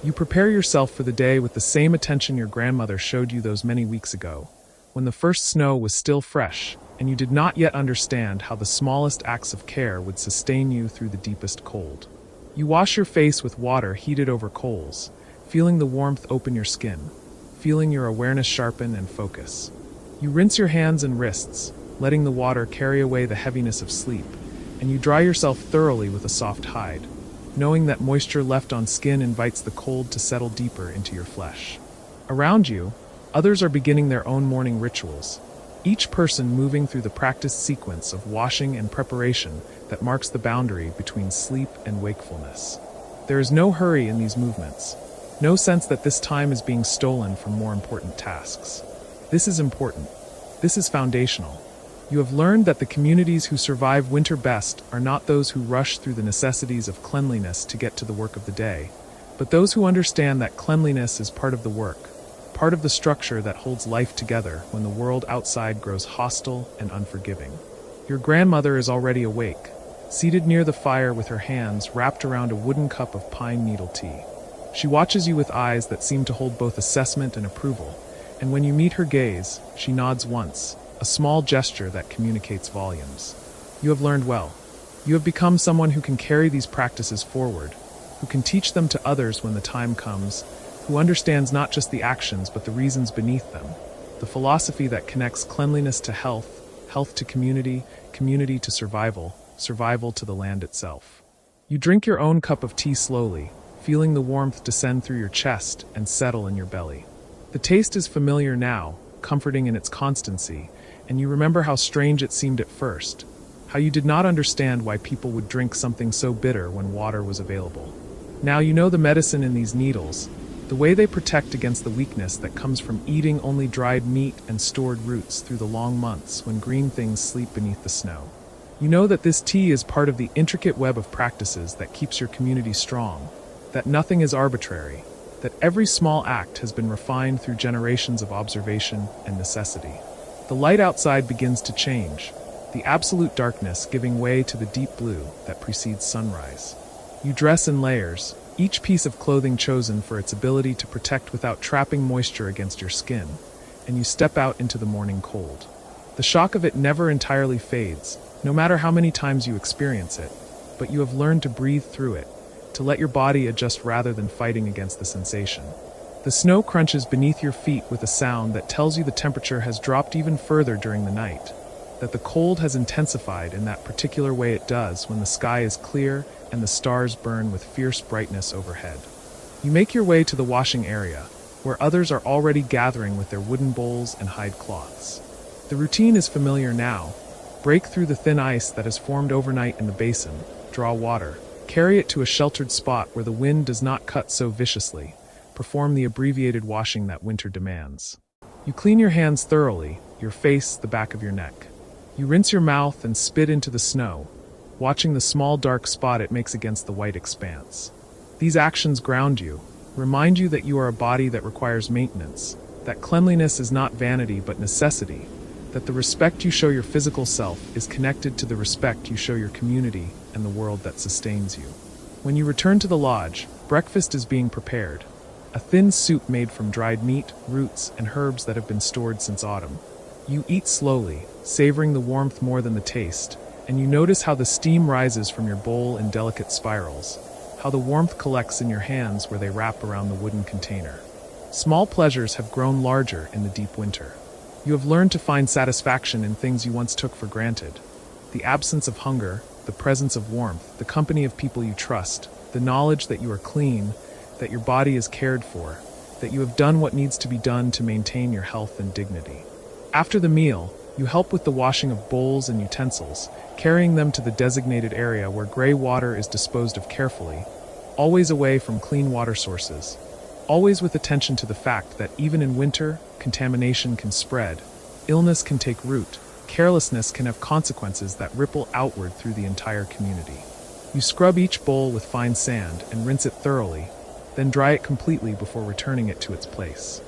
You prepare yourself for the day with the same attention your grandmother showed you those many weeks ago, when the first snow was still fresh, and you did not yet understand how the smallest acts of care would sustain you through the deepest cold. You wash your face with water heated over coals, feeling the warmth open your skin, feeling your awareness sharpen and focus. You rinse your hands and wrists, letting the water carry away the heaviness of sleep, and you dry yourself thoroughly with a soft hide, knowing that moisture left on skin invites the cold to settle deeper into your flesh. Around you, others are beginning their own morning rituals, each person moving through the practiced sequence of washing and preparation that marks the boundary between sleep and wakefulness. There is no hurry in these movements, no sense that this time is being stolen from more important tasks. This is important. This is foundational. You have learned that the communities who survive winter best are not those who rush through the necessities of cleanliness to get to the work of the day, but those who understand that cleanliness is part of the work, part of the structure that holds life together when the world outside grows hostile and unforgiving. Your grandmother is already awake, seated near the fire with her hands wrapped around a wooden cup of pine needle tea. She watches you with eyes that seem to hold both assessment and approval, and when you meet her gaze, she nods once, a small gesture that communicates volumes. You have learned well. You have become someone who can carry these practices forward, who can teach them to others when the time comes, who understands not just the actions but the reasons beneath them, the philosophy that connects cleanliness to health, health to community, community to survival, survival to the land itself. You drink your own cup of tea slowly, feeling the warmth descend through your chest and settle in your belly. The taste is familiar now, comforting in its constancy, and you remember how strange it seemed at first, how you did not understand why people would drink something so bitter when water was available. Now you know the medicine in these needles, the way they protect against the weakness that comes from eating only dried meat and stored roots through the long months when green things sleep beneath the snow. You know that this tea is part of the intricate web of practices that keeps your community strong, that nothing is arbitrary, that every small act has been refined through generations of observation and necessity. The light outside begins to change, the absolute darkness giving way to the deep blue that precedes sunrise. You dress in layers, each piece of clothing chosen for its ability to protect without trapping moisture against your skin, and you step out into the morning cold. The shock of it never entirely fades, no matter how many times you experience it, but you have learned to breathe through it, to let your body adjust rather than fighting against the sensation. The snow crunches beneath your feet with a sound that tells you the temperature has dropped even further during the night, that the cold has intensified in that particular way it does when the sky is clear and the stars burn with fierce brightness overhead. You make your way to the washing area, where others are already gathering with their wooden bowls and hide cloths. The routine is familiar now. Break through the thin ice that has formed overnight in the basin, draw water, carry it to a sheltered spot where the wind does not cut so viciously, perform the abbreviated washing that winter demands. You clean your hands thoroughly, your face, the back of your neck. You rinse your mouth and spit into the snow, watching the small dark spot it makes against the white expanse. These actions ground you, remind you that you are a body that requires maintenance, that cleanliness is not vanity but necessity, that the respect you show your physical self is connected to the respect you show your community and the world that sustains you. When you return to the lodge, breakfast is being prepared. A thin soup made from dried meat, roots, and herbs that have been stored since autumn. You eat slowly, savoring the warmth more than the taste, and you notice how the steam rises from your bowl in delicate spirals, how the warmth collects in your hands where they wrap around the wooden container. Small pleasures have grown larger in the deep winter. You have learned to find satisfaction in things you once took for granted. The absence of hunger, the presence of warmth, the company of people you trust, the knowledge that you are clean, that your body is cared for, that you have done what needs to be done to maintain your health and dignity. After the meal, you help with the washing of bowls and utensils, carrying them to the designated area where gray water is disposed of carefully, always away from clean water sources, always with attention to the fact that even in winter, contamination can spread, illness can take root, carelessness can have consequences that ripple outward through the entire community. You scrub each bowl with fine sand and rinse it thoroughly, then dry it completely before returning it to its place.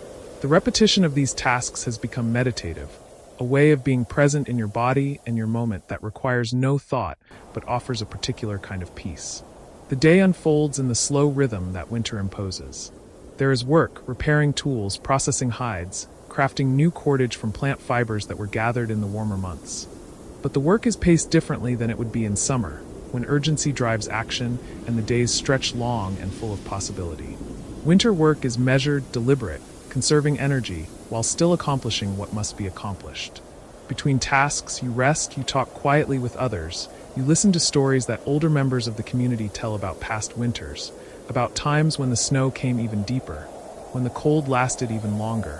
The repetition of these tasks has become meditative, a way of being present in your body and your moment that requires no thought but offers a particular kind of peace. The day unfolds in the slow rhythm that winter imposes. There is work, repairing tools, processing hides, crafting new cordage from plant fibers that were gathered in the warmer months. But the work is paced differently than it would be in summer, when urgency drives action and the days stretch long and full of possibility. Winter work is measured, deliberate, conserving energy, while still accomplishing what must be accomplished. Between tasks, you rest, you talk quietly with others, you listen to stories that older members of the community tell about past winters, about times when the snow came even deeper, when the cold lasted even longer,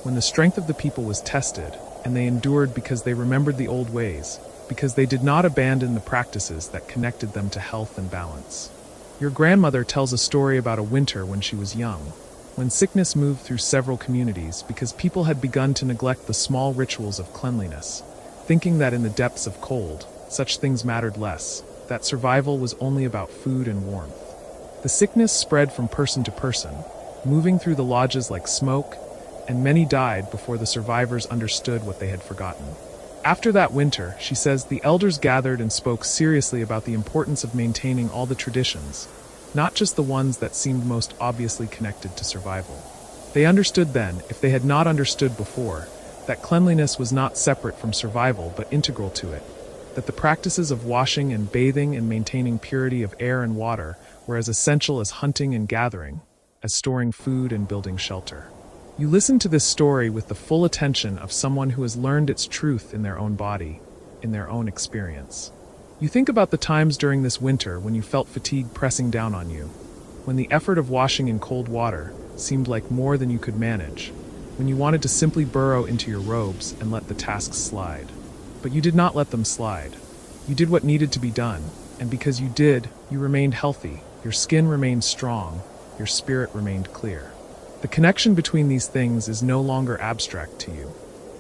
when the strength of the people was tested, and they endured because they remembered the old ways, because they did not abandon the practices that connected them to health and balance. Your grandmother tells a story about a winter when she was young, when sickness moved through several communities because people had begun to neglect the small rituals of cleanliness, thinking that in the depths of cold, such things mattered less, that survival was only about food and warmth. The sickness spread from person to person, moving through the lodges like smoke, and many died before the survivors understood what they had forgotten. After that winter, she says, the elders gathered and spoke seriously about the importance of maintaining all the traditions, not just the ones that seemed most obviously connected to survival. They understood then, if they had not understood before, that cleanliness was not separate from survival but integral to it, that the practices of washing and bathing and maintaining purity of air and water were as essential as hunting and gathering, as storing food and building shelter. You listen to this story with the full attention of someone who has learned its truth in their own body, in their own experience. You think about the times during this winter when you felt fatigue pressing down on you, when the effort of washing in cold water seemed like more than you could manage, when you wanted to simply burrow into your robes and let the tasks slide. But you did not let them slide. You did what needed to be done, and because you did, you remained healthy, your skin remained strong, your spirit remained clear. The connection between these things is no longer abstract to you.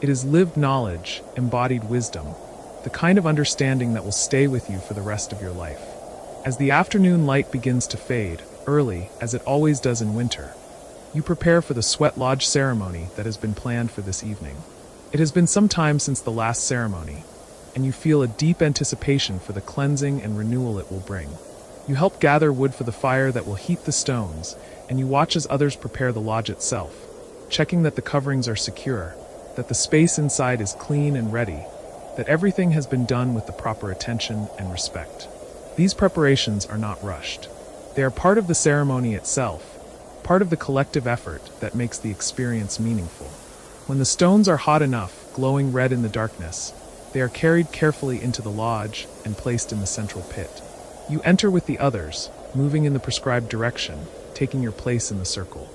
It is lived knowledge, embodied wisdom, the kind of understanding that will stay with you for the rest of your life. As the afternoon light begins to fade, early, as it always does in winter, you prepare for the sweat lodge ceremony that has been planned for this evening. It has been some time since the last ceremony, and you feel a deep anticipation for the cleansing and renewal it will bring. You help gather wood for the fire that will heat the stones, and you watch as others prepare the lodge itself, checking that the coverings are secure, that the space inside is clean and ready, that everything has been done with the proper attention and respect. These preparations are not rushed. They are part of the ceremony itself, part of the collective effort that makes the experience meaningful. When the stones are hot enough, glowing red in the darkness, they are carried carefully into the lodge and placed in the central pit. You enter with the others, moving in the prescribed direction, taking your place in the circle.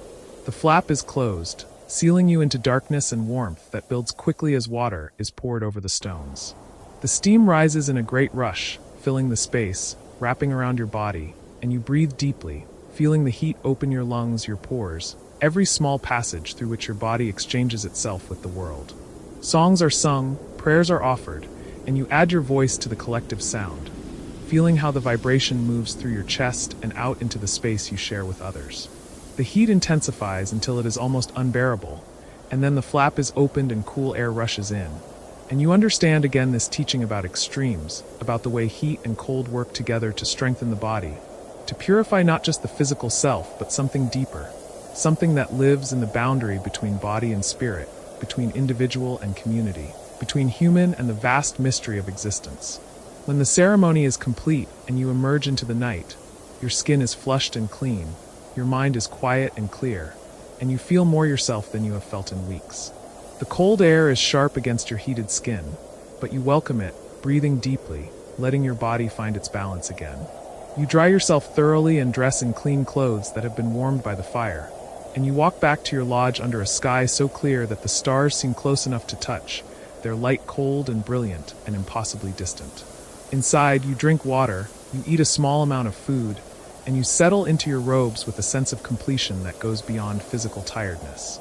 The flap is closed, sealing you into darkness and warmth that builds quickly as water is poured over the stones. The steam rises in a great rush, filling the space, wrapping around your body, and you breathe deeply, feeling the heat open your lungs, your pores, every small passage through which your body exchanges itself with the world. Songs are sung, prayers are offered, and you add your voice to the collective sound, feeling how the vibration moves through your chest and out into the space you share with others. The heat intensifies until it is almost unbearable, and then the flap is opened and cool air rushes in. And you understand again this teaching about extremes, about the way heat and cold work together to strengthen the body, to purify not just the physical self, but something deeper, something that lives in the boundary between body and spirit, between individual and community, between human and the vast mystery of existence. When the ceremony is complete and you emerge into the night, your skin is flushed and clean, your mind is quiet and clear, and you feel more yourself than you have felt in weeks. The cold air is sharp against your heated skin, but you welcome it, breathing deeply, letting your body find its balance again. You dry yourself thoroughly and dress in clean clothes that have been warmed by the fire, and you walk back to your lodge under a sky so clear that the stars seem close enough to touch, their light cold and brilliant and impossibly distant. Inside, you drink water, you eat a small amount of food, and you settle into your robes with a sense of completion that goes beyond physical tiredness.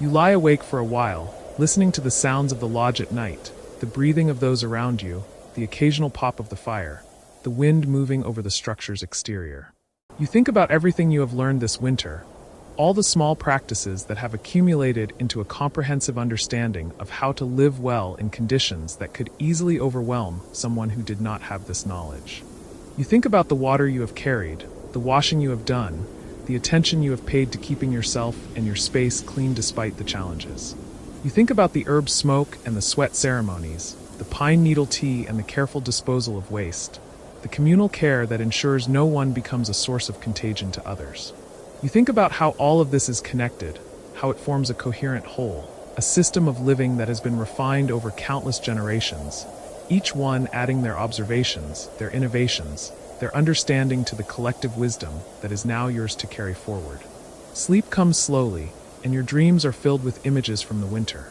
You lie awake for a while, listening to the sounds of the lodge at night, the breathing of those around you, the occasional pop of the fire, the wind moving over the structure's exterior. You think about everything you have learned this winter, all the small practices that have accumulated into a comprehensive understanding of how to live well in conditions that could easily overwhelm someone who did not have this knowledge. You think about the water you have carried, the washing you have done, the attention you have paid to keeping yourself and your space clean despite the challenges. You think about the herb smoke and the sweat ceremonies, the pine needle tea and the careful disposal of waste, the communal care that ensures no one becomes a source of contagion to others. You think about how all of this is connected, how it forms a coherent whole, a system of living that has been refined over countless generations, each one adding their observations, their innovations, their understanding to the collective wisdom that is now yours to carry forward. Sleep comes slowly, and your dreams are filled with images from the winter.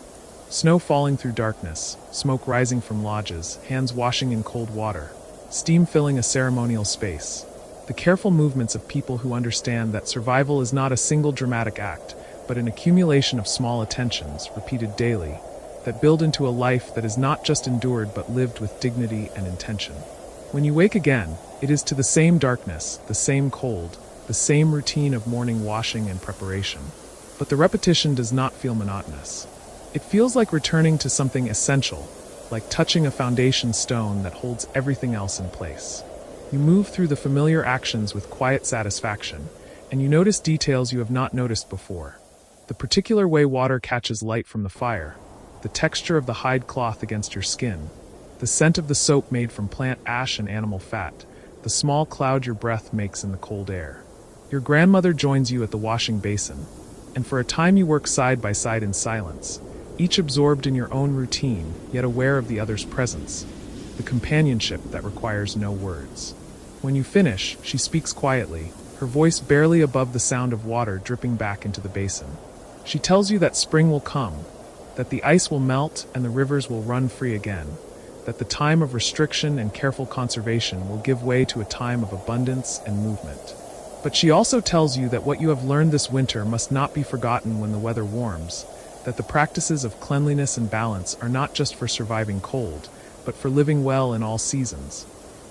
Snow falling through darkness, smoke rising from lodges, hands washing in cold water, steam filling a ceremonial space. The careful movements of people who understand that survival is not a single dramatic act, but an accumulation of small attentions, repeated daily, that build into a life that is not just endured but lived with dignity and intention. When you wake again, it is to the same darkness, the same cold, the same routine of morning washing and preparation. But the repetition does not feel monotonous. It feels like returning to something essential, like touching a foundation stone that holds everything else in place. You move through the familiar actions with quiet satisfaction, and you notice details you have not noticed before. The particular way water catches light from the fire, the texture of the hide cloth against your skin, the scent of the soap made from plant ash and animal fat, the small cloud your breath makes in the cold air. Your grandmother joins you at the washing basin, and for a time you work side by side in silence, each absorbed in your own routine, yet aware of the other's presence, the companionship that requires no words. When you finish, she speaks quietly, her voice barely above the sound of water dripping back into the basin. She tells you that spring will come, that the ice will melt and the rivers will run free again, that the time of restriction and careful conservation will give way to a time of abundance and movement. But she also tells you that what you have learned this winter must not be forgotten when the weather warms, that the practices of cleanliness and balance are not just for surviving cold, but for living well in all seasons,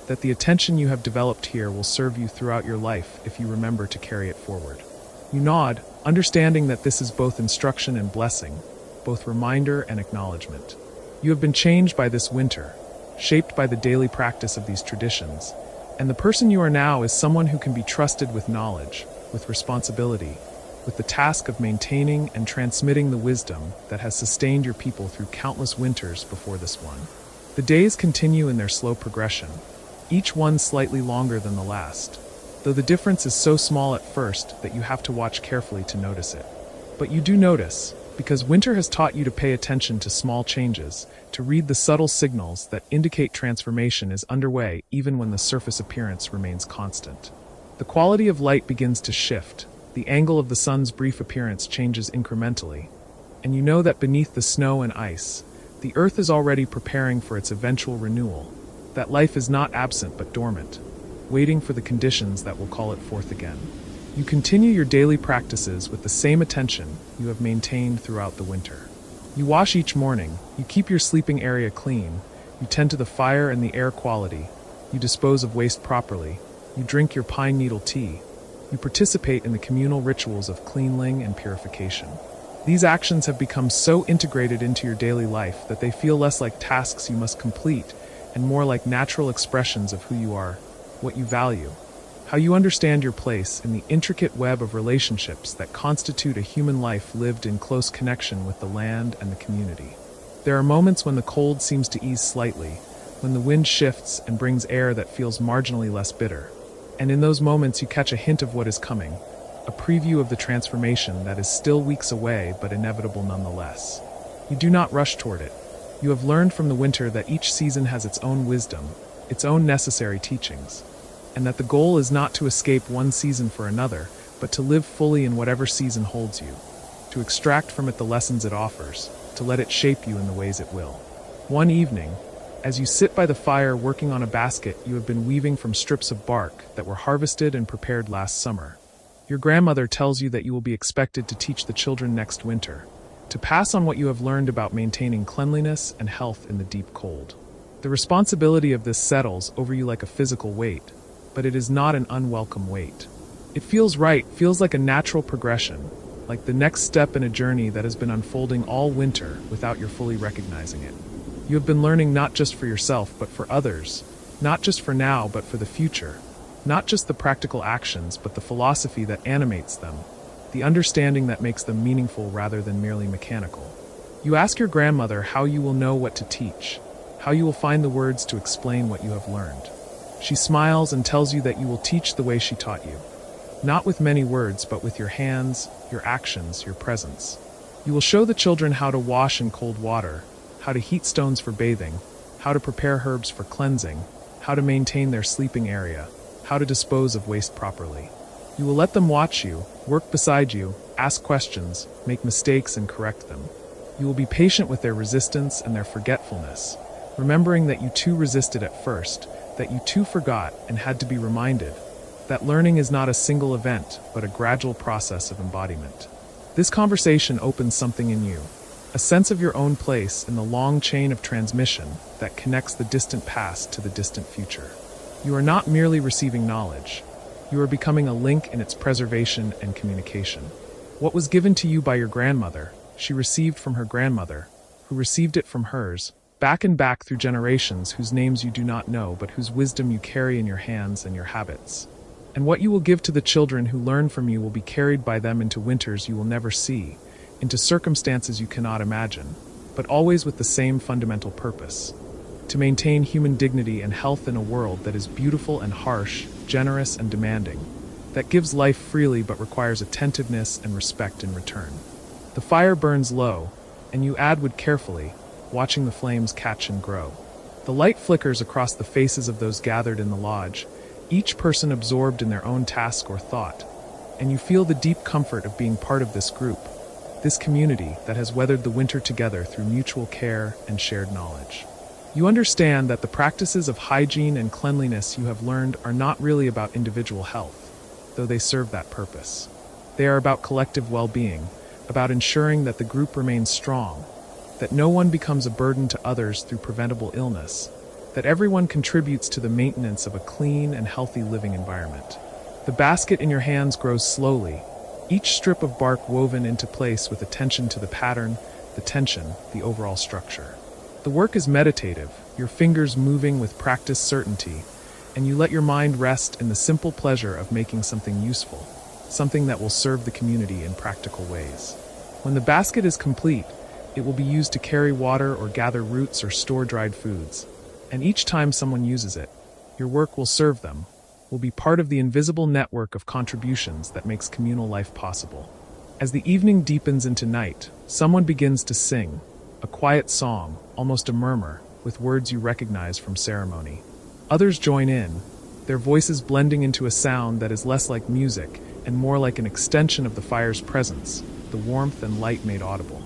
that the attention you have developed here will serve you throughout your life if you remember to carry it forward. You nod, understanding that this is both instruction and blessing, both reminder and acknowledgement. You have been changed by this winter, shaped by the daily practice of these traditions, and the person you are now is someone who can be trusted with knowledge, with responsibility, with the task of maintaining and transmitting the wisdom that has sustained your people through countless winters before this one. The days continue in their slow progression, each one slightly longer than the last, though the difference is so small at first that you have to watch carefully to notice it. But you do notice, because winter has taught you to pay attention to small changes, to read the subtle signals that indicate transformation is underway even when the surface appearance remains constant. The quality of light begins to shift, the angle of the sun's brief appearance changes incrementally, and you know that beneath the snow and ice, the earth is already preparing for its eventual renewal, that life is not absent but dormant, waiting for the conditions that will call it forth again. You continue your daily practices with the same attention you have maintained throughout the winter. You wash each morning, you keep your sleeping area clean, you tend to the fire and the air quality, you dispose of waste properly, you drink your pine needle tea, you participate in the communal rituals of cleanling and purification. These actions have become so integrated into your daily life that they feel less like tasks you must complete and more like natural expressions of who you are, what you value, how you understand your place in the intricate web of relationships that constitute a human life lived in close connection with the land and the community. There are moments when the cold seems to ease slightly, when the wind shifts and brings air that feels marginally less bitter. And in those moments you catch a hint of what is coming, a preview of the transformation that is still weeks away but inevitable nonetheless. You do not rush toward it. You have learned from the winter that each season has its own wisdom, its own necessary teachings, and that the goal is not to escape one season for another, but to live fully in whatever season holds you, to extract from it the lessons it offers, to let it shape you in the ways it will. One evening, as you sit by the fire working on a basket you have been weaving from strips of bark that were harvested and prepared last summer, your grandmother tells you that you will be expected to teach the children next winter, to pass on what you have learned about maintaining cleanliness and health in the deep cold. The responsibility of this settles over you like a physical weight, but it is not an unwelcome weight. It feels right, feels like a natural progression, like the next step in a journey that has been unfolding all winter without your fully recognizing it. You have been learning not just for yourself but for others, not just for now but for the future, not just the practical actions but the philosophy that animates them, the understanding that makes them meaningful rather than merely mechanical. You ask your grandmother how you will know what to teach, how you will find the words to explain what you have learned. She smiles and tells you that you will teach the way she taught you, not with many words but with your hands, your actions, your presence. You will show the children how to wash in cold water, how to heat stones for bathing, how to prepare herbs for cleansing, how to maintain their sleeping area, how to dispose of waste properly. You will let them watch you, work beside you, ask questions, make mistakes and correct them. You will be patient with their resistance and their forgetfulness, remembering that you too resisted at first, that you too forgot and had to be reminded, that learning is not a single event, but a gradual process of embodiment. This conversation opens something in you, a sense of your own place in the long chain of transmission that connects the distant past to the distant future. You are not merely receiving knowledge, you are becoming a link in its preservation and communication. What was given to you by your grandmother, she received from her grandmother, who received it from hers, back and back through generations whose names you do not know but whose wisdom you carry in your hands and your habits. And what you will give to the children who learn from you will be carried by them into winters you will never see, into circumstances you cannot imagine, but always with the same fundamental purpose: to maintain human dignity and health in a world that is beautiful and harsh, generous and demanding, that gives life freely but requires attentiveness and respect in return. The fire burns low, and you add wood carefully, watching the flames catch and grow. The light flickers across the faces of those gathered in the lodge, each person absorbed in their own task or thought, and you feel the deep comfort of being part of this group, this community that has weathered the winter together through mutual care and shared knowledge. You understand that the practices of hygiene and cleanliness you have learned are not really about individual health, though they serve that purpose. They are about collective well-being, about ensuring that the group remains strong, that no one becomes a burden to others through preventable illness, that everyone contributes to the maintenance of a clean and healthy living environment. The basket in your hands grows slowly, each strip of bark woven into place with attention to the pattern, the tension, the overall structure. The work is meditative, your fingers moving with practiced certainty, and you let your mind rest in the simple pleasure of making something useful, something that will serve the community in practical ways. When the basket is complete, it will be used to carry water or gather roots or store dried foods. And each time someone uses it, your work will serve them, will be part of the invisible network of contributions that makes communal life possible. As the evening deepens into night, someone begins to sing, a quiet song, almost a murmur, with words you recognize from ceremony. Others join in, their voices blending into a sound that is less like music and more like an extension of the fire's presence, the warmth and light made audible.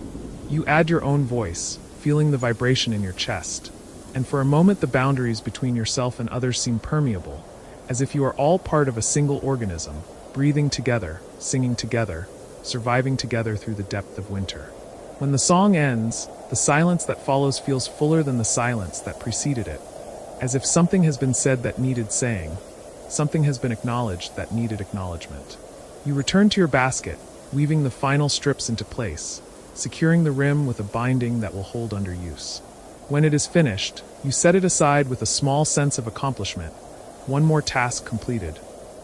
You add your own voice, feeling the vibration in your chest. And for a moment the boundaries between yourself and others seem permeable, as if you are all part of a single organism, breathing together, singing together, surviving together through the depth of winter. When the song ends, the silence that follows feels fuller than the silence that preceded it, as if something has been said that needed saying, something has been acknowledged that needed acknowledgement. You return to your basket, weaving the final strips into place, securing the rim with a binding that will hold under use. When it is finished, you set it aside with a small sense of accomplishment. One more task completed.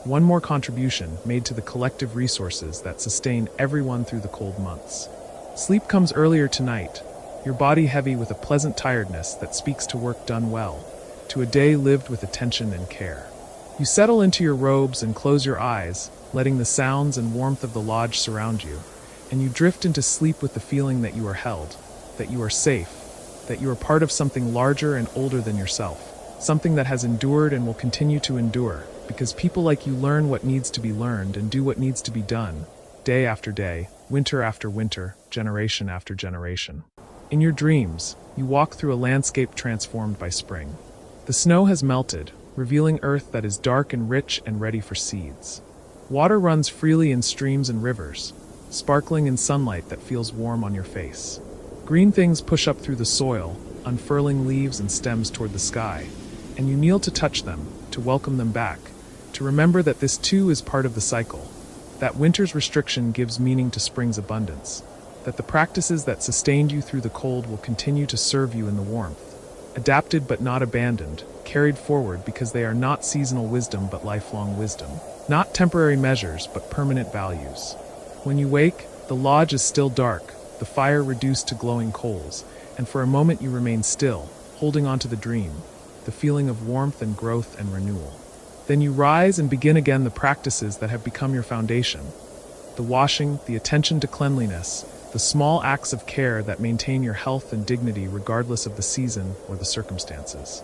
One more contribution made to the collective resources that sustain everyone through the cold months. Sleep comes earlier tonight, your body heavy with a pleasant tiredness that speaks to work done well, to a day lived with attention and care. You settle into your robes and close your eyes, letting the sounds and warmth of the lodge surround you, and you drift into sleep with the feeling that you are held, that you are safe, that you are part of something larger and older than yourself, something that has endured and will continue to endure, because people like you learn what needs to be learned and do what needs to be done, day after day, winter after winter, generation after generation. In your dreams, you walk through a landscape transformed by spring. The snow has melted, revealing earth that is dark and rich and ready for seeds. Water runs freely in streams and rivers, sparkling in sunlight that feels warm on your face. Green things push up through the soil, unfurling leaves and stems toward the sky, and you kneel to touch them, to welcome them back, to remember that this too is part of the cycle, that winter's restriction gives meaning to spring's abundance, that the practices that sustained you through the cold will continue to serve you in the warmth, adapted but not abandoned, carried forward because they are not seasonal wisdom but lifelong wisdom, not temporary measures but permanent values. When you wake, the lodge is still dark, the fire reduced to glowing coals, and for a moment you remain still, holding on to the dream, the feeling of warmth and growth and renewal. Then you rise and begin again the practices that have become your foundation. The washing, the attention to cleanliness, the small acts of care that maintain your health and dignity regardless of the season or the circumstances.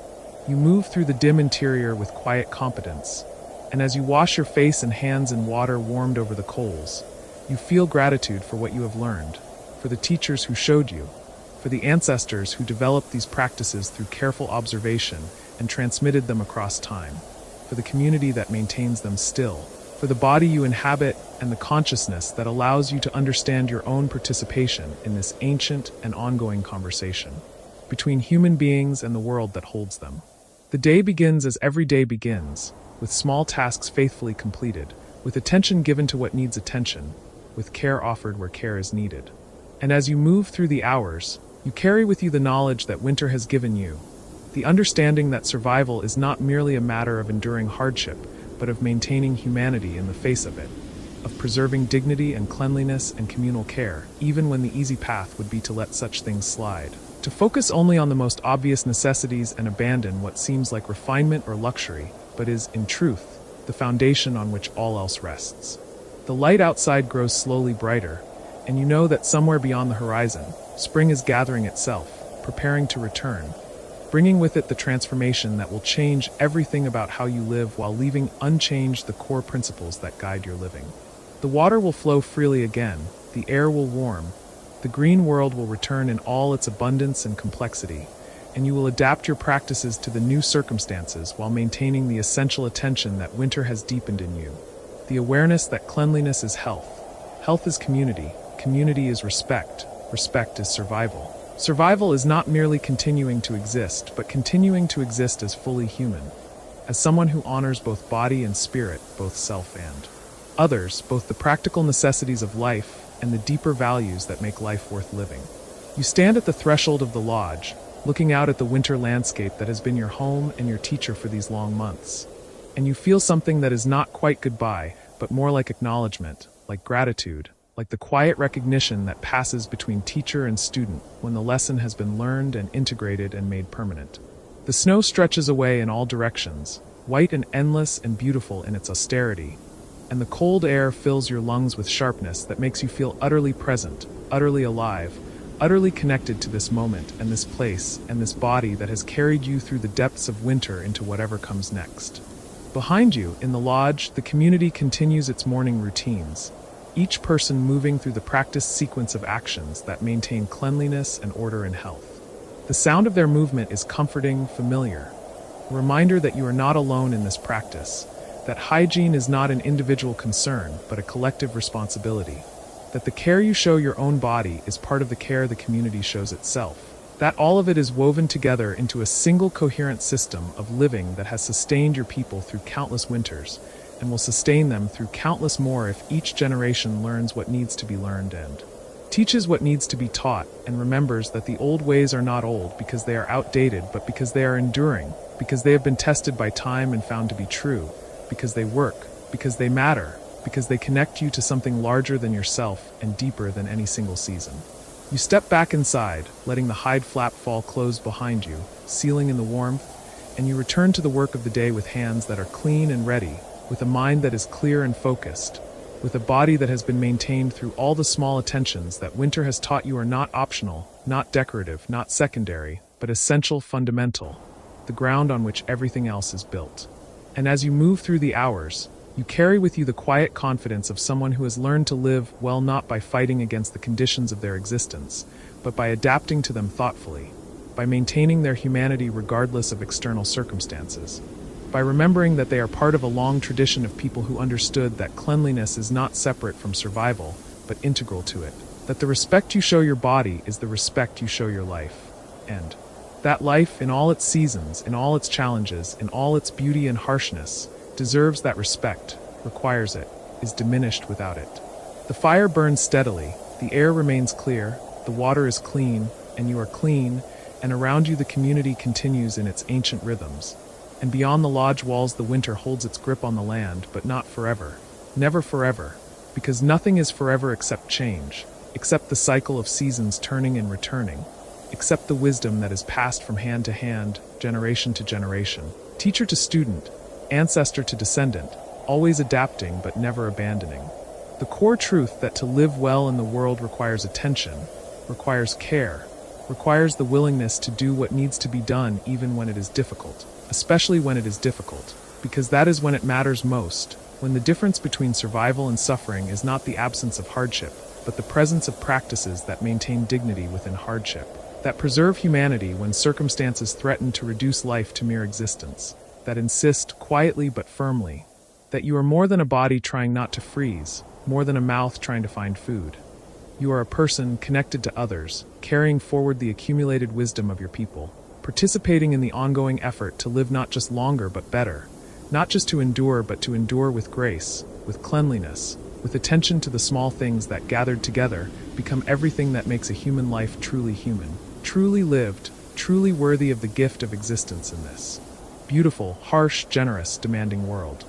You move through the dim interior with quiet competence, and as you wash your face and hands in water warmed over the coals, you feel gratitude for what you have learned, for the teachers who showed you, for the ancestors who developed these practices through careful observation and transmitted them across time, for the community that maintains them still, for the body you inhabit and the consciousness that allows you to understand your own participation in this ancient and ongoing conversation between human beings and the world that holds them. The day begins as every day begins, with small tasks faithfully completed, with attention given to what needs attention, with care offered where care is needed. And as you move through the hours, you carry with you the knowledge that winter has given you, the understanding that survival is not merely a matter of enduring hardship, but of maintaining humanity in the face of it, of preserving dignity and cleanliness and communal care, even when the easy path would be to let such things slide, to focus only on the most obvious necessities and abandon what seems like refinement or luxury, but is, in truth, the foundation on which all else rests. The light outside grows slowly brighter, and you know that somewhere beyond the horizon, spring is gathering itself, preparing to return, bringing with it the transformation that will change everything about how you live while leaving unchanged the core principles that guide your living. The water will flow freely again, the air will warm, the green world will return in all its abundance and complexity, and you will adapt your practices to the new circumstances while maintaining the essential attention that winter has deepened in you. The awareness that cleanliness is health, health is community, community is respect, respect is survival. Survival is not merely continuing to exist, but continuing to exist as fully human, as someone who honors both body and spirit, both self and others, both the practical necessities of life and the deeper values that make life worth living. You stand at the threshold of the lodge, looking out at the winter landscape that has been your home and your teacher for these long months, and you feel something that is not quite goodbye, but more like acknowledgement, like gratitude, like the quiet recognition that passes between teacher and student when the lesson has been learned and integrated and made permanent. The snow stretches away in all directions, white and endless and beautiful in its austerity, and the cold air fills your lungs with sharpness that makes you feel utterly present, utterly alive, utterly connected to this moment and this place and this body that has carried you through the depths of winter into whatever comes next. Behind you, in the lodge, the community continues its morning routines. each person moving through the practiced sequence of actions that maintain cleanliness and order and health. The sound of their movement is comforting, familiar, a reminder that you are not alone in this practice, that hygiene is not an individual concern, but a collective responsibility, that the care you show your own body is part of the care the community shows itself, that all of it is woven together into a single coherent system of living that has sustained your people through countless winters, and will sustain them through countless more if each generation learns what needs to be learned and teaches what needs to be taught, and remembers that the old ways are not old because they are outdated, but because they are enduring, because they have been tested by time and found to be true, because they work, because they matter, because they connect you to something larger than yourself and deeper than any single season. You step back inside, letting the hide flap fall closed behind you, sealing in the warmth, and you return to the work of the day with hands that are clean and ready, with a mind that is clear and focused, with a body that has been maintained through all the small attentions that winter has taught you are not optional, not decorative, not secondary, but essential, fundamental, the ground on which everything else is built. And as you move through the hours, you carry with you the quiet confidence of someone who has learned to live well not by fighting against the conditions of their existence, but by adapting to them thoughtfully, by maintaining their humanity regardless of external circumstances, by remembering that they are part of a long tradition of people who understood that cleanliness is not separate from survival, but integral to it, that the respect you show your body is the respect you show your life, and that life, in all its seasons, in all its challenges, in all its beauty and harshness, deserves that respect, requires it, is diminished without it. The fire burns steadily, the air remains clear, the water is clean, and you are clean, and around you the community continues in its ancient rhythms. And beyond the lodge walls the winter holds its grip on the land, but not forever. Never forever. Because nothing is forever except change, except the cycle of seasons turning and returning, except the wisdom that is passed from hand to hand, generation to generation, teacher to student, ancestor to descendant, always adapting but never abandoning. The core truth that to live well in the world requires attention, requires care, requires the willingness to do what needs to be done even when it is difficult. Especially when it is difficult, because that is when it matters most, when the difference between survival and suffering is not the absence of hardship, but the presence of practices that maintain dignity within hardship, that preserve humanity when circumstances threaten to reduce life to mere existence, that insist quietly but firmly that you are more than a body trying not to freeze, more than a mouth trying to find food. You are a person connected to others, carrying forward the accumulated wisdom of your people, participating in the ongoing effort to live not just longer but better, not just to endure but to endure with grace, with cleanliness, with attention to the small things that gathered together become everything that makes a human life truly human, truly lived, truly worthy of the gift of existence in this beautiful, harsh, generous, demanding world.